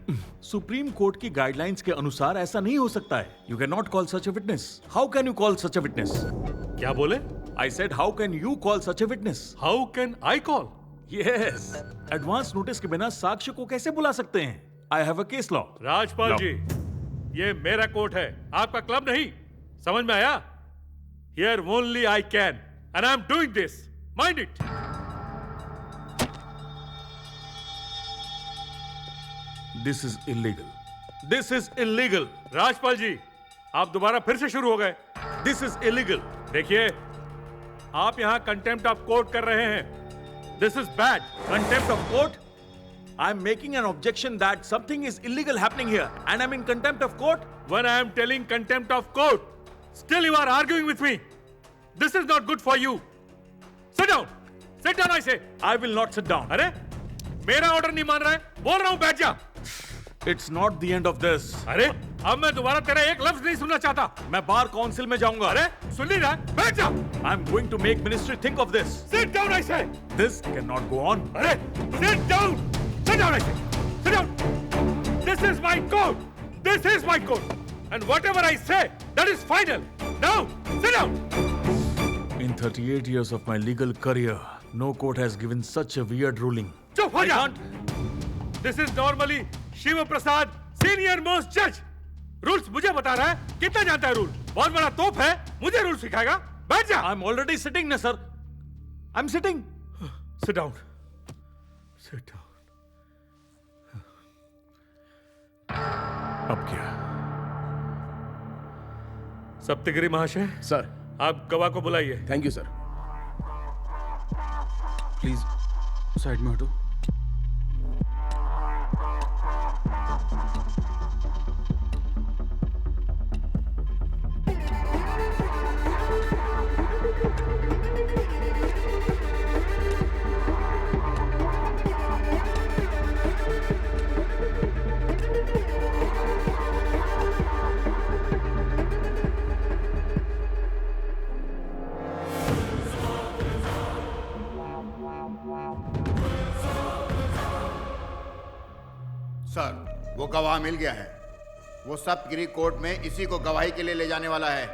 सुप्रीम कोर्ट की गाइडलाइंस के अनुसार ऐसा नहीं हो सकता है। You cannot call such a witness. How can you call such a witness? क्या बोले? I said how can you call such a witness? How can I call? Yes. Advance notice के बिना साक्ष्य को कैसे बुला सकते हैं? I have a case law. Rajpal जी, ये मेरा कोर्ट है, आपका क्लब नहीं। समझ में आया? Here only I can and I'm doing this. Mind it. This is illegal, this is illegal. Rajpal ji, आप दोबारा फिर से शुरू हो गए। This is illegal. देखिए, आप यहां कंटेम्प्ट ऑफ कोर्ट कर रहे हैं। This is bad. Contempt of court? I am making an objection that something is illegal happening here and I'm in contempt of court. When I am telling contempt of court, still you are arguing with me. This is not good for you. Sit down. Sit down, I say. I will not sit down. अरे, मेरा order नहीं मान रहा है? बोल रहा हूं, बैठ जा। It's not the end of this. अरे, अब मैं दोबारा तेरा एक लफ्ज नहीं सुनना चाहता। मैं बार काउंसिल में जाऊंगा। अरे, सुन नहीं रहा? बैठ जा। I'm going to make ministry think of this. Sit down, I say. This cannot go on. अरे, sit down. Sit down, I say. Sit down. This is my court. This is my court. And whatever I say, that is final. Now, sit down. In 38 years of my legal career, no court has given such a weird ruling. चुप हो जा. This is normally Shiv Prasad, senior most जज। Rules मुझे बता रहा है। कितना जानता है रूल? बहुत बड़ा तोप है, मुझे रूल सिखाएगा? बैठ जा। I'm already sitting ना sir. I'm sitting. Sit down. Sit down. अब क्या? सप्तगिरी महाशय, सर, आप गवाह को बुलाइए। Thank you sir. Please side में हटो। सर, वो गवाह मिल गया है। वो सप्तगिरी कोर्ट में इसी को गवाही के लिए ले जाने वाला है।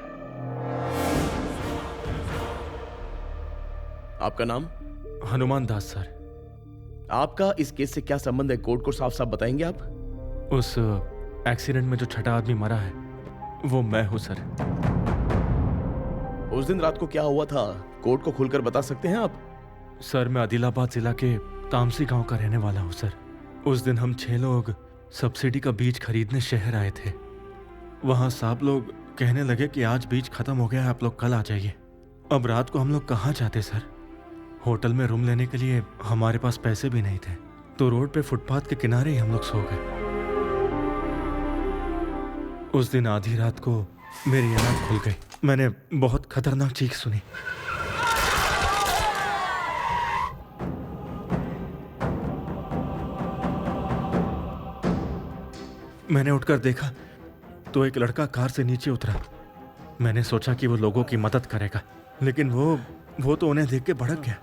आपका नाम? हनुमान दास सर। आपका इस केस से क्या संबंध है? कोर्ट को साफ साफ बताएंगे आप? उस एक्सीडेंट में जो छठा आदमी मरा है, वो मैं हूं सर। उस दिन रात को क्या हुआ था, कोर्ट को खुलकर बता सकते हैं आप? सर, मैं आदिलाबाद जिला के तामसी गांव का रहने वाला हूं सर। उस दिन हम 6 लोग सब्सिडी का बीज खरीदने शहर आए थे। वहां साहब लोग कहने लगे कि आज बीज खत्म हो गया है, आप लोग कल आ जाइए। अब रात को हम लोग कहाँ जाते सर? होटल में रूम लेने के लिए हमारे पास पैसे भी नहीं थे, तो रोड पे फुटपाथ के किनारे ही हम लोग सो गए। उस दिन आधी रात को मेरी आंख खुल गई। मैंने बहुत खतरनाक चीख सुनी। मैंने उठकर देखा तो एक लड़का कार से नीचे उतरा। मैंने सोचा कि वो लोगों की मदद करेगा, लेकिन वो तो उन्हें देख के भड़क गया।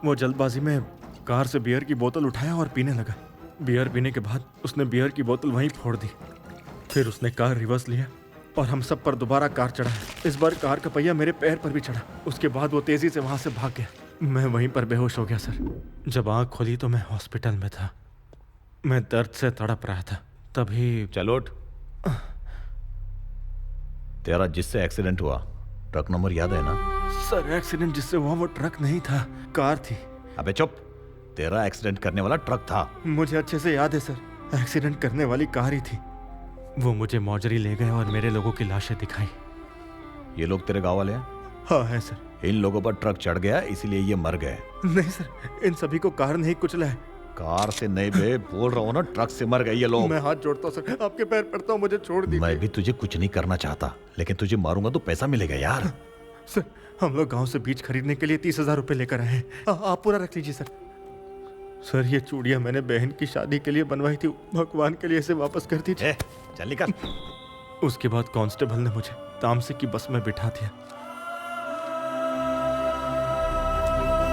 वो जल्दबाजी में कार से बियर की बोतल उठाया और पीने लगा। बियर पीने के बाद उसने बियर की बोतल वहीं फोड़ दी। फिर उसने कार रिवर्स लिया और हम सब पर दोबारा कार चढ़ाया। इस बार कार का पहिया मेरे पैर पर भी चढ़ा। उसके बाद वो तेजी से वहां से भाग गया। मैं वहीं पर बेहोश हो गया सर। जब आंख खोली तो मैं हॉस्पिटल में था। मैं दर्द से तड़प रहा था। तभी चलो उठ। तेरा जिससे एक्सीडेंट हुआ, ट्रक नंबर याद है ना? सर, एक्सीडेंट जिससे हुआ वो ट्रक नहीं था, कार थी। अबे चुप, तेरा एक्सीडेंट करने वाला ट्रक था। मुझे अच्छे से याद है सर, एक्सीडेंट करने वाली कार ही थी। वो मुझे मौजरी ले गए और मेरे लोगों की लाशें दिखाई। ये लोग तेरे गांव वाले हैं? हाँ है सर। इन लोगों पर ट्रक चढ़ गया इसीलिए ये मर गए। नहीं सर, इन सभी को कार नहीं कुचला है। कार से नहीं बे, बोल रहा हूँ ना, ट्रक से मर गए ये लोग। मैं हाथ जोड़ता हूँ सर, आपके पैर पड़ता हूँ, मुझे छोड़ दीजिए। मैं भी तुझे कुछ नहीं करना चाहता, लेकिन तुझे मारूंगा तो पैसा मिलेगा यार। सर, हम लोग गांव से बीज खरीदने के लिए 30,000 रुपए लेकर आए हैं। आप पूरा रख लीजिए सर। सर, ये चूड़ियां मैंने बहन की शादी के लिए बनवाई थी, भगवान के लिए इसे वापस कर दीजिए। चल निकल। उसके बाद कांस्टेबल ने मुझे तामसी की बस में बिठा दिया।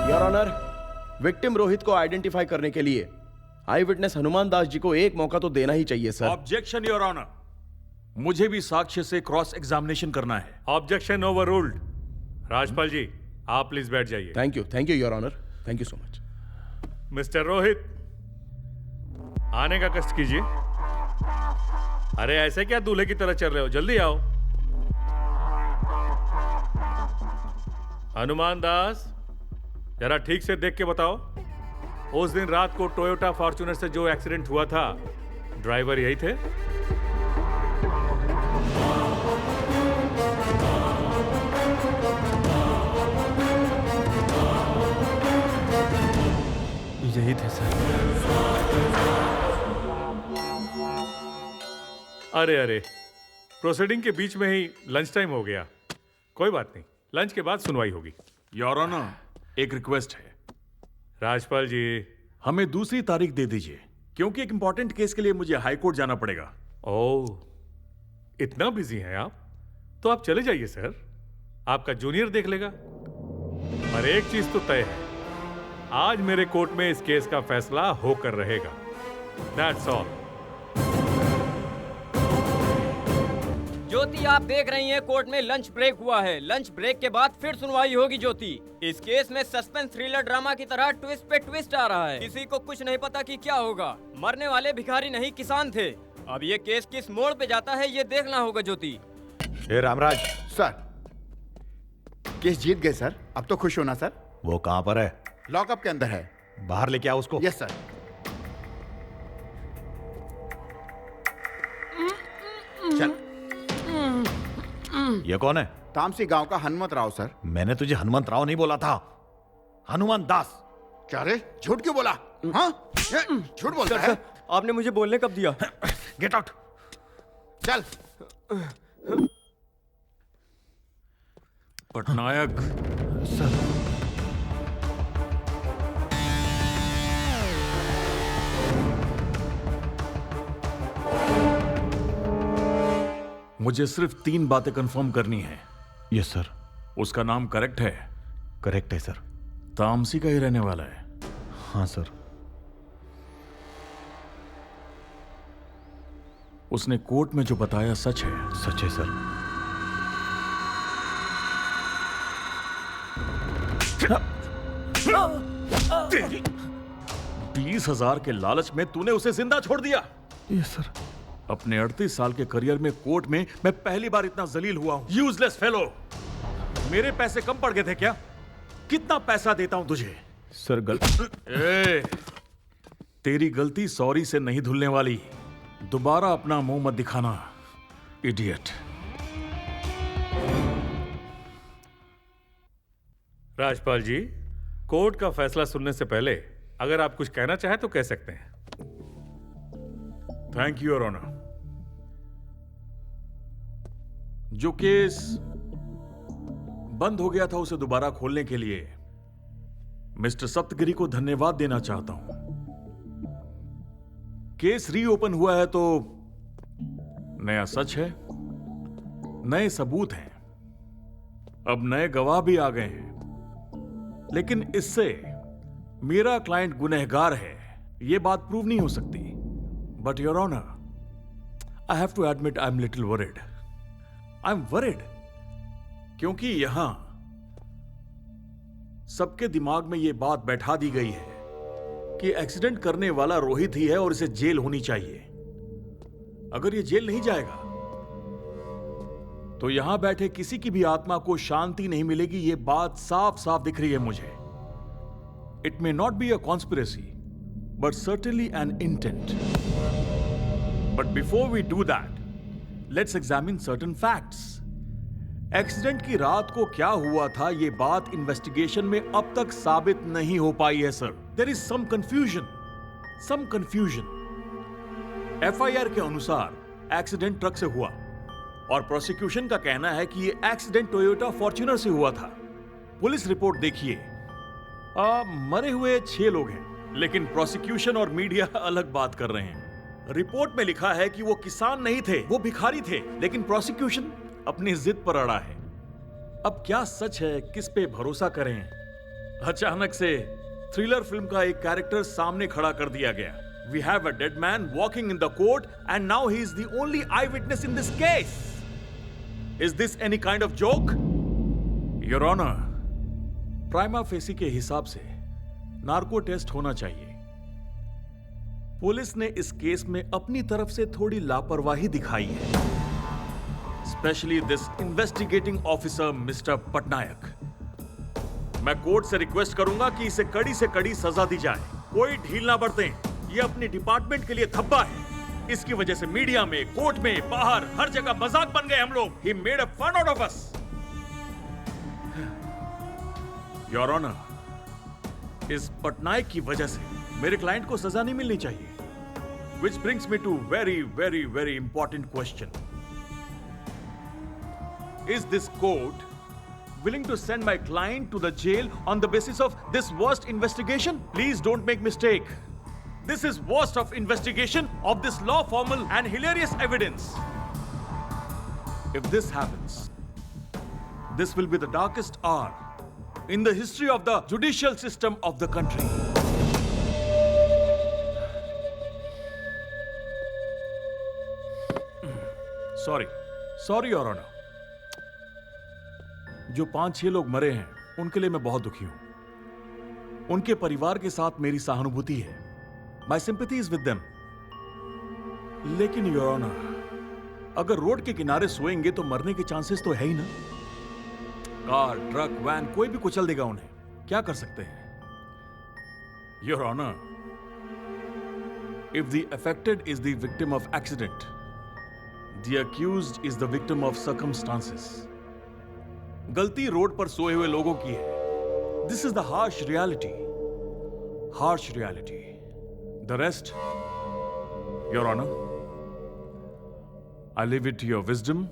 योर ऑनर, विक्टिम रोहित को आइडेंटिफाई करने के लिए आई विटनेस हनुमान दास जी को एक मौका तो देना ही चाहिए सर। ऑब्जेक्शन योर ऑनर, मुझे भी साक्ष्य से क्रॉस एग्जामिनेशन करना है। Objection overruled. राजपाल जी, आप प्लीज बैठ जाइए। Thank you your honour, thank you so much. Mister Rohit, आने का कष्ट कीजिए। अरे ऐसे क्या दूल्हे की तरह चल रहे हो, जल्दी आओ। हनुमान दास, जरा ठीक से देख के बताओ, उस दिन रात को टोयोटा फॉर्च्यूनर से जो एक्सीडेंट हुआ था ड्राइवर यही थे? यही थे सर। अरे अरे, प्रोसीडिंग के बीच में ही लंच टाइम हो गया। कोई बात नहीं, लंच के बाद सुनवाई होगी। योर ऑनर, एक रिक्वेस्ट है। राजपाल जी, हमें दूसरी तारीख दे दीजिए, क्योंकि एक इंपॉर्टेंट केस के लिए मुझे हाई कोर्ट जाना पड़ेगा। ओह, इतना बिजी हैं आप? तो आप चले जाइए सर, आपका जूनियर देख लेगा। और एक चीज तो तय है, आज मेरे कोर्ट में इस केस का फैसला होकर रहेगा। That's all. ज्योति, आप देख रही हैं कोर्ट में लंच ब्रेक हुआ है। लंच ब्रेक के बाद फिर सुनवाई होगी। ज्योति, इस केस में सस्पेंस थ्रिलर ड्रामा की तरह ट्विस्ट पे ट्विस्ट आ रहा है। किसी को कुछ नहीं पता कि क्या होगा। मरने वाले भिखारी नहीं किसान थे। अब ये केस किस मोड़ पे जाता है ये देखना होगा। ज्योति। ए रामराज। सर, केस जीत गए सर। अब तो खुश होना सर। वो कहाँ पर है? लॉकअप के अंदर है। बाहर लेके आओ उसको। Yes sir. चल। ये कौन है? तामसी गांव का हनुमत राव सर। मैंने तुझे हनुमंत राव नहीं बोला था, हनुमान दास। क्या रे, झूठ क्यों बोला? हाँ, झूठ बोलता है? आपने मुझे बोलने कब दिया? Get out. चल। पटनायक सर। मुझे सिर्फ 3 बातें कंफर्म करनी है। Yes sir. उसका नाम करेक्ट है? करेक्ट है सर। तामसी का ही रहने वाला है? हाँ सर। उसने कोर्ट में जो बताया सच है? सच है सर। 20,000 के लालच में तूने उसे जिंदा छोड़ दिया। Yes sir. अपने 38 साल के करियर में कोर्ट में मैं पहली बार इतना जलील हुआ हूं। Useless fellow. मेरे पैसे कम पड़ गए थे क्या? कितना पैसा देता हूं तुझे? सर गलती। तेरी गलती सॉरी से नहीं धुलने वाली। दोबारा अपना मुंह मत दिखाना, इडियट। राजपाल जी, कोर्ट का फैसला सुनने से पहले अगर आप कुछ कहना चाहें तो कह सकते हैं। Thank you your honour. जो केस बंद हो गया था उसे दोबारा खोलने के लिए मिस्टर सप्तगिरी को धन्यवाद देना चाहता हूं। केस रीओपन हुआ है तो नया सच है, नए सबूत हैं, अब नए गवाह भी आ गए हैं। लेकिन इससे मेरा क्लाइंट गुनहगार है यह बात प्रूव नहीं हो सकती। But your honour, I have to admit I am little worried. I am worried क्योंकि यहां सबके दिमाग में यह बात बैठा दी गई है कि एक्सीडेंट करने वाला रोहित ही है और इसे जेल होनी चाहिए। अगर यह जेल नहीं जाएगा तो यहां बैठे किसी की भी आत्मा को शांति नहीं मिलेगी। यह बात साफ साफ दिख रही है मुझे। It may not be a conspiracy but certainly an intent. But before we do that, let's examine certain facts. Accident की रात को क्या हुआ था यह बात इन्वेस्टिगेशन में अब तक साबित नहीं हो पाई है sir. There is some confusion. FIR के अनुसार एक्सीडेंट ट्रक से हुआ और प्रोसिक्यूशन का कहना है कि यह एक्सीडेंट टोयोटा फॉर्च्यूनर से हुआ था। पुलिस रिपोर्ट देखिए, मरे हुए 6 लोग हैं, लेकिन प्रोसिक्यूशन और मीडिया अलग बात कर रहे हैं। रिपोर्ट में लिखा है कि वो किसान नहीं थे, वो भिखारी थे, लेकिन प्रोसिक्यूशन अपनी जिद पर अड़ा है। अब क्या सच है, किस पे भरोसा करें? अचानक से थ्रिलर फिल्म का एक कैरेक्टर सामने खड़ा कर दिया गया। We have a dead man walking in the court and now he is the only eyewitness in this case. Is this any kind of joke? Your Honor, prima facie के हिसाब से नार्को टेस्ट होना चाहिए। Police ने इस case में अपनी तरफ से थोड़ी लापरवाही दिखाई है, specially this investigating officer mister Patnaik. मैं कोर्ट से रिक्वेस्ट करूंगा कि इसे कड़ी से कड़ी सजा दी जाए। कोई ढील ना बरतें। ये अपने डिपार्टमेंट के लिए धब्बा है। इसकी वजह से मीडिया में, कोर्ट में, बाहर हर जगह मजाक बन गए हम लोग। He made a fun out of us. Your Honor, इस पटनायक की वजह से मेरे क्लाइंट को सजा नहीं मिलनी चाहिए। Which brings me to very, very, very important question. Is this court willing to send my client to the jail on the basis of this worst investigation? Please don't make mistake. This is worst of investigation of this law formal and hilarious evidence. If this happens, this will be the darkest hour in the history of the judicial system of the country. Sorry, Your Honor. जो 5-6 लोग मरे हैं, उनके लिए मैं बहुत दुखी हूं। उनके परिवार के साथ मेरी सहानुभूति है। My sympathy is with them. लेकिन Your Honor, अगर रोड के किनारे सोएंगे तो मरने के चांसेस तो है ही ना। कार, ट्रक, वैन कोई भी कुचल देगा उन्हें। क्या कर सकते हैं? Your Honor, if the affected is the victim of accident, the accused is the victim of circumstances. गलती रोड पर सोए हुए लोगों की है। This is the harsh reality. Harsh reality. The rest, Your Honor, I leave it to your wisdom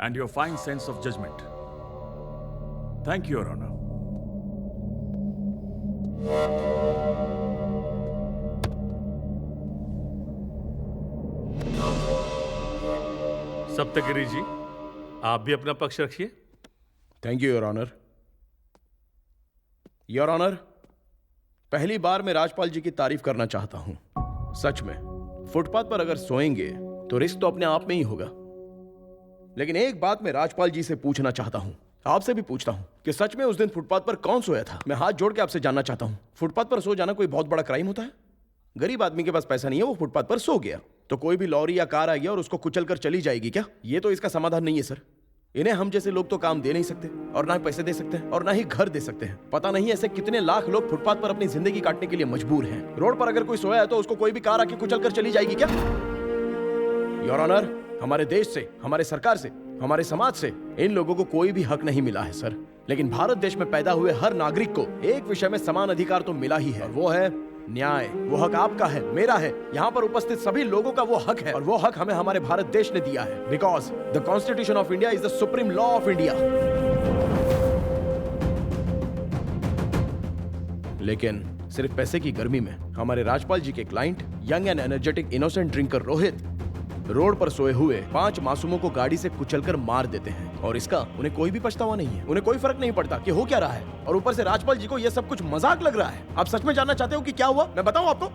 and your fine sense of judgment. Thank you, Your Honor. Saptagiri जी, आप भी अपना पक्ष रखिए। Thank you your honour. Your honour, पहली बार मैं राजपाल जी की तारीफ करना चाहता हूं। सच में फुटपाथ पर अगर सोएंगे तो रिस्क तो अपने आप में ही होगा, लेकिन एक बात मैं राजपाल जी से पूछना चाहता हूं, आपसे भी पूछता हूं कि सच में उस दिन फुटपाथ पर कौन सोया था? मैं हाथ जोड़ के आपसे जानना चाहता हूं, फुटपाथ पर सो जाना कोई बहुत बड़ा क्राइम होता है? गरीब आदमी के पास पैसा नहीं है, वो फुटपाथ पर सो गया तो कोई भी लॉरी या कार आ गया और उसको कुचल कर चली जाएगी क्या? ये तो इसका समाधान नहीं है सर। इन्हें हम जैसे लोग तो काम दे नहीं सकते, और ना ही पैसे दे सकते हैं, और ना ही घर दे सकते हैं। पता नहीं ऐसे कितने लाख लोग फुटपाथ पर अपनी जिंदगी काटने के लिए मजबूर हैं। रोड पर अगर कोई सोया है तो उसको कोई भी कार आके कुचल कर चली जाएगी क्या? योर ऑनर, हमारे देश से, हमारे सरकार से, हमारे समाज से इन लोगों को कोई भी हक नहीं मिला है सर। लेकिन भारत देश में पैदा हुए हर नागरिक को एक विषय में समान अधिकार तो मिला ही है, और वो है न्याय। वो हक आपका है, मेरा है, यहाँ पर उपस्थित सभी लोगों का वो हक है, और वो हक हमें हमारे भारत देश ने दिया है। Because the constitution of India is the supreme law of India. लेकिन सिर्फ पैसे की गर्मी में हमारे राजपाल जी के client, young and energetic innocent drinker Rohit, road पर सोए हुए 5 मासूमों को गाड़ी से कुचलकर मार देते हैं, और इसका उन्हें कोई भी पछतावा नहीं है। उन्हें कोई फर्क नहीं पड़ता कि हो क्या रहा है, और ऊपर से राजपाल जी को यह सब कुछ मजाक लग रहा है। आप सच में जानना चाहते हो कि क्या हुआ? मैं बताऊं आपको?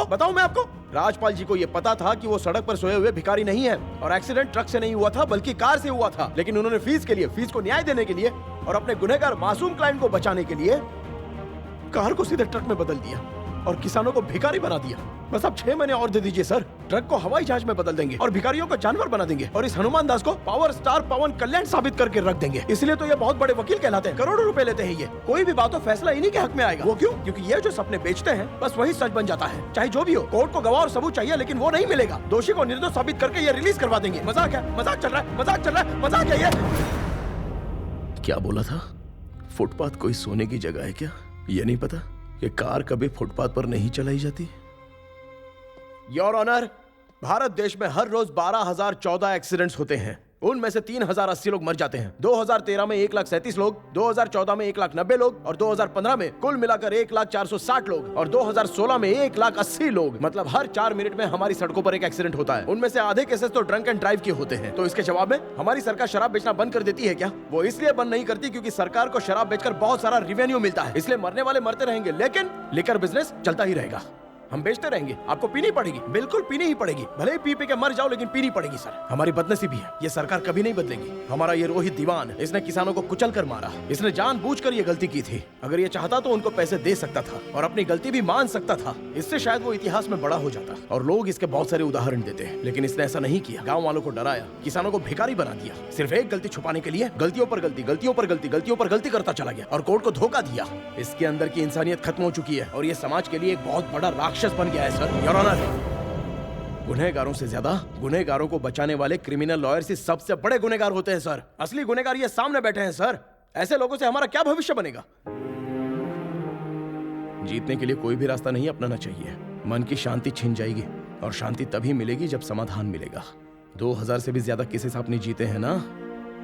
बताऊं मैं आपको? राजपाल जी को यह पता था कि वो सड़क पर सोए हुए भिखारी नहीं है, और एक्सीडेंट ट्रक से नहीं हुआ था बल्कि कार से हुआ था। लेकिन उन्होंने फीस को न्याय देने के लिए और अपने गुनहगार मासूम क्लाइंट को बचाने के लिए कार को सीधे ट्रक में बदल दिया और किसानों को भिखारी बना दिया। बस आप 6 महीने और दे दीजिए सर, ट्रक को हवाई जहाज में बदल देंगे और भिखारियों को जानवर बना देंगे, और इस हनुमान दास को पावर स्टार पवन कल्याण साबित करके रख देंगे। इसलिए तो ये बहुत बड़े वकील कहलाते हैं, करोड़ों रुपए लेते हैं ये। कोई भी बात हो फैसला इन्हीं के हक में आएगा। वो क्यों? क्योंकि ये जो सपने बेचते हैं बस वही सच बन जाता है। चाहे जो भी हो, कोर्ट को गवाह और सबूत चाहिए, लेकिन वो नहीं मिलेगा। दोषी को निर्दोष साबित करके ये रिलीज करवा देंगे। मजाक है, मजाक चल रहा है, मजाक है ये। क्या बोला था? फुटपाथ कोई सोने की जगह है क्या? ये नहीं पता कि कार कभी फुटपाथ पर नहीं चलाई जाती। योर ऑनर, भारत देश में हर रोज 12,014 एक्सीडेंट्स होते हैं। उनमें से 3,080 लोग मर जाते हैं। 2013 में 1,37,000 लोग, 2014 में 1,90,000 लोग, और 2015 में कुल मिलाकर 1,04,60 लोग, और 2016 में 1,80,000 लोग। मतलब हर 4 मिनट में हमारी सड़कों पर एक एक्सीडेंट होता है। उनमें से आधे केसेस तो ड्रंक एंड ड्राइव के होते हैं। तो इसके जवाब में हमारी सरकार शराब बेचना बंद कर देती है क्या? वो इसलिए बंद नहीं करती क्योंकि सरकार को शराब बेचकर बहुत सारा रेवेन्यू मिलता है, इसलिए मरने वाले मरते रहेंगे, लेकिन लिकर बिजनेस चलता ही रहेगा। हम बेचते रहेंगे, आपको पीनी पड़ेगी, बिल्कुल पीनी ही पड़ेगी। भले ही पी के मर जाओ, लेकिन पीनी पड़ेगी सर। हमारी बदनसीबी है, ये सरकार कभी नहीं बदलेगी। हमारा ये रोहित दीवान, इसने किसानों को कुचल कर मारा। इसने जानबूझकर ये गलती की थी। अगर ये चाहता तो उनको पैसे दे सकता था और अपनी गलती भी मान सकता था। इससे शायद वो इतिहास में बड़ा हो जाता और लोग इसके बहुत सारे उदाहरण देते, लेकिन इसने ऐसा नहीं किया। गाँव वालों को डराया, किसानों को भिखारी बना दिया, सिर्फ एक गलती छुपाने के लिए गलतियों पर गलती करता चला गया और कोर्ट को धोखा दिया। इसके अंदर की इंसानियत खत्म हो चुकी है और ये समाज के लिए एक बहुत बड़ा राक्षस बन गया है सर। योर ऑनर, गुनहगारों से ज्यादा गुनहगारों को बचाने वाले क्रिमिनल लॉयर्स ही सबसे बड़े गुनहगार होते हैं सर। असली गुनहगार ये सामने बैठे हैं सर। ऐसे लोगों से हमारा क्या भविष्य बनेगा? जीतने के लिए कोई भी रास्ता नहीं अपनाना चाहिए। मन की शांति छिन जाएगी और शांति तभी मिलेगी जब समाधान मिलेगा। 2000 से भी ज्यादा केसेस आपने जीते हैं ना,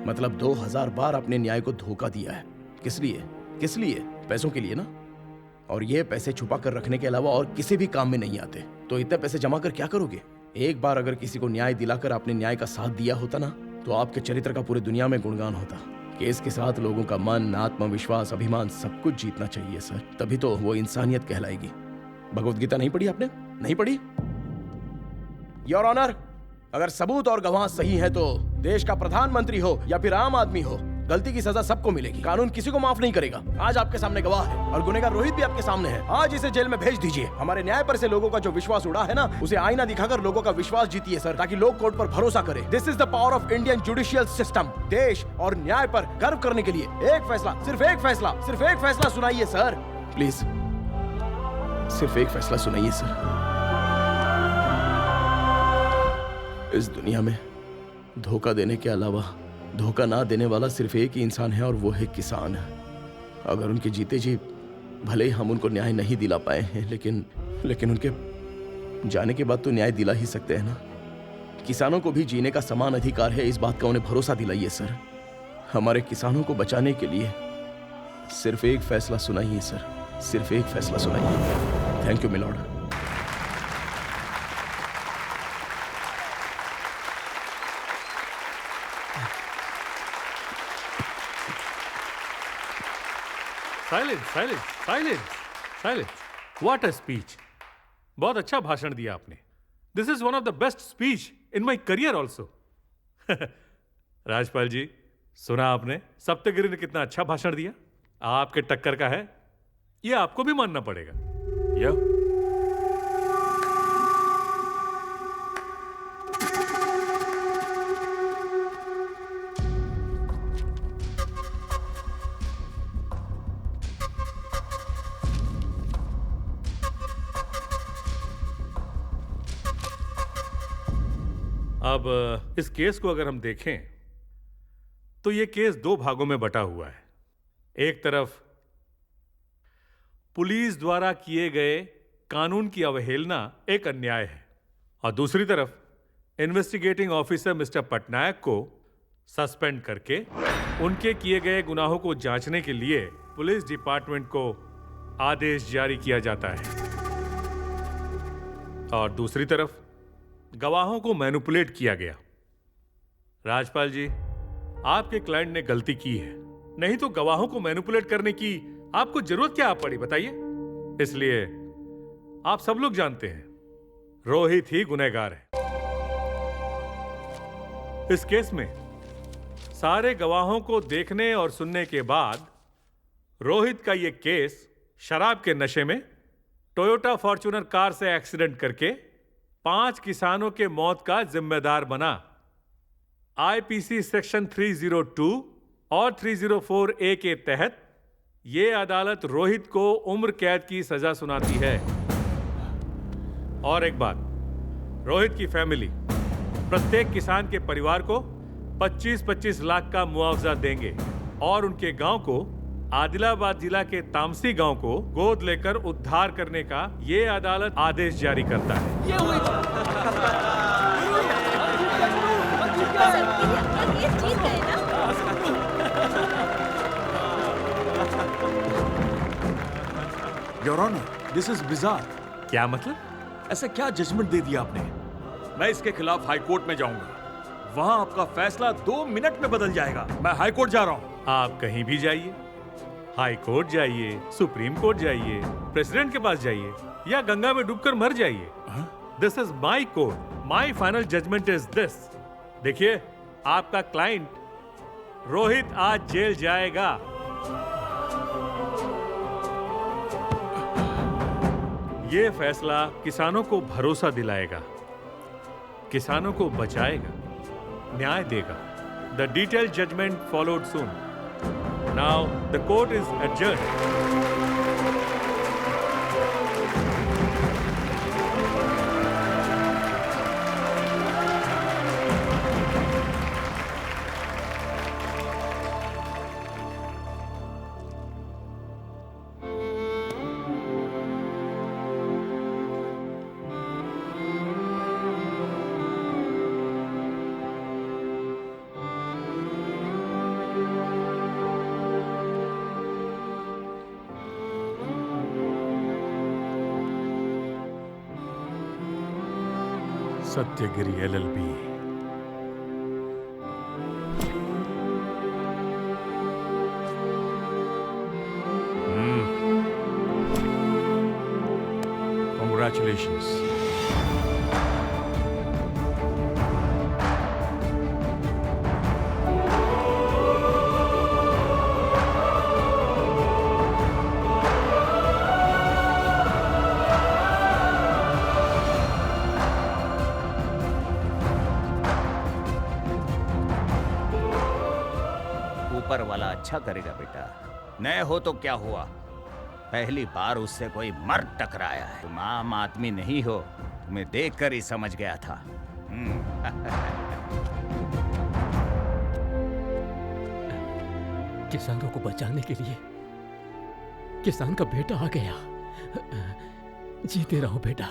मतलब 2000 बार आपने न्याय को धोखा दिया है। किस लिए? किस लिए? पैसों के लिए ना। और ये पैसे छुपा कर रखने के अलावा और किसी भी काम में नहीं आते। तो इतने पैसे जमा कर क्या करोगे? एक बार अगर किसी को न्याय दिलाकर आपने न्याय का साथ दिया होता ना, तो आपके चरित्र का पूरी दुनिया में गुणगान होता। केस के साथ लोगों का मन, आत्मविश्वास, अभिमान सब कुछ जीतना चाहिए सर, तभी तो वो इंसानियत कहलाएगी। भगवत गीता नहीं पढ़ी आपने? नहीं पढ़ी? योर ऑनर, अगर सबूत और गवाह सही है तो देश का प्रधानमंत्री हो या फिर आम आदमी हो, गलती की सजा सबको मिलेगी। कानून किसी को माफ नहीं करेगा। आज आपके सामने गवाह है और गुनहगार रोहित भी आपके सामने है। आज इसे जेल में भेज दीजिए। हमारे न्याय पर से लोगों का जो विश्वास उड़ा है ना, उसे आईना दिखाकर लोगों का विश्वास जीतिए सर, ताकि लोग कोर्ट पर भरोसा करें। This is the power of Indian judicial system. देश और न्याय पर गर्व करने के लिए एक फैसला, सिर्फ एक फैसला सुनाइए सर, प्लीज। सिर्फ एक फैसला सुनाइए सर। इस दुनिया में धोखा देने के अलावा धोखा ना देने वाला सिर्फ एक ही इंसान है और वो है किसान। अगर उनके जीते जी भले ही हम उनको न्याय नहीं दिला पाए हैं, लेकिन उनके जाने के बाद तो न्याय दिला ही सकते हैं ना। किसानों को भी जीने का समान अधिकार है, इस बात का उन्हें भरोसा दिलाइए सर। हमारे किसानों को बचाने के लिए सिर्फ एक फैसला सुनाइए सर, सिर्फ एक फैसला सुनाइए। Thank you milord. Silence. What a speech. बहुत अच्छा भाषण दिया आपने। This is one of the best speech in my career also. Rajpal ji, सुना आपने सप्तगिरी ने कितना अच्छा भाषण दिया? आपके टक्कर का है, ये आपको भी मानना पड़ेगा। अब इस केस को अगर हम देखें तो यह केस दो भागों में बटा हुआ है। एक तरफ पुलिस द्वारा किए गए कानून की अवहेलना एक अन्याय है, और दूसरी तरफ इन्वेस्टिगेटिंग ऑफिसर मिस्टर पटनायक को सस्पेंड करके उनके किए गए गुनाहों को जांचने के लिए पुलिस डिपार्टमेंट को आदेश जारी किया जाता है। और दूसरी तरफ गवाहों को मैनिपुलेट किया गया। राजपाल जी, आपके क्लाइंट ने गलती की है, नहीं तो गवाहों को मैनिपुलेट करने की आपको जरूरत क्या पड़ी बताइए? इसलिए आप सब लोग जानते हैं रोहित ही गुनहगार है। इस केस में सारे गवाहों को देखने और सुनने के बाद रोहित का यह केस शराब के नशे में टोयोटा फॉर्च्यूनर कार से एक्सीडेंट करके 5 किसानों के मौत का जिम्मेदार बना। आईपीसी सेक्शन 302 और 304A के तहत यह अदालत रोहित को उम्र कैद की सजा सुनाती है। और एक बात, रोहित की फैमिली प्रत्येक किसान के परिवार को 25-25 लाख का मुआवजा देंगे और उनके गांव को, आदिलाबाद जिला के तामसी गांव को गोद लेकर उद्धार करने का ये अदालत आदेश जारी करता है। Your honour, this is bizarre. क्या मतलब? ऐसा क्या जजमेंट दे दिया आपने? मैं इसके खिलाफ हाई कोर्ट में जाऊंगा, वहां आपका फैसला 2 मिनट में बदल जाएगा। मैं हाई कोर्ट जा रहा हूं। आप कहीं भी जाइए, हाई कोर्ट जाइए, सुप्रीम कोर्ट जाइए, प्रेसिडेंट के पास जाइए, या गंगा में डूबकर मर जाइए। This is my court, my final judgment is this. देखिए, आपका क्लाइंट रोहित आज जेल जाएगा। ये फैसला किसानों को भरोसा दिलाएगा, किसानों को बचाएगा, न्याय देगा। The detailed judgment followed soon. Now the court is adjourned. Satyagiri LLB। Congratulations. ऊपर वाला अच्छा करेगा बेटा। नए हो तो क्या हुआ, पहली बार उससे कोई मर्द टकराया है। तुम आम आदमी नहीं हो, तुम्हें देखकर ही समझ गया था। किसानों को बचाने के लिए किसान का बेटा आ गया। जीते रहो बेटा।